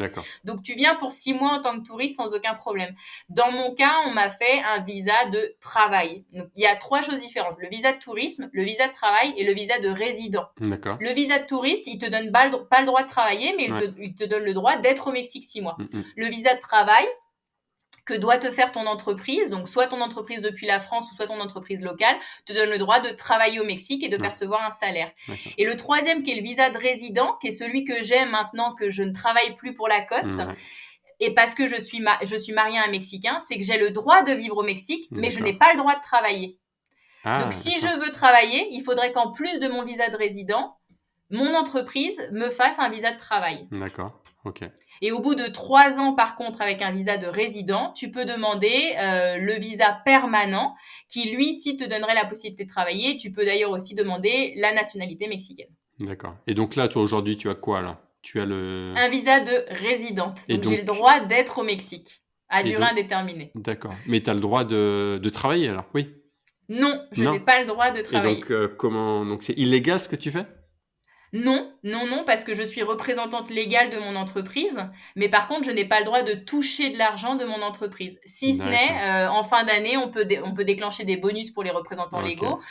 Donc, tu viens pour 6 mois en tant que touriste sans aucun problème. Dans mon cas, on m'a fait un visa de travail. Donc, il y a 3 choses différentes. Le visa de tourisme, le visa de travail et le visa de résident. Le visa de touriste, il te donne pas le droit de travailler, mais il te donne le droit d'être au Mexique 6 mois. Le visa de travail, que doit te faire ton entreprise, donc soit ton entreprise depuis la France ou soit ton entreprise locale, te donne le droit de travailler au Mexique et de percevoir un salaire. Et le troisième, qui est le visa de résident, qui est celui que j'ai maintenant que je ne travaille plus pour Lacoste, et parce que je suis mariée à un Mexicain, c'est que j'ai le droit de vivre au Mexique, mais je n'ai pas le droit de travailler. Donc si je veux travailler, il faudrait qu'en plus de mon visa de résident, mon entreprise me fasse un visa de travail. D'accord, ok. Et au bout de 3 ans, par contre, avec un visa de résident, tu peux demander le visa permanent qui, lui, si te donnerait la possibilité de travailler. Tu peux d'ailleurs aussi demander la nationalité mexicaine. D'accord. Et donc là, toi, aujourd'hui, tu as quoi, là? Tu as un visa de résidente. Donc, j'ai le droit d'être au Mexique à durée indéterminée. D'accord. Mais tu as le droit de travailler, alors? Oui. Non, je n'ai pas le droit de travailler. Et donc, donc c'est illégal ce que tu fais? Non, parce que je suis représentante légale de mon entreprise, mais par contre, je n'ai pas le droit de toucher de l'argent de mon entreprise. Si ce n'est, en fin d'année, on peut déclencher des bonus pour les représentants légaux,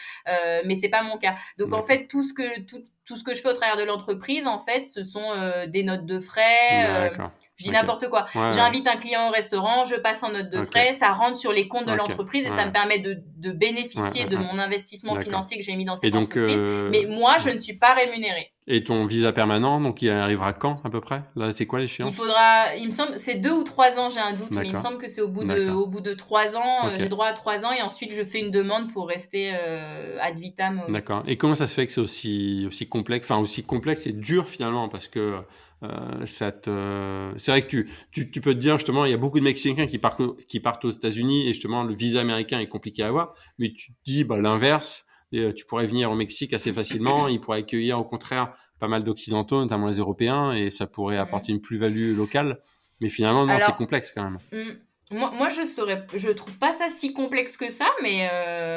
mais c'est pas mon cas. Donc, en fait, tout ce que je fais au travers de l'entreprise, en fait, ce sont des notes de frais, Je dis n'importe quoi. J'invite un client au restaurant, je passe en note de frais, ça rentre sur les comptes de l'entreprise et ça me permet de bénéficier de mon investissement financier que j'ai mis dans cette entreprise. Mais moi, je ne suis pas rémunérée. Et ton visa permanent, donc il arrivera quand à peu près? Là, c'est quoi l'échéance? Il me semble, c'est 2 ou 3 ans, j'ai un doute, mais il me semble que c'est au bout de 3 ans, j'ai droit à 3 ans et ensuite je fais une demande pour rester ad vitam. D'accord. Et comment ça se fait que c'est aussi complexe, aussi complexe et dur finalement, parce que c'est vrai que tu peux te dire justement, il y a beaucoup de Mexicains qui partent aux États-Unis et justement le visa américain est compliqué à avoir, mais tu te dis l'inverse. Tu pourrais venir au Mexique assez facilement, ils pourraient accueillir au contraire pas mal d'Occidentaux, notamment les Européens, et ça pourrait apporter une plus-value locale. Mais finalement, non, c'est complexe quand même. Moi, je trouve pas ça si complexe que ça, mais...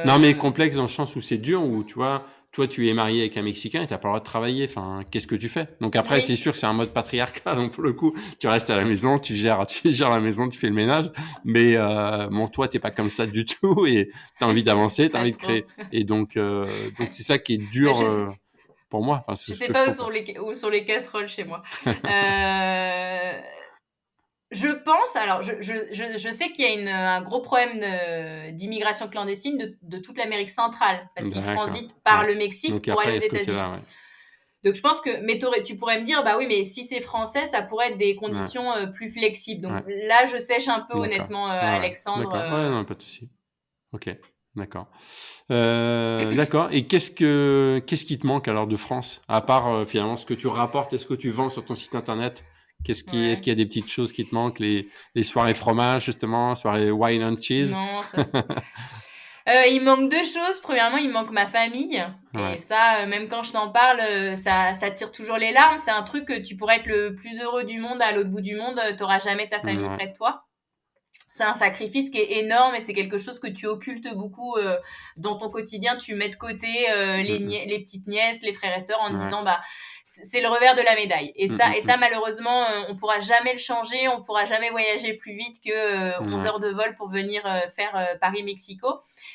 Non, mais complexe dans le sens où c'est dur, où tu vois, toi, tu es marié avec un Mexicain et tu n'as pas le droit de travailler. Enfin, qu'est-ce que tu fais? Donc après, c'est sûr que c'est un mode patriarcat. Donc pour le coup, tu restes à la maison, tu gères la maison, tu fais le ménage. Mais toi, tu n'es pas comme ça du tout et tu as envie d'avancer, tu as envie de créer. Et donc c'est ça qui est dur pour moi. Enfin, je sais pas où sont les casseroles chez moi. Je pense, alors je sais qu'il y a un gros problème d'immigration clandestine de toute l'Amérique centrale, parce qu'ils transitent par le Mexique pour aller aux États-Unis. Donc je pense que, mais tu pourrais me dire, bah oui, mais si c'est français, ça pourrait être des conditions plus flexibles. Donc là, je sèche un peu honnêtement, Alexandre. D'accord, non, pas de souci. Ok, d'accord. D'accord. Et qu'est-ce qui te manque alors de France, à part finalement ce que tu rapportes et ce que tu vends sur ton site internet? Est-ce qu'il y a des petites choses qui te manquent, les soirées fromage justement, soirées wine and cheese? Non, il manque 2 choses. Premièrement, il manque ma famille. Et ça, même quand je t'en parle, ça tire toujours les larmes. C'est un truc que tu pourrais être le plus heureux du monde, à l'autre bout du monde, t'auras jamais ta famille près de toi. C'est un sacrifice qui est énorme et c'est quelque chose que tu occultes beaucoup dans ton quotidien. Tu mets de côté les petites nièces, les frères et sœurs en disant c'est le revers de la médaille. Et ça malheureusement, on pourra jamais le changer, on pourra jamais voyager plus vite que 11 heures de vol pour venir faire Paris-Mexico.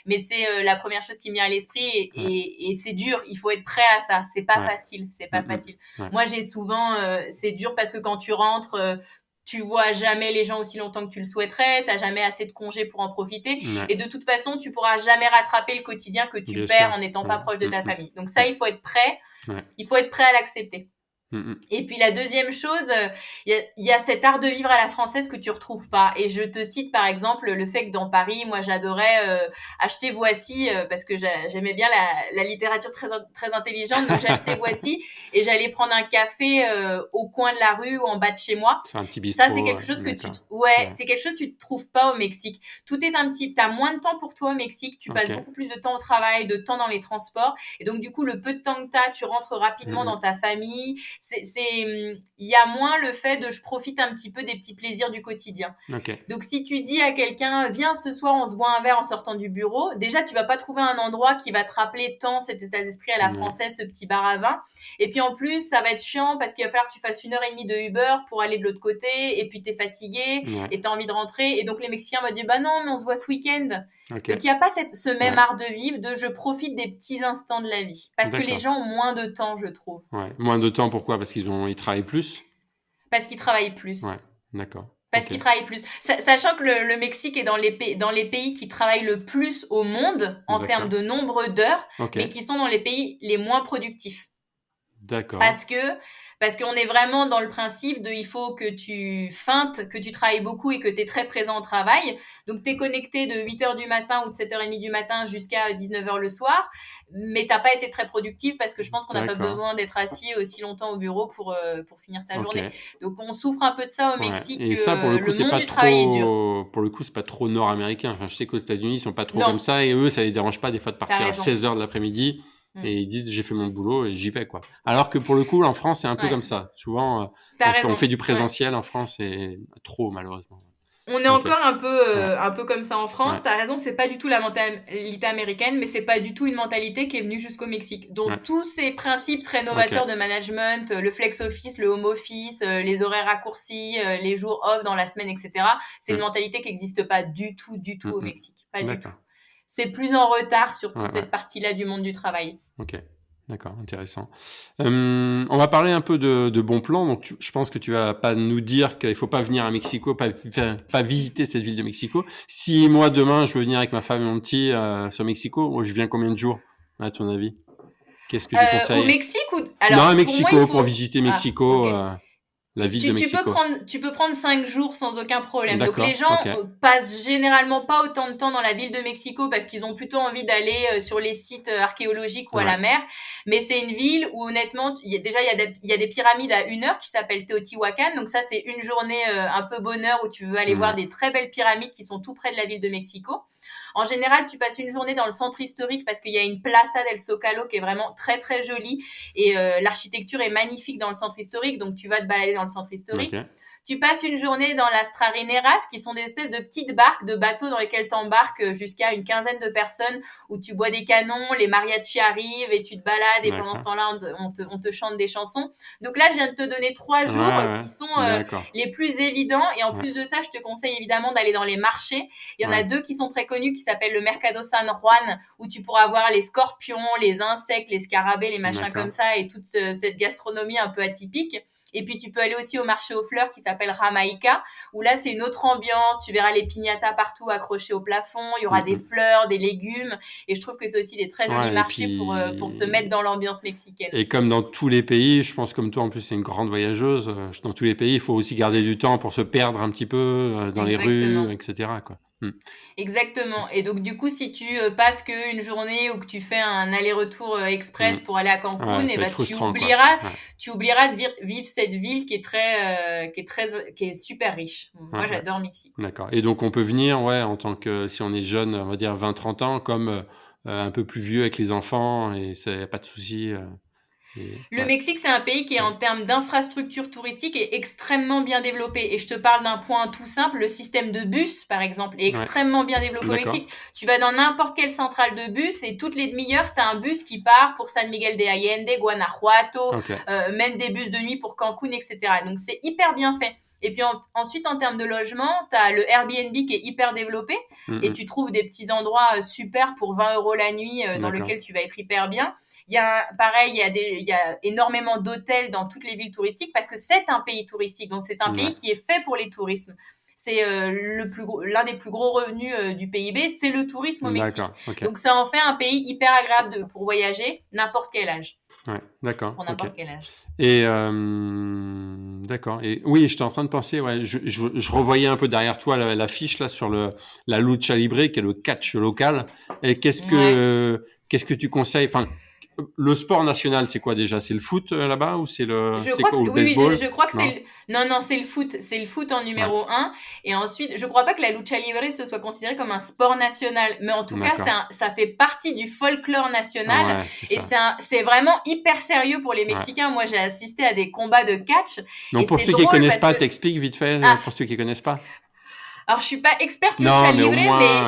Mais c'est la première chose qui me vient à l'esprit et c'est dur, il faut être prêt à ça. C'est pas facile, c'est pas facile. Moi, j'ai souvent, c'est dur parce que quand tu rentres, tu vois jamais les gens aussi longtemps que tu le souhaiterais, t'as jamais assez de congés pour en profiter, et de toute façon, tu pourras jamais rattraper le quotidien que tu perds en n'étant pas proche de ta famille. Donc ça, il faut être prêt, il faut être prêt à l'accepter. Et puis la deuxième chose, il y a cet art de vivre à la française que tu retrouves pas. Et je te cite par exemple le fait que dans Paris, moi j'adorais acheter Voici parce que j'aimais bien la littérature très très intelligente. Donc j'achetais Voici et j'allais prendre un café au coin de la rue ou en bas de chez moi. C'est un petit bistrot. Ça c'est quelque chose que c'est quelque chose que tu te trouves pas au Mexique. Tout est t'as moins de temps pour toi au Mexique. Tu passes beaucoup plus de temps au travail, de temps dans les transports. Et donc du coup le peu de temps que tu rentres rapidement dans ta famille. Il y a moins le fait de je profite un petit peu des petits plaisirs du quotidien. Donc si tu dis à quelqu'un viens ce soir on se boit un verre en sortant du bureau, déjà tu vas pas trouver un endroit qui va te rappeler tant cet état d'esprit à la française, ce petit bar à vin. Et puis en plus ça va être chiant parce qu'il va falloir que tu fasses 1h30 de Uber pour aller de l'autre côté et puis t'es fatigué et t'as envie de rentrer et donc les Mexicains vont dire bah non mais on se voit ce week-end. Donc il n'y a pas ce même art de vivre de je profite des petits instants de la vie parce que les gens ont moins de temps, je trouve. Moins de temps, pourquoi? Parce qu'ils travaillent plus? Parce qu'ils travaillent plus. D'accord. Parce qu'ils travaillent plus. Sachant que le Mexique est dans les pays qui travaillent le plus au monde en termes de nombre d'heures, mais qui sont dans les pays les moins productifs. D'accord. Parce qu'on est vraiment dans le principe de il faut que tu feintes, que tu travailles beaucoup et que tu es très présent au travail. Donc, tu es connecté de 8h du matin ou de 7h30 du matin jusqu'à 19h le soir, mais tu n'as pas été très productif parce que je pense qu'on n'a pas besoin d'être assis aussi longtemps au bureau pour finir sa journée. Donc, on souffre un peu de ça au Mexique. Et ça, pour le coup, c'est pas trop... Pour le coup, c'est pas trop nord-américain. Enfin, je sais qu'aux États-Unis, ils sont pas trop comme ça et eux, ça les dérange pas des fois de partir à 16h de l'après-midi. Et ils disent j'ai fait mon boulot et j'y vais quoi. Alors que pour le coup en France c'est un peu comme ça. Souvent on fait du présentiel en France et trop malheureusement. On est encore un peu comme ça en France. T'as raison, c'est pas du tout la mentalité américaine, mais c'est pas du tout une mentalité qui est venue jusqu'au Mexique. Donc tous ces principes très novateurs de management, le flex office, le home office, les horaires raccourcis, les jours off dans la semaine, etc. C'est une mentalité qui n'existe pas du tout au Mexique. Pas du tout. C'est plus en retard sur toute cette partie-là du monde du travail. Ok, D'accord, intéressant. On va parler un peu de bons plans. Donc, je pense que tu vas pas nous dire qu'il faut pas venir à Mexico, pas visiter cette ville de Mexico. Si moi demain je veux venir avec ma femme et mon petit sur Mexico, je viens combien de jours à ton avis? Qu'est-ce que tu conseilles? Au Mexique ou non, à alors Mexico pour visiter Mexico, ok. la ville de Mexico. Tu peux prendre 5 jours sans aucun problème. Donc D'accord, les gens ok. passent généralement pas autant de temps dans la ville de Mexico parce qu'ils ont plutôt envie d'aller sur les sites archéologiques ou à la mer. Mais c'est une ville où honnêtement, il y a des pyramides à 1 heure qui s'appellent Teotihuacan. Donc ça, c'est une journée un peu bonheur où tu veux aller voir des très belles pyramides qui sont tout près de la ville de Mexico. En général, tu passes une journée dans le centre historique parce qu'il y a une Plaza del Zócalo qui est vraiment très très jolie et l'architecture est magnifique dans le centre historique, donc tu vas te balader dans le centre historique. Okay. Tu passes une journée dans las Trarineras, qui sont des espèces de petites barques, de bateaux dans lesquels t'embarques jusqu'à une quinzaine de personnes, où tu bois des canons, les mariachis arrivent et tu te balades, et pendant ce temps-là, on te chante des chansons. Donc là, je viens de te donner 3 jours qui sont les plus évidents, et en plus de ça, je te conseille évidemment d'aller dans les marchés. Il y en a 2 qui sont très connus, qui s'appellent le Mercado San Juan, où tu pourras voir les scorpions, les insectes, les scarabées, les machins comme ça, et toute cette gastronomie un peu atypique. Et puis, tu peux aller aussi au marché aux fleurs qui s'appelle Jamaica, où là, c'est une autre ambiance. Tu verras les piñatas partout accrochés au plafond. Il y aura des fleurs, des légumes. Et je trouve que c'est aussi des très jolis marchés pour se mettre dans l'ambiance mexicaine. Et comme dans tous les pays, je pense comme toi, en plus, c'est une grande voyageuse. Dans tous les pays, il faut aussi garder du temps pour se perdre un petit peu dans les rues, etc., quoi. Exactement. Et donc, du coup, si tu passes qu'une journée ou que tu fais un aller-retour express pour aller à Cancun, et tu oublieras de vivre cette ville qui est super riche. Moi, j'adore Mexico. D'accord. Et donc, on peut venir, en tant que, si on est jeune, on va dire 20-30 ans, comme un peu plus vieux avec les enfants, et ça n'y a pas de souci. Le Mexique, c'est un pays qui, en termes d'infrastructure touristique, est extrêmement bien développé. Et je te parle d'un point tout simple, le système de bus, par exemple, est extrêmement bien développé au Mexique. Tu vas dans n'importe quelle centrale de bus et toutes les demi-heures, tu as un bus qui part pour San Miguel de Allende, Guanajuato, même des bus de nuit pour Cancun, etc. Donc, c'est hyper bien fait. Et puis ensuite, en termes de logement, tu as le Airbnb qui est hyper développé et tu trouves des petits endroits super pour 20 € la nuit dans lesquels tu vas être hyper bien. Il y a énormément d'hôtels dans toutes les villes touristiques parce que c'est un pays touristique. Donc, c'est un pays qui est fait pour les tourismes. C'est l'un des plus gros revenus du PIB, c'est le tourisme au Mexique. Donc, ça en fait un pays hyper agréable pour voyager, n'importe quel âge. Ouais, d'accord. Pour n'importe quel âge. Et d'accord. Et oui, j'étais en train de penser, je revoyais un peu derrière toi la fiche là sur la lucha libre, qui est le catch local. Et qu'est-ce que tu conseilles? Enfin, le sport national, c'est quoi déjà? C'est le foot là-bas ou c'est le baseball? Je crois que c'est le foot. C'est le foot en numéro 1. Et ensuite, je crois pas que la lucha libre se soit considérée comme un sport national. Mais en tout cas, ça fait partie du folklore national. Et c'est vraiment hyper sérieux pour les Mexicains. Moi, j'ai assisté à des combats de catch. Donc, pour ceux qui connaissent pas, t'expliques vite fait, pour ceux qui connaissent pas. Alors, je suis pas experte lucha libre,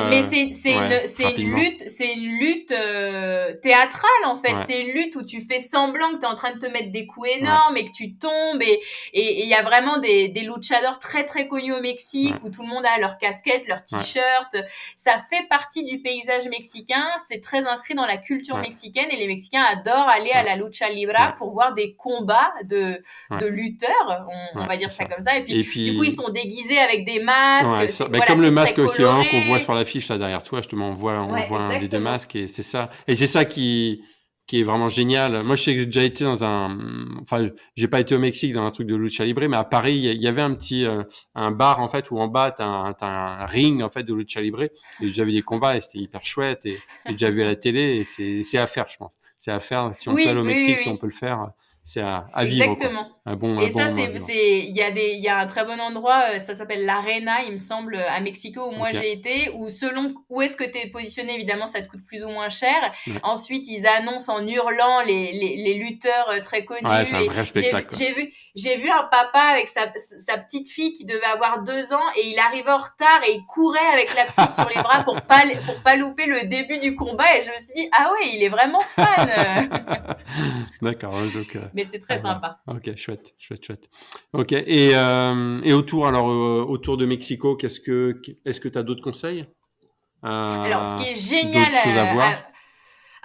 mais c'est une lutte théâtrale, en fait. C'est une lutte où tu fais semblant que tu es en train de te mettre des coups énormes et que tu tombes. Et il y a vraiment des luchadors très, très connus au Mexique où tout le monde a leur casquette, leur t-shirt. Ça fait partie du paysage mexicain. C'est très inscrit dans la culture mexicaine et les Mexicains adorent aller à la lucha libre pour voir des combats de lutteurs. On va dire ça comme ça. Et puis, du coup, ils sont déguisés avec des masques. Comme le masque qu'on voit sur l'affiche là derrière toi, justement, on voit un des deux masques et c'est ça. Et c'est ça qui est vraiment génial. Moi, je sais que j'ai déjà été j'ai pas été au Mexique dans un truc de lucha libre, mais à Paris, il y avait un bar en fait où en bas t'as un ring en fait de lucha libre et j'avais des combats et c'était hyper chouette et j'ai déjà vu à la télé et c'est à faire, je pense. C'est à faire si on peut aller au Mexique, si on peut le faire. C'est à vivre. Exactement. Il y a un très bon endroit, ça s'appelle l'Arena, il me semble, à Mexico, où moi j'ai été, où selon où est-ce que tu es positionné, évidemment, ça te coûte plus ou moins cher. Ensuite, ils annoncent en hurlant les lutteurs très connus. Ouais, c'est un vrai spectacle. J'ai vu un papa avec sa petite fille qui devait avoir 2 ans et il arrivait en retard et il courait avec la petite sur les bras pour pas louper le début du combat et je me suis dit, ah ouais, il est vraiment fan. D'accord, donc... Mais c'est très sympa. Ok, chouette. Ok, et autour de Mexico, est-ce que tu as d'autres conseils? Alors, ce qui est génial d'autres choses à voir?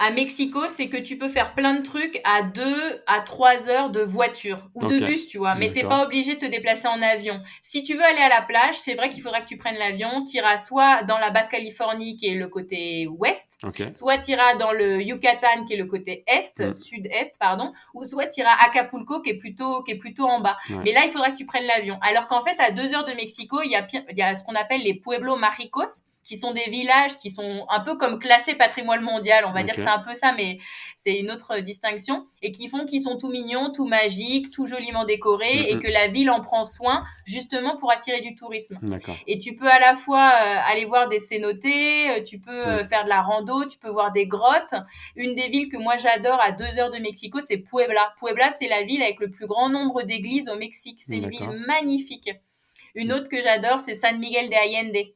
à Mexico, c'est que tu peux faire plein de trucs à 2 à 3 heures de voiture ou de bus, tu vois. Mais t'es pas obligé de te déplacer en avion. Si tu veux aller à la plage, c'est vrai qu'il faudra que tu prennes l'avion. T'iras soit dans la Basse-Californie, qui est le côté ouest, soit t'iras dans le Yucatan, qui est le côté est, sud-est, pardon, ou soit t'iras à Acapulco, qui est plutôt en bas. Ouais. Mais là, il faudra que tu prennes l'avion. Alors qu'en fait, à 2 heures de Mexico, il y a ce qu'on appelle les pueblos mágicos, qui sont des villages qui sont un peu comme classés patrimoine mondial, on va dire que c'est un peu ça, mais c'est une autre distinction, et qui sont tout mignons, tout magiques, tout joliment décorés, et que la ville en prend soin, justement pour attirer du tourisme. D'accord. Et tu peux à la fois aller voir des cénotés, tu peux faire de la rando, tu peux voir des grottes. Une des villes que moi j'adore à 2 heures de Mexico, c'est Puebla. Puebla, c'est la ville avec le plus grand nombre d'églises au Mexique. C'est une ville magnifique. Une autre que j'adore, c'est San Miguel de Allende.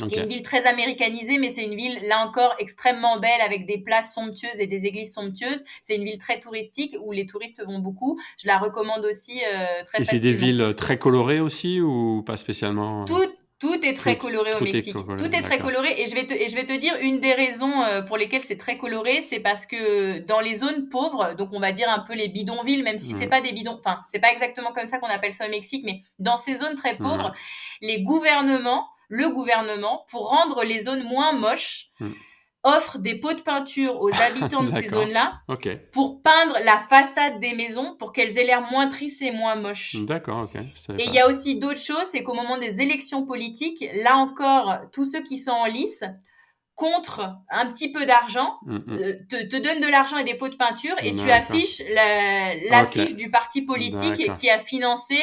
Qui est une ville très américanisée, mais c'est une ville, là encore, extrêmement belle, avec des places somptueuses et des églises somptueuses. C'est une ville très touristique, où les touristes vont beaucoup. Je la recommande aussi très facilement. Et c'est des villes très colorées aussi, ou pas spécialement? Tout est très coloré au Mexique. Tout est très coloré. Et je vais te dire, une des raisons pour lesquelles c'est très coloré, c'est parce que dans les zones pauvres, donc on va dire un peu les bidonvilles, même si c'est pas des bidons, enfin, c'est pas exactement comme ça qu'on appelle ça au Mexique, mais dans ces zones très pauvres, le gouvernement, pour rendre les zones moins moches, offre des pots de peinture aux habitants de ces zones-là pour peindre la façade des maisons pour qu'elles aient l'air moins tristes et moins moches. D'accord, ok. Et il y a aussi d'autres choses, c'est qu'au moment des élections politiques, là encore, tous ceux qui sont en lice, contre un petit peu d'argent, te donnent de l'argent et des pots de peinture, et tu affiches l'affiche du parti politique qui a financé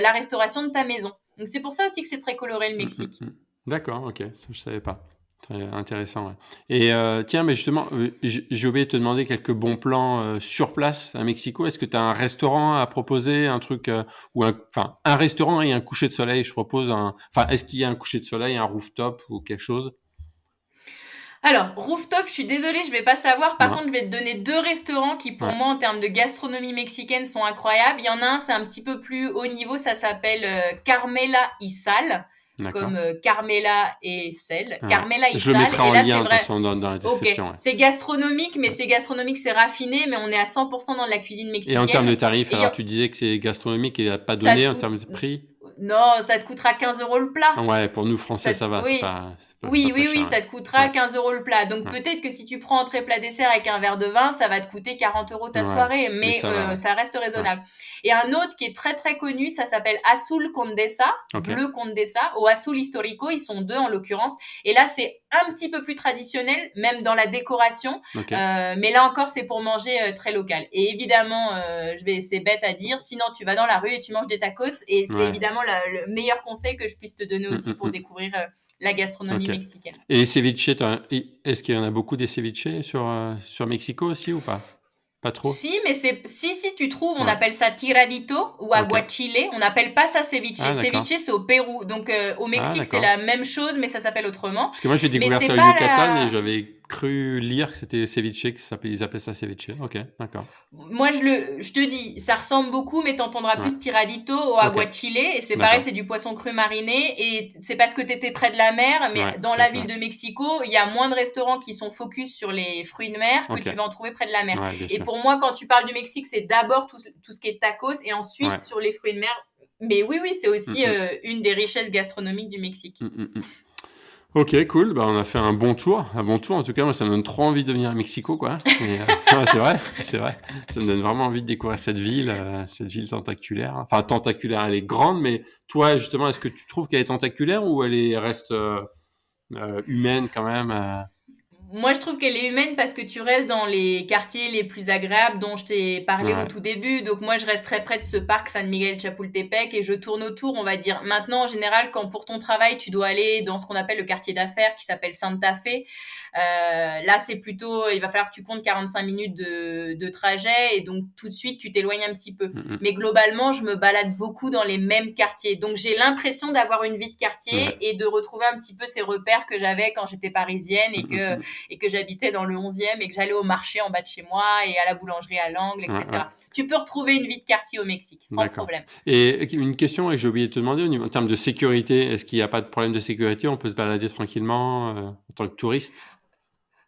la restauration de ta maison. Donc c'est pour ça aussi que c'est très coloré le Mexique. D'accord, ok, ça je savais pas. Très intéressant. Ouais. Et tiens, mais justement, j'ai oublié de te demander quelques bons plans sur place à Mexico. Est-ce que tu as un restaurant à proposer, un truc ou un restaurant et un coucher de soleil? Je propose est-ce qu'il y a un coucher de soleil, un rooftop ou quelque chose? Alors, rooftop, je suis désolée, je vais pas savoir. Par contre, je vais te donner 2 restaurants qui, pour moi, en termes de gastronomie mexicaine, sont incroyables. Il y en a un, c'est un petit peu plus haut niveau, ça s'appelle Carmela y Sal. Comme Carmela et Sel. Carmela y Sal. Je le mettrai en lien dans la description. C'est gastronomique, mais c'est raffiné, mais on est à 100% dans la cuisine mexicaine. Et en termes de tarifs, alors tu disais que c'est gastronomique et pas donné en termes de prix? Non, ça te coûtera 15 € le plat. Ouais, pour nous Français, ça va. Oui, oui, ça te coûtera 15 € le plat. Donc peut-être que si tu prends entrée plat dessert avec un verre de vin, ça va te coûter 40 € ta soirée, mais ça reste raisonnable. Et un autre qui est très très connu, ça s'appelle Azul Condesa, Bleu Condesa, ou Azul Histórico, ils sont 2 en l'occurrence. Et là, c'est un petit peu plus traditionnel, même dans la décoration. Mais là encore, c'est pour manger très local. Et évidemment, c'est bête à dire, sinon tu vas dans la rue et tu manges des tacos. Et c'est évidemment le meilleur conseil que je puisse te donner aussi pour découvrir la gastronomie mexicaine. Et les ceviches, est-ce qu'il y en a beaucoup des ceviches sur Mexico aussi ou pas? Pas trop? Si, mais si tu trouves, on appelle ça tiradito ou aguachile. On n'appelle pas ça ceviche. Ceviche, c'est au Pérou. Donc, au Mexique, c'est la même chose, mais ça s'appelle autrement. Parce que moi, j'ai découvert ça au Yucatan et j'avais cru lire que c'était ceviche, ils appelaient ça ceviche. Ok, d'accord. Moi, je te dis, ça ressemble beaucoup, mais t'entendras plus tiradito ou aguachile. Et c'est pareil, c'est du poisson cru mariné. Et c'est parce que t'étais près de la mer, mais dans la ville de Mexico, il y a moins de restaurants qui sont focus sur les fruits de mer que tu vas en trouver près de la mer. Et pour moi, quand tu parles du Mexique, c'est d'abord tout ce qui est tacos et ensuite sur les fruits de mer. Mais oui, c'est aussi une des richesses gastronomiques du Mexique. Ok, cool. Bah, on a fait un bon tour. En tout cas, moi, ça me donne trop envie de venir à Mexico, quoi. Et, c'est vrai. Ça me donne vraiment envie de découvrir cette ville tentaculaire. Enfin, tentaculaire, elle est grande, mais toi, justement, est-ce que tu trouves qu'elle est tentaculaire ou elle reste humaine quand même? Moi, je trouve qu'elle est humaine parce que tu restes dans les quartiers les plus agréables dont je t'ai parlé au tout début. Donc, moi, je reste très près de ce parc San Miguel Chapultepec et je tourne autour, on va dire. Maintenant, en général, quand pour ton travail, tu dois aller dans ce qu'on appelle le quartier d'affaires qui s'appelle Santa Fe, là, c'est plutôt, il va falloir que tu comptes 45 minutes de trajet et donc tout de suite, tu t'éloignes un petit peu. Mais globalement, je me balade beaucoup dans les mêmes quartiers. Donc, j'ai l'impression d'avoir une vie de quartier et de retrouver un petit peu ces repères que j'avais quand j'étais parisienne et que j'habitais dans le 11e et que j'allais au marché en bas de chez moi et à la boulangerie à l'angle, etc. Tu peux retrouver une vie de quartier au Mexique, sans problème. Et une question, et j'ai oublié de te demander, en termes de sécurité, est-ce qu'il n'y a pas de problème de sécurité? On peut se balader tranquillement en tant que touriste?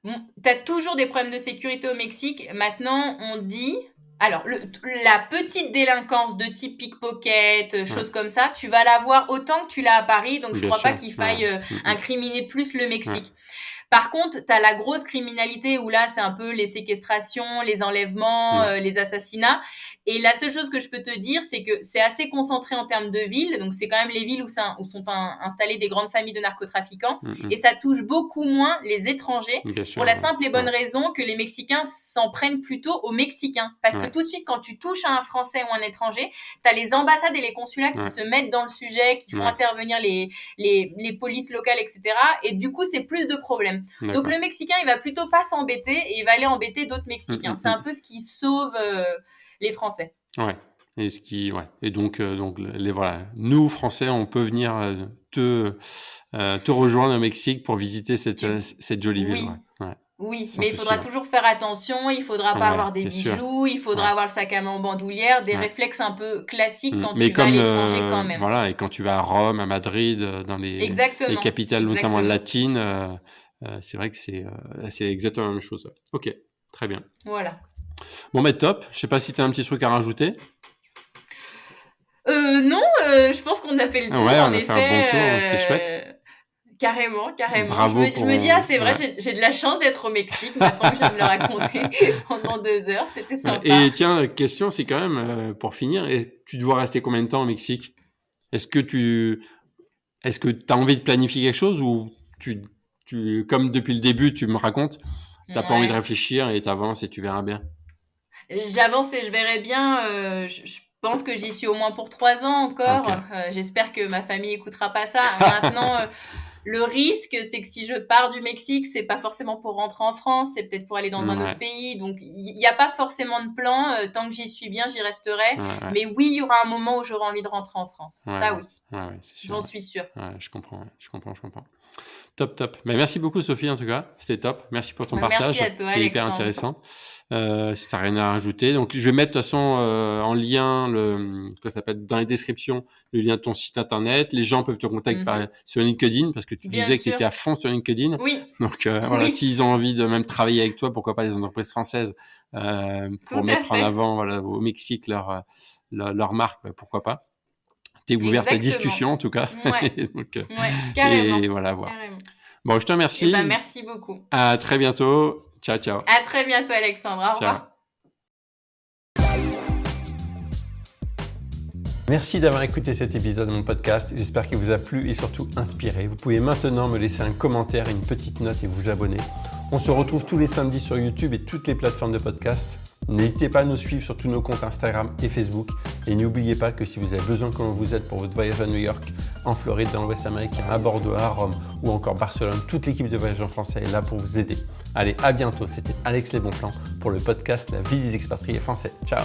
Tu as toujours des problèmes de sécurité au Mexique. Maintenant, on dit... Alors, la petite délinquance de type pickpocket, choses comme ça, tu vas l'avoir autant que tu l'as à Paris. Donc, je crois pas qu'il faille incriminer plus le Mexique. Ouais. Par contre, tu as la grosse criminalité où là, c'est un peu les séquestrations, les enlèvements, les assassinats. Et la seule chose que je peux te dire, c'est que c'est assez concentré en termes de villes. Donc, c'est quand même les villes où sont installées des grandes familles de narcotrafiquants. Et ça touche beaucoup moins les étrangers pour la simple et bonne raison que les Mexicains s'en prennent plutôt aux Mexicains. Parce que tout de suite, quand tu touches à un Français ou un étranger, tu as les ambassades et les consulats qui se mettent dans le sujet, qui font intervenir les polices locales, etc. Et du coup, c'est plus de problèmes. D'accord. Donc le Mexicain, il va plutôt pas s'embêter et il va aller embêter d'autres Mexicains. C'est un peu ce qui sauve les Français. Ouais. Et donc voilà, nous Français, on peut venir te rejoindre au Mexique pour visiter cette jolie ville. Ouais. Oui, mais il faudra toujours faire attention, il faudra pas avoir des bijoux, il faudra avoir le sac à main en bandoulière, des réflexes un peu classiques quand tu vas à l'étranger quand même. Voilà, et quand tu vas à Rome, à Madrid, dans les capitales notamment latines, c'est vrai que c'est exactement la même chose. Ok, très bien. Voilà. Bon, top. Je sais pas si tu as un petit truc à rajouter. Non, je pense qu'on a fait le tour. Ouais, on a fait un bon tour, c'était chouette. Carrément. Bravo je me dis, c'est vrai, j'ai de la chance d'être au Mexique. Maintenant que je viens de me le raconter pendant 2 heures, c'était sympa. Et tiens, question, c'est quand même, pour finir, tu dois rester combien de temps au Mexique ? Est-ce que tu as envie de planifier quelque chose ou tu comme depuis le début, tu me racontes, t'as pas envie de réfléchir et t'avances et tu verras bien. J'avance et je verrai bien. Je pense que j'y suis au moins pour 3 ans encore. Okay. J'espère que ma famille écoutera pas ça. Maintenant, le risque, c'est que si je pars du Mexique, c'est pas forcément pour rentrer en France, c'est peut-être pour aller dans un autre pays. Donc, il n'y a pas forcément de plan. Tant que j'y suis bien, j'y resterai. Mais oui, il y aura un moment où j'aurai envie de rentrer en France. Ça, oui. C'est sûr. J'en suis sûre. Je comprends. Top. Mais merci beaucoup, Sophie, en tout cas. C'était top. Merci pour ton partage. Merci à toi, C'était hyper intéressant. Si tu n'as rien à rajouter. Donc, je vais mettre de toute façon en lien, ça s'appelle dans les descriptions, le lien de ton site internet. Les gens peuvent te contacter sur LinkedIn parce que tu disais que tu étais à fond sur LinkedIn. Oui. Donc, voilà, s'ils ont envie de même travailler avec toi, pourquoi pas des entreprises françaises pour mettre en avant au Mexique leur marque, pourquoi pas. Tu es ouverte à la discussion, en tout cas. Donc, carrément. Et voilà. Carrément. Bon, je te remercie. Merci beaucoup. À très bientôt. Ciao. À très bientôt, Alexandre. Au revoir. Merci d'avoir écouté cet épisode de mon podcast. J'espère qu'il vous a plu et surtout inspiré. Vous pouvez maintenant me laisser un commentaire, une petite note et vous abonner. On se retrouve tous les samedis sur YouTube et toutes les plateformes de podcast. N'hésitez pas à nous suivre sur tous nos comptes Instagram et Facebook. Et n'oubliez pas que si vous avez besoin que l'on vous aide pour votre voyage à New York, en Floride, dans l'Ouest américain, à Bordeaux, à Rome ou encore Barcelone, toute l'équipe de Voyageurs Français est là pour vous aider. Allez, à bientôt. C'était Alex Les Bons Plans pour le podcast La vie des expatriés français. Ciao.